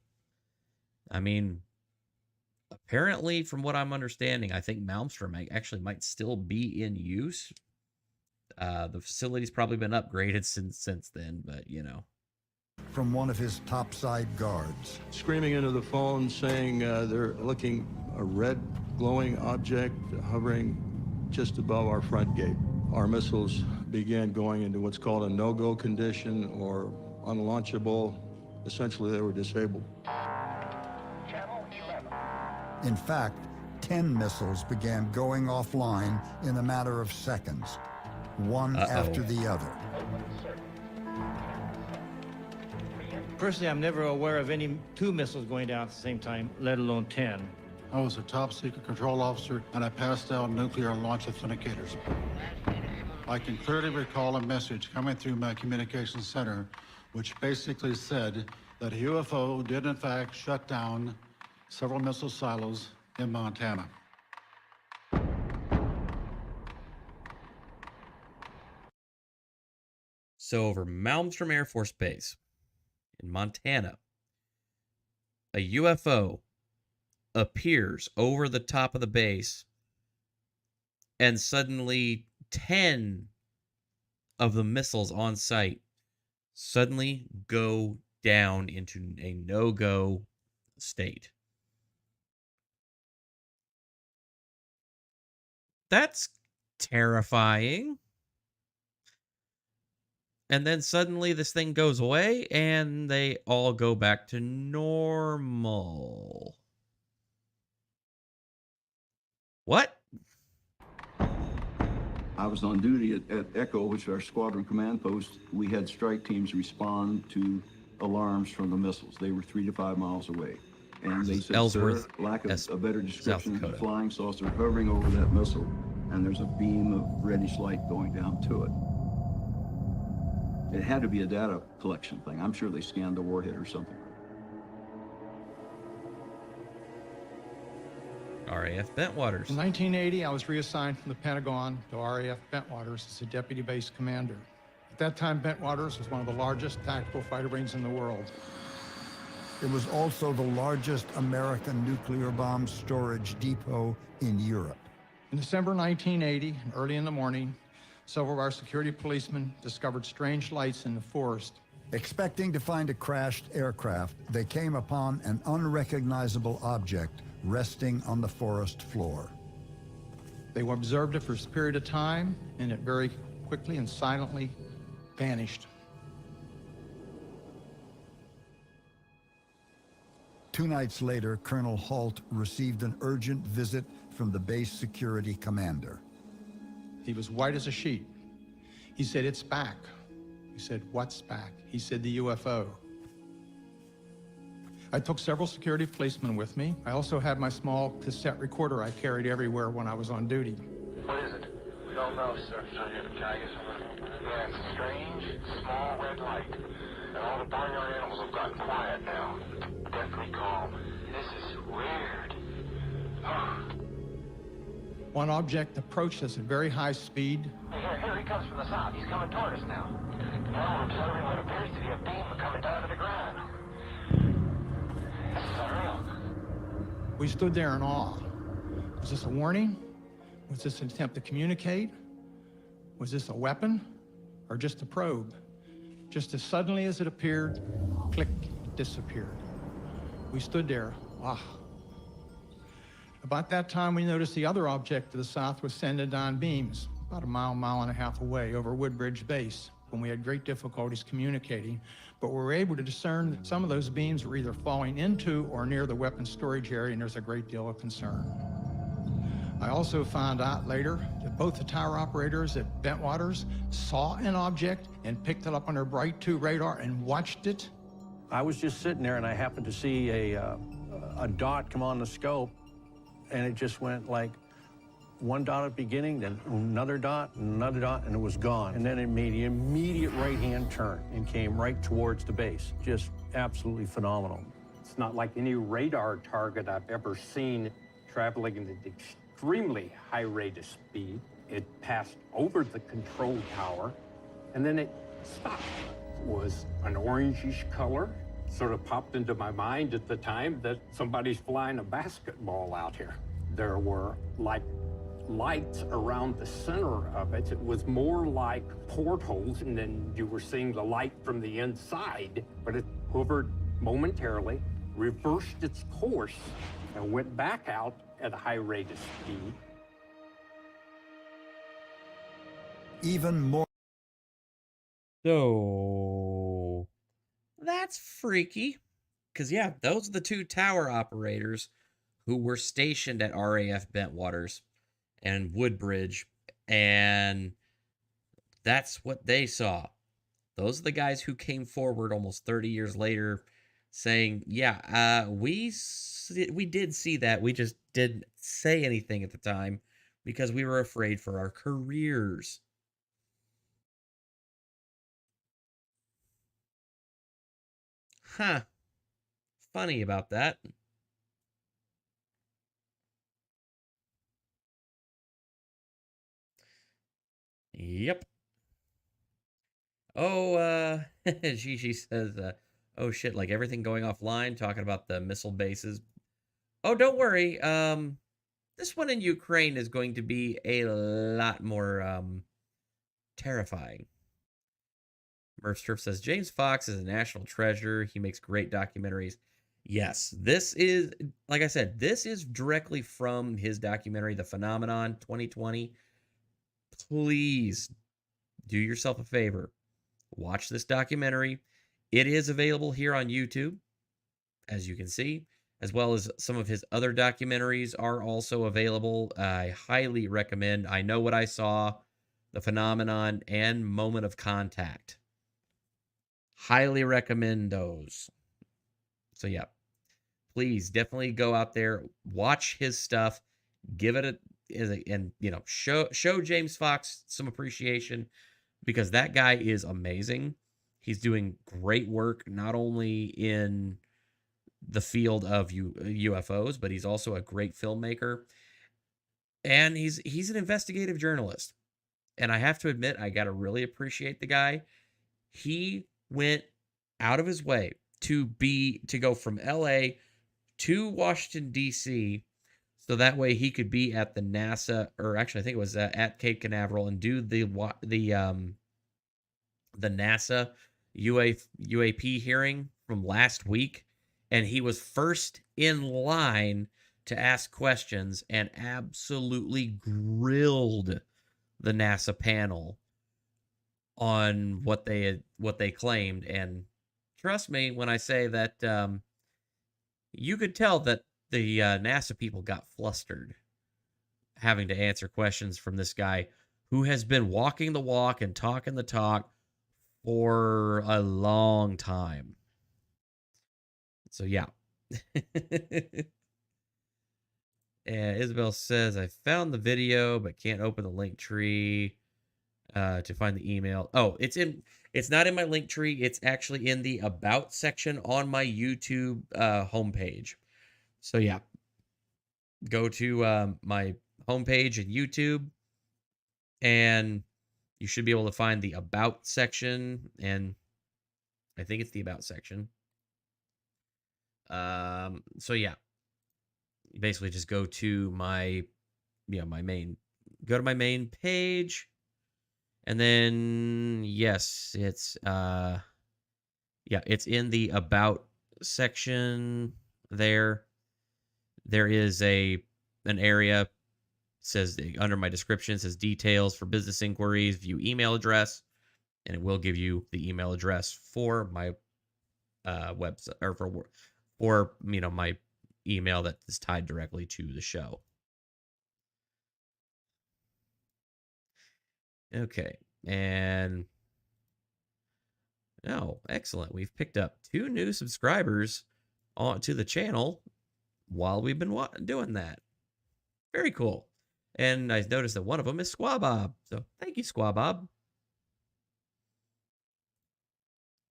I mean, apparently, from what I'm understanding, I think Malmstrom actually might still be in use. The facility's probably been upgraded since then, but you know. From one of his topside guards. Screaming into the phone saying they're looking a red glowing object hovering just above our front gate. Our missiles began going into what's called a no-go condition or unlaunchable. Essentially, they were disabled. In fact, 10 missiles began going offline in a matter of seconds, one after the other. Personally, I'm never aware of any 2 missiles going down at the same time, let alone 10. I was a top secret control officer, and I passed out nuclear launch authenticators. I can clearly recall a message coming through my communications center, which basically said that a UFO did in fact shut down several missile silos in Montana. So over Malmstrom Air Force Base in Montana, a UFO appears over the top of the base, and suddenly 10 of the missiles on site suddenly go down into a no-go state. That's terrifying. And then suddenly this thing goes away and they all go back to normal. What? I was on duty at Echo, which is our squadron command post. We had strike teams respond to alarms from the missiles. They were 3 to 5 miles away. And they said, Ellsworth, sir, lack of a better description, South Dakota. flying saucer hovering over that missile, and there's a beam of reddish light going down to it. It had to be a data collection thing. I'm sure they scanned the warhead or something. RAF Bentwaters. In 1980, I was reassigned from the Pentagon to RAF Bentwaters as a deputy base commander. At that time, Bentwaters was one of the largest tactical fighter wings in the world. It was also the largest American nuclear bomb storage depot in Europe. In December 1980, early in the morning, several of our security policemen discovered strange lights in the forest. Expecting to find a crashed aircraft, they came upon an unrecognizable object resting on the forest floor. They observed it for a period of time, and it very quickly and silently vanished. 2 nights later, Colonel Halt received an urgent visit from the base security commander. He was white as a sheet. He said, "It's back." He said, "What's back?" He said, "The UFO." I took several security policemen with me. I also had my small cassette recorder I carried everywhere when I was on duty. What is it? We don't know, sir. Yeah, it's a strange, small red light. And all the barnyard animals have gotten quiet now. Deathly calm. This is weird. One object approached us at very high speed. Here he comes from the south. He's coming toward us now. Now we're observing what appears to be a beam coming down to the ground. This is unreal. We stood there in awe. Was this a warning? Was this an attempt to communicate? Was this a weapon or just a probe? Just as suddenly as it appeared, click, disappeared. We stood there, ah. About that time, we noticed the other object to the south was sending down beams, about a mile and a half away over Woodbridge Base, when we had great difficulties communicating, but we were able to discern that some of those beams were either falling into or near the weapons storage area, and there's a great deal of concern. I also found out later that both the tower operators at Bentwaters saw an object and picked it up on their Bright 2 radar and watched it. I was just sitting there and I happened to see a dot come on the scope, and it just went like one dot at the beginning, then another dot, and it was gone. And then it made an immediate right-hand turn and came right towards the base. Just absolutely phenomenal. It's not like any radar target I've ever seen traveling at an extremely high rate of speed. It passed over the control tower, and then it stopped. It was an orangish color. Sort of popped into my mind at the time that somebody's flying a basketball out here. There were like lights around the center of it. It was more like portholes, and then you were seeing the light from the inside, but it hovered momentarily, reversed its course, and went back out at a high rate of speed. Even more. So that's freaky. Because, yeah, those are the two tower operators who were stationed at RAF Bentwaters and Woodbridge. And that's what they saw. Those are the guys who came forward almost 30 years later saying, yeah, we did see that. We just didn't say anything at the time because we were afraid for our careers. Huh. Funny about that. Yep. Oh, Gigi says, oh shit, like everything going offline, talking about the missile bases. Oh, don't worry. This one in Ukraine is going to be a lot more, terrifying. Murph says, James Fox is a national treasure. He makes great documentaries. Yes, this is, like I said, this is directly from his documentary, The Phenomenon 2020. Please do yourself a favor. Watch this documentary. It is available here on YouTube, as you can see, as well as some of his other documentaries are also available. I highly recommend I Know What I Saw, The Phenomenon, and Moment of Contact. Highly recommend those. So yeah, please definitely go out there, watch his stuff, give it and you know, show James Fox some appreciation, because that guy is amazing. He's doing great work not only in the field of UFOs, but he's also a great filmmaker, and he's an investigative journalist. And I have to admit, I gotta really appreciate the guy. He went out of his way to go from LA to Washington, D.C., so that way he could be at the NASA, or actually I think it was at Cape Canaveral, and do the NASA UAP hearing from last week. And he was first in line to ask questions and absolutely grilled the NASA panel on what they claimed. And trust me when I say that You could tell that the NASA people got flustered having to answer questions from this guy who has been walking the walk and talking the talk for a long time. So, yeah. And Isabel says, I found the video, but can't open the link tree to find the email. Oh, it's not in my link tree. It's actually in the About section on my YouTube homepage. So, yeah. Go to my homepage at YouTube, and you should be able to find the About section, and I think it's the About section. So yeah, you basically just go to my main page, and then yes, it's it's in the About section there. There is an area, says under my description, says details for business inquiries, view email address, and it will give you the email address for my website, or for my email that is tied directly to the show. Okay, and excellent. We've picked up 2 new subscribers onto the channel while we've been doing that. Very cool. And I noticed that one of them is Squabob. So thank you, Squabob.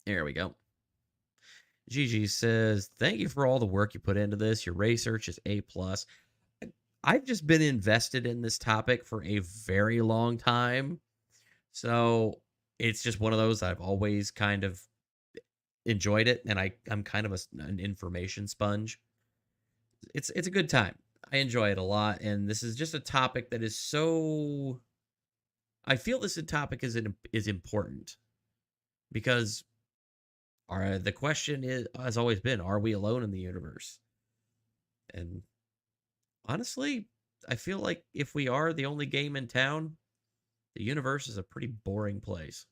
There we go. Gigi says, thank you for all the work you put into this. Your research is A+. I've just been invested in this topic for a very long time. So it's just one of those I've always kind of enjoyed it. And I'm kind of an information sponge. It's a good time. I enjoy it a lot, and this is just a topic that is so... I feel this topic is important because the question has always been, are we alone in the universe? And honestly, I feel like if we are the only game in town, the universe is a pretty boring place.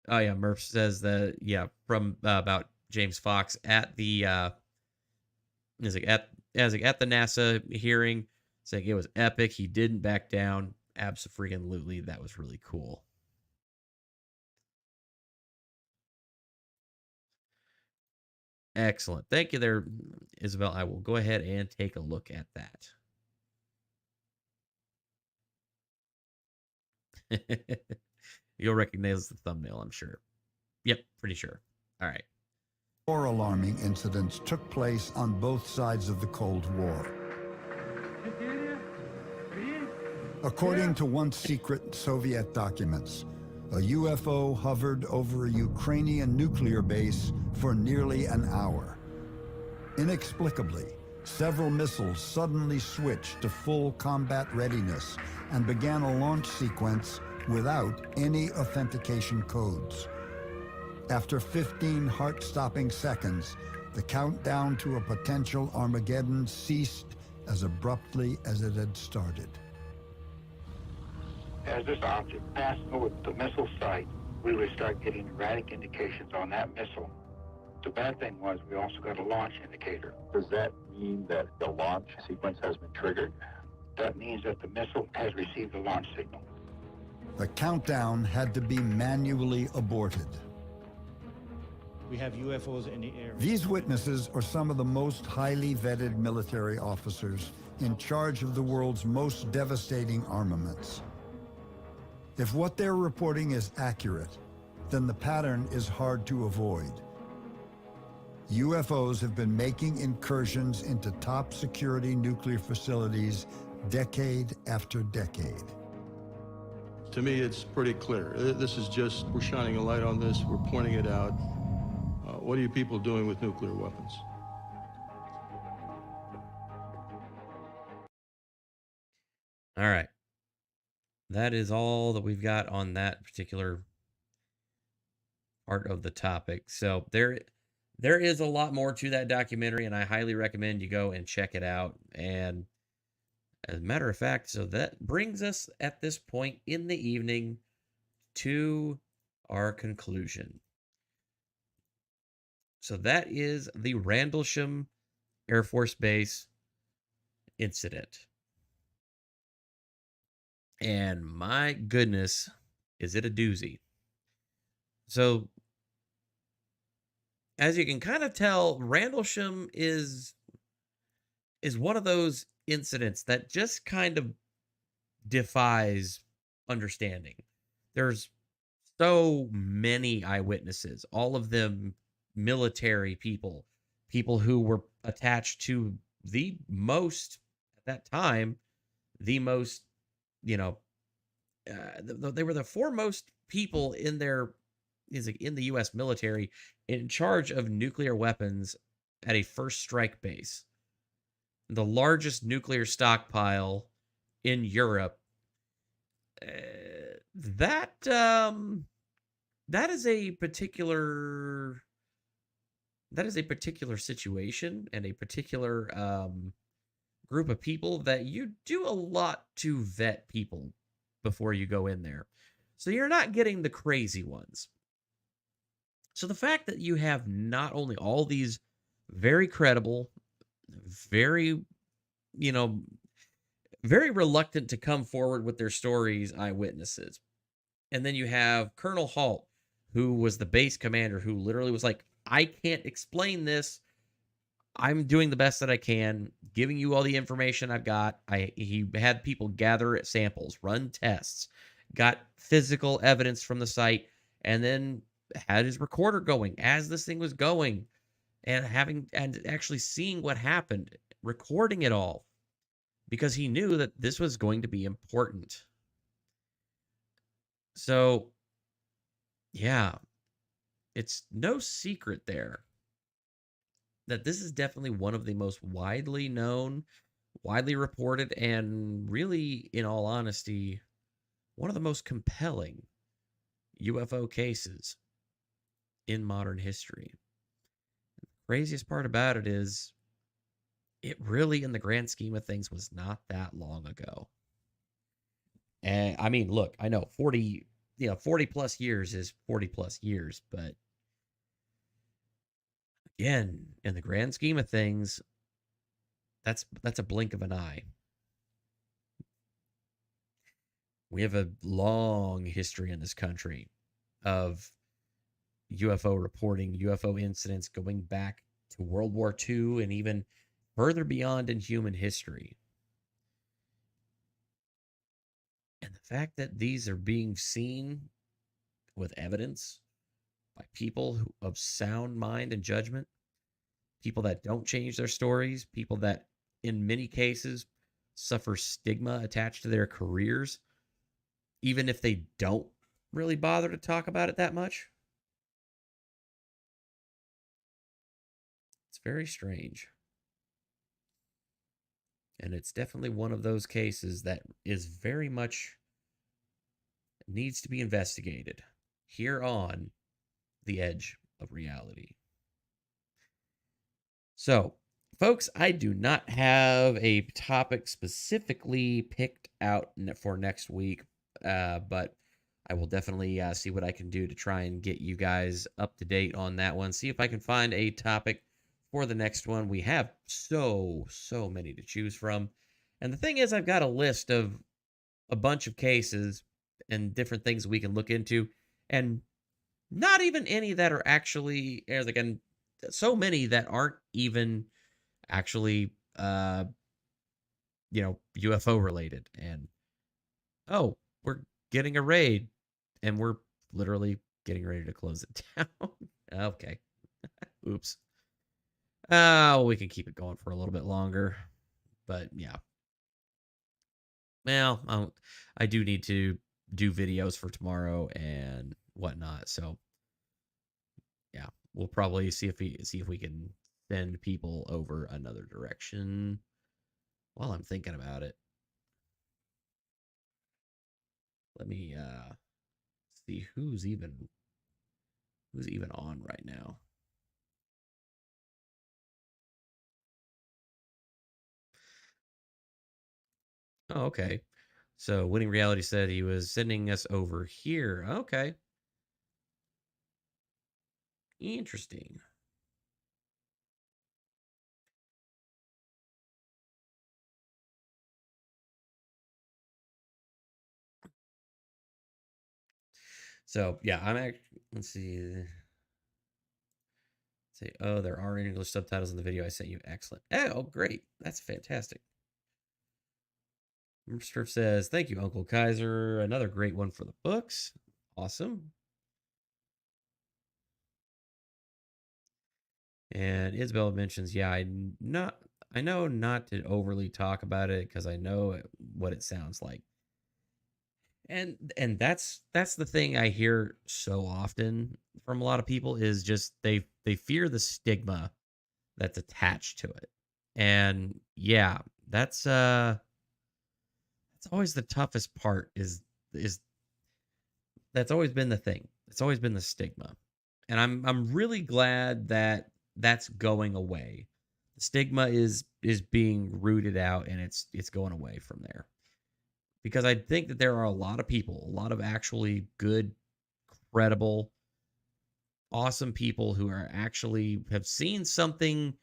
Oh yeah, Murph says that, from about James Fox at the at the NASA hearing, saying it was epic. He didn't back down. Abso-freaking-lutely. That was really cool. Excellent. Thank you there, Isabel. I will go ahead and take a look at that. You'll recognize the thumbnail, I'm sure. Yep, pretty sure. All right. More alarming incidents took place on both sides of the Cold War. According to once secret Soviet documents, a UFO hovered over a Ukrainian nuclear base for nearly an hour. Inexplicably, several missiles suddenly switched to full combat readiness and began a launch sequence without any authentication codes. After 15 heart-stopping seconds, the countdown to a potential Armageddon ceased as abruptly as it had started. As this object passed over the missile site, we would start getting erratic indications on that missile. The bad thing was we also got a launch indicator. Does that mean that the launch sequence has been triggered? That means that the missile has received a launch signal. The countdown had to be manually aborted. We have UFOs in the air. These witnesses are some of the most highly vetted military officers in charge of the world's most devastating armaments. If what they're reporting is accurate, then the pattern is hard to avoid. UFOs have been making incursions into top security nuclear facilities decade after decade. To me, it's pretty clear. This is just, we're shining a light on this, we're pointing it out. What are you people doing with nuclear weapons? All right. That is all that we've got on that particular part of the topic. So there is a lot more to that documentary, and I highly recommend you go and check it out. And as a matter of fact, so that brings us at this point in the evening to our conclusion. So that is the Randelsham Air Force Base incident. And my goodness, is it a doozy. So, as you can kind of tell, Randelsham is one of those incidents that just kind of defies understanding. There's so many eyewitnesses, all of them military people, people who were attached to the most, at that time, the most, you know, they were the foremost people in the U.S. military in charge of nuclear weapons at a first strike base, the largest nuclear stockpile in Europe. That is a particular situation and a particular group of people that you do a lot to vet people before you go in there. So you're not getting the crazy ones. So the fact that you have not only all these very credible, very, very reluctant to come forward with their stories eyewitnesses, and then you have Colonel Halt, who was the base commander, who literally was like, I can't explain this. I'm doing the best that I can, giving you all the information I've got. He had people gather samples, run tests, got physical evidence from the site, and then had his recorder going as this thing was going, and actually seeing what happened, recording it all, because he knew that this was going to be important. So, yeah, it's no secret there that this is definitely one of the most widely known, widely reported, and really, in all honesty, one of the most compelling UFO cases in modern history. The craziest part about it is it really, in the grand scheme of things, was not that long ago. And I mean, look, I know 40 plus years is 40 plus years, but again, in the grand scheme of things, that's a blink of an eye. We have a long history in this country of UFO reporting, UFO incidents going back to World War II and even further beyond in human history. And the fact that these are being seen with evidence by people of sound mind and judgment, people that don't change their stories, people that in many cases suffer stigma attached to their careers, even if they don't really bother to talk about it that much. It's very strange. And it's definitely one of those cases that is very much needs to be investigated here on the edge of reality. So, folks, I do not have a topic specifically picked out for next week, but I will definitely see what I can do to try and get you guys up to date on that one. See if I can find a topic for the next one. We have so many to choose from. And the thing is, I've got a list of a bunch of cases and different things we can look into, and not even any that are actually, again, so many that aren't even actually, UFO related. And, oh, we're getting a raid, and we're literally getting ready to close it down. Okay. Oops. We can keep it going for a little bit longer, but yeah. Well, I do need to do videos for tomorrow and whatnot, so yeah, we'll probably see if we can send people over another direction while I'm thinking about it. Let me see who's even on right now. Oh, okay. So Winning Reality said he was sending us over here. Okay. Interesting. So yeah, let's see. Say, oh, there are English subtitles in the video I sent you. Excellent. Oh, great. That's fantastic. Murph says, thank you, Uncle Kaiser. Another great one for the books. Awesome. And Isabel mentions, yeah, I know not to overly talk about it because I know what it sounds like. And that's the thing I hear so often from a lot of people is just they fear the stigma that's attached to it. And yeah, that's always the toughest part is that's always been the thing. It's always been the stigma. And I'm really glad that that's going away. The stigma is being rooted out and it's going away from there. Because I think that there are a lot of people, a lot of actually good, credible, awesome people who are actually have seen something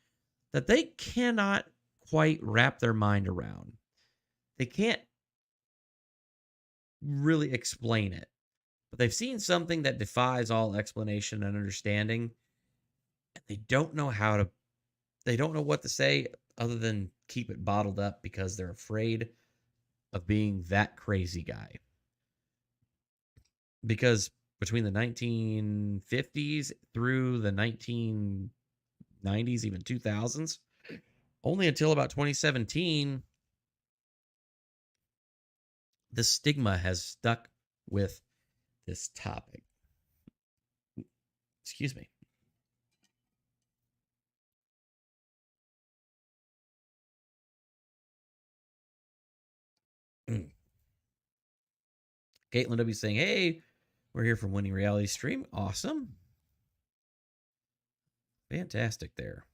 that they cannot quite wrap their mind around. They can't really explain it, but they've seen something that defies all explanation and understanding, and they don't know what to say other than keep it bottled up because they're afraid of being that crazy guy. Because between the 1950s through the 1990s, even 2000s, only until about 2017, the stigma has stuck with this topic. Excuse me. Caitlin W saying, hey, we're here from Winning Reality Stream. Awesome. Fantastic there.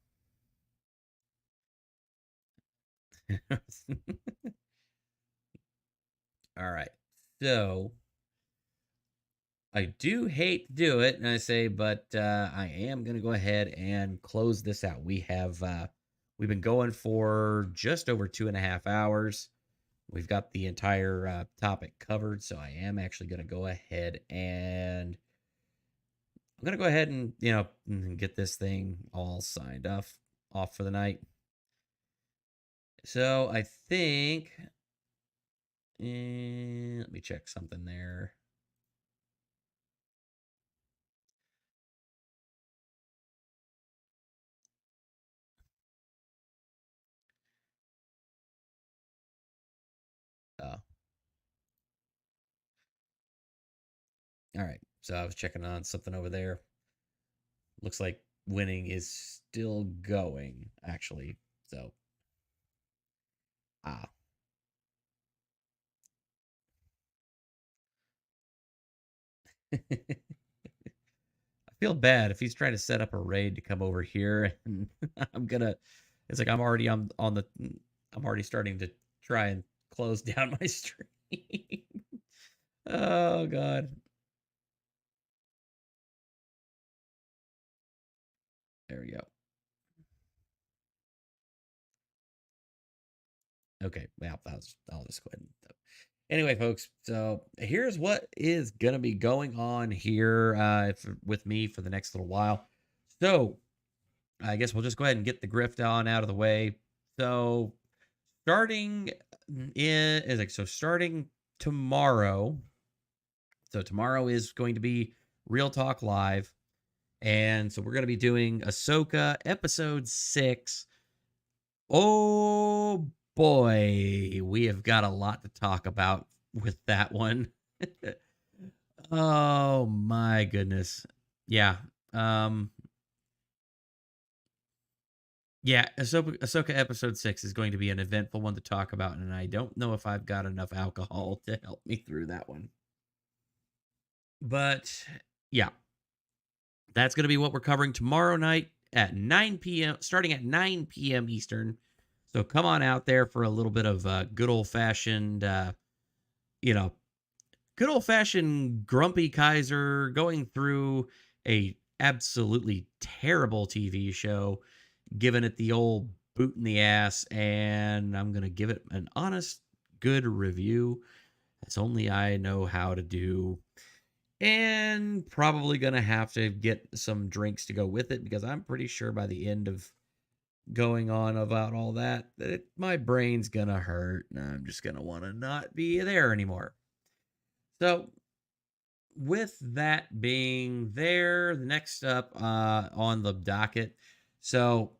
All right. So I do hate to do it, and I say, but I am going to go ahead and close this out. We've been going for just over 2.5 hours. We've got the entire topic covered, so I am actually going to go ahead and get this thing all signed off for the night. So I think, let me check something there. Oh. All right. So I was checking on something over there. Looks like winning is still going, actually. So, I feel bad if he's trying to set up a raid to come over here, and it's like I'm already starting to try and close down my stream. Oh God. There we go. Okay, well, I'll just go ahead and. Anyway, folks, so here's what is going to be going on here with me for the next little while. So I guess we'll just go ahead and get the grift on out of the way. So starting tomorrow. So tomorrow is going to be Real Talk Live. And so we're going to be doing Ahsoka episode 6. Oh boy, we have got a lot to talk about with that one. Oh my goodness. Yeah. Yeah, Ahsoka episode 6 is going to be an eventful one to talk about, and I don't know if I've got enough alcohol to help me through that one. But yeah, that's going to be what we're covering tomorrow night at 9 p.m., starting at 9 p.m. Eastern. So come on out there for a little bit of good old-fashioned, good old-fashioned Grumpy Kaiser going through a absolutely terrible TV show, giving it the old boot in the ass, and I'm going to give it an honest, good review. That's only I know how to do. And probably going to have to get some drinks to go with it, because I'm pretty sure by the end of going on about all that, my brain's going to hurt and I'm just going to want to not be there anymore. So with that being there, the next up on the docket, so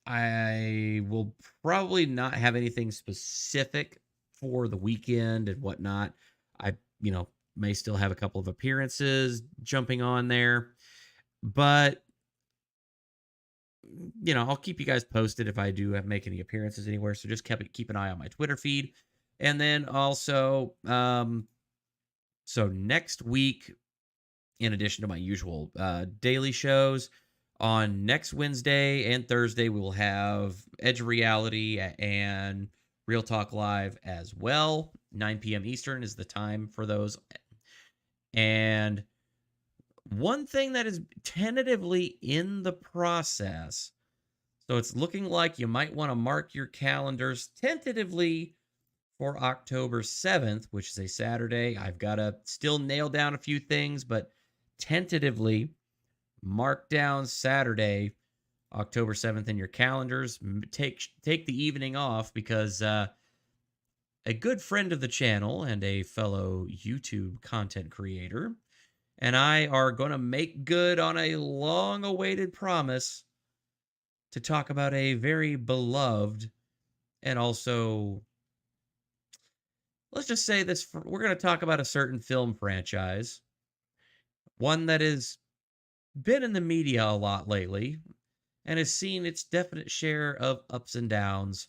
I will probably not have anything specific for the weekend and whatnot. I, may still have a couple of appearances jumping on there, but I'll keep you guys posted if I do make any appearances anywhere. So just keep an eye on my Twitter feed. And then also, so next week, in addition to my usual daily shows, on next Wednesday and Thursday, we will have Edge of Reality and Real Talk Live as well. 9 p.m. Eastern is the time for those. And one thing that is tentatively in the process, so it's looking like you might want to mark your calendars tentatively for October 7th, which is a Saturday. I've got to still nail down a few things, but tentatively mark down Saturday, October 7th in your calendars. Take the evening off, because a good friend of the channel and a fellow YouTube content creator and I are going to make good on a long-awaited promise to talk about a very beloved and also, let's just say this, we're going to talk about a certain film franchise, one that has been in the media a lot lately and has seen its definite share of ups and downs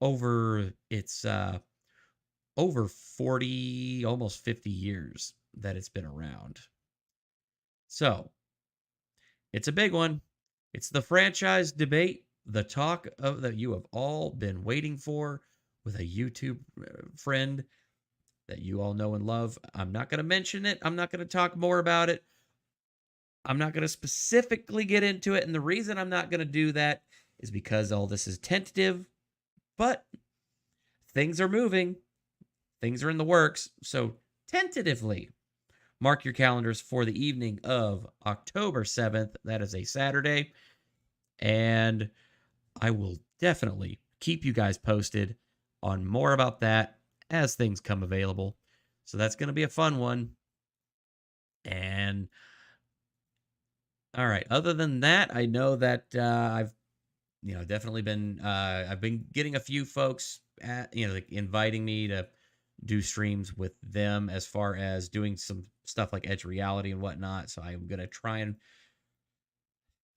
over its over 40, almost 50 years that it's been around. So, it's a big one. It's the franchise debate, the talk of that you have all been waiting for, with a YouTube friend that you all know and love. I'm not going to mention it. I'm not going to talk more about it. I'm not going to specifically get into it. And the reason I'm not going to do that is because all this is tentative, but things are moving. Things are in the works. So tentatively, mark your calendars for the evening of October 7th. That is a Saturday. And I will definitely keep you guys posted on more about that as things come available. So that's going to be a fun one. And all right, other than that, I know that I've definitely been I've been getting a few folks inviting me to do streams with them as far as doing some stuff like Edge Reality and whatnot. So I'm going to try and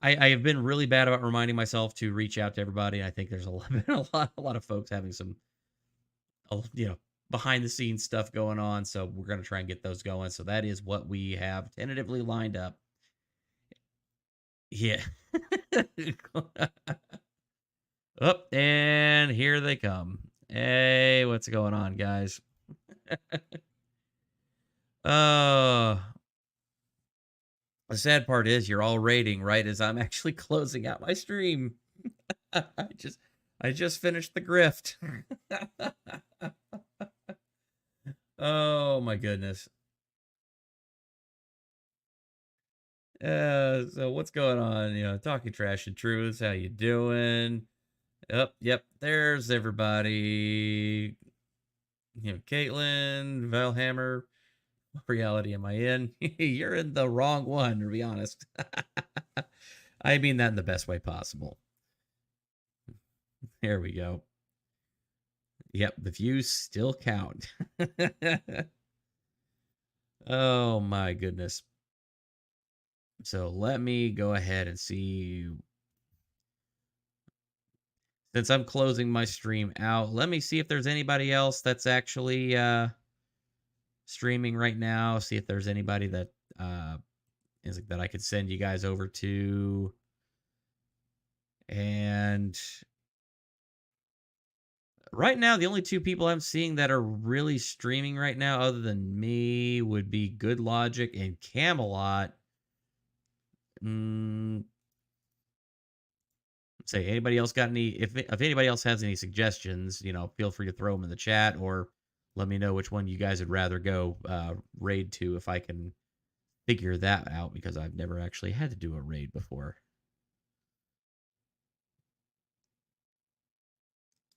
I have been really bad about reminding myself to reach out to everybody. I think there's been a lot of folks having some, behind the scenes stuff going on. So we're going to try and get those going. So that is what we have tentatively lined up. Yeah. Up, and here they come. Hey, what's going on, guys? The sad part is you're all raiding right as I'm actually closing out my stream. I just finished the grift. Oh my goodness. So what's going on? Talking trash and truths. How you doing? Yep. There's everybody. Caitlin, Valhammer. What reality am I in? You're in the wrong one, to be honest. I mean that in the best way possible. There we go. Yep, the views still count. Oh my goodness. So let me go ahead and see. Since I'm closing my stream out, let me see if there's anybody else that's actually streaming right now. See if there's anybody that that I could send you guys over to. And right now, the only two people I'm seeing that are really streaming right now, other than me, would be Good Logic and Camelot. Say, anybody else got any? If anybody else has any suggestions, feel free to throw them in the chat, or let me know which one you guys would rather go raid to, if I can figure that out because I've never actually had to do a raid before.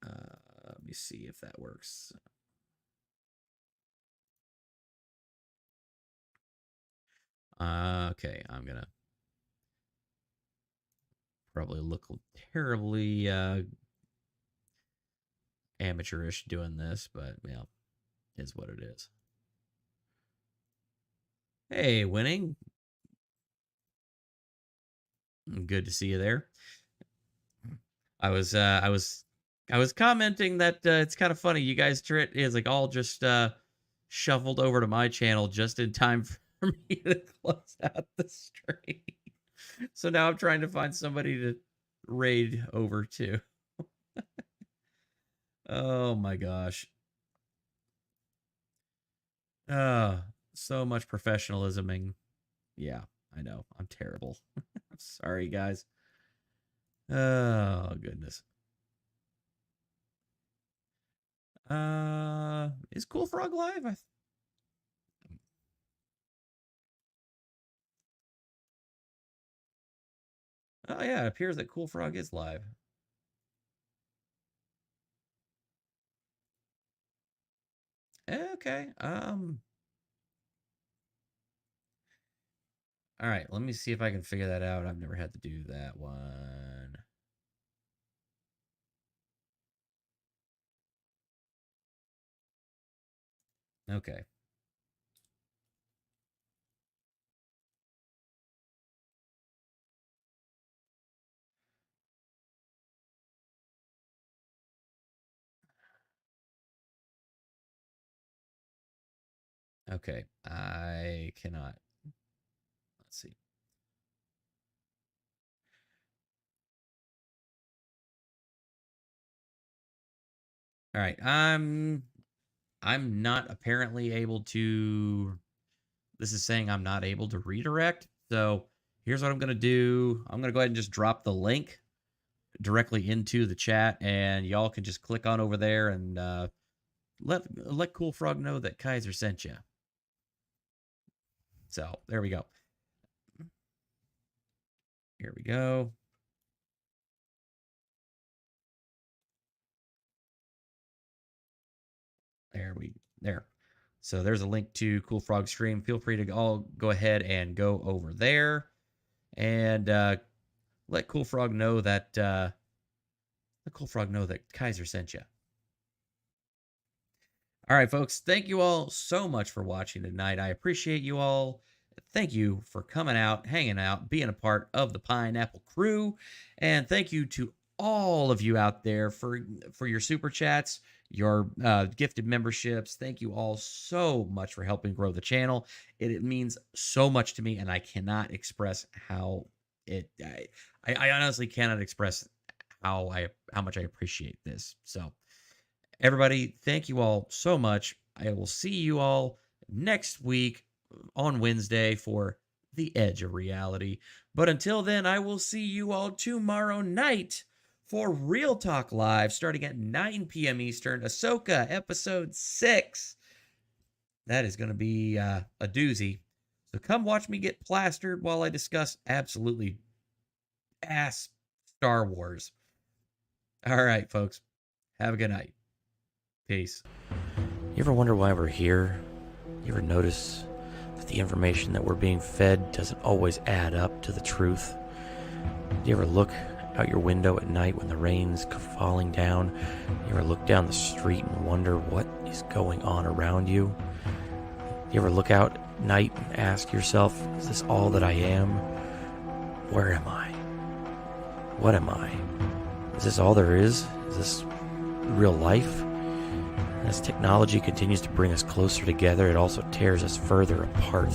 Let me see if that works. Okay, I'm gonna probably look terribly amateurish doing this, but well, is what it is. Hey, Winning. Good to see you there. I was commenting that it's kind of funny. You guys is like all just shuffled over to my channel just in time for me to close out the stream. So now I'm trying to find somebody to raid over to. Oh my gosh. So much professionalisming. Yeah, I know. I'm terrible. I'm sorry, guys. Oh, goodness. Is Cool Frog live? Oh, yeah, it appears that Cool Frog is live. Okay, all right, let me see if I can figure that out. I've never had to do that one. Okay. Okay, I cannot. Let's see. All right, I'm not apparently able to. This is saying I'm not able to redirect. So here's what I'm gonna do. I'm gonna go ahead and just drop the link directly into the chat, and y'all can just click on over there and let Cool Frog know that Kaiser sent you. So there we go. Here we go. There. So there's a link to Cool Frog stream. Feel free to all go ahead and go over there and let Cool Frog know that Kaiser sent you. All right, folks. Thank you all so much for watching tonight. I appreciate you all. Thank you for coming out, hanging out, being a part of the Pineapple crew, and thank you to all of you out there for your super chats, your gifted memberships. Thank you all so much for helping grow the channel. It means so much to me, and I cannot express how it. I honestly cannot express how much I appreciate this. So, everybody, thank you all so much. I will see you all next week on Wednesday for The Edge of Reality. But until then, I will see you all tomorrow night for Real Talk Live, starting at 9 p.m. Eastern, Ahsoka Episode 6. That is going to be a doozy. So come watch me get plastered while I discuss absolutely ass Star Wars. All right, folks. Have a good night. Peace. You ever wonder why we're here? You ever notice that the information that we're being fed doesn't always add up to the truth? Do you ever look out your window at night when the rain's falling down? You ever look down the street and wonder what is going on around you? You ever look out at night and ask yourself, is this all that I am? Where am I? What am I? Is this all there is? Is this real life? As technology continues to bring us closer together, it also tears us further apart.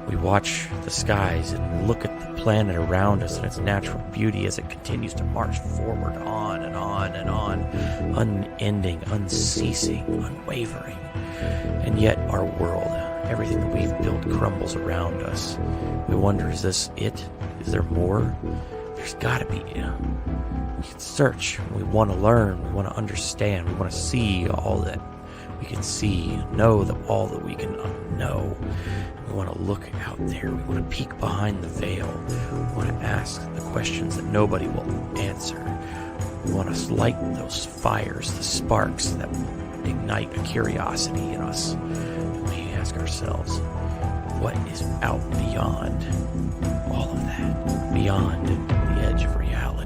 We watch the skies and look at the planet around us and its natural beauty as it continues to march forward on and on and on, unending, unceasing, unwavering. And yet our world, everything that we've built, crumbles around us. We wonder, is this it? Is there more? There's got to be. We search. We want to learn. We want to understand. We want to see all that we can see, know all that we can know. We want to look out there. We want to peek behind the veil. We want to ask the questions that nobody will answer. We want to light those fires, the sparks that ignite a curiosity in us. And we ask ourselves, what is out beyond all of that? Beyond the edge of reality?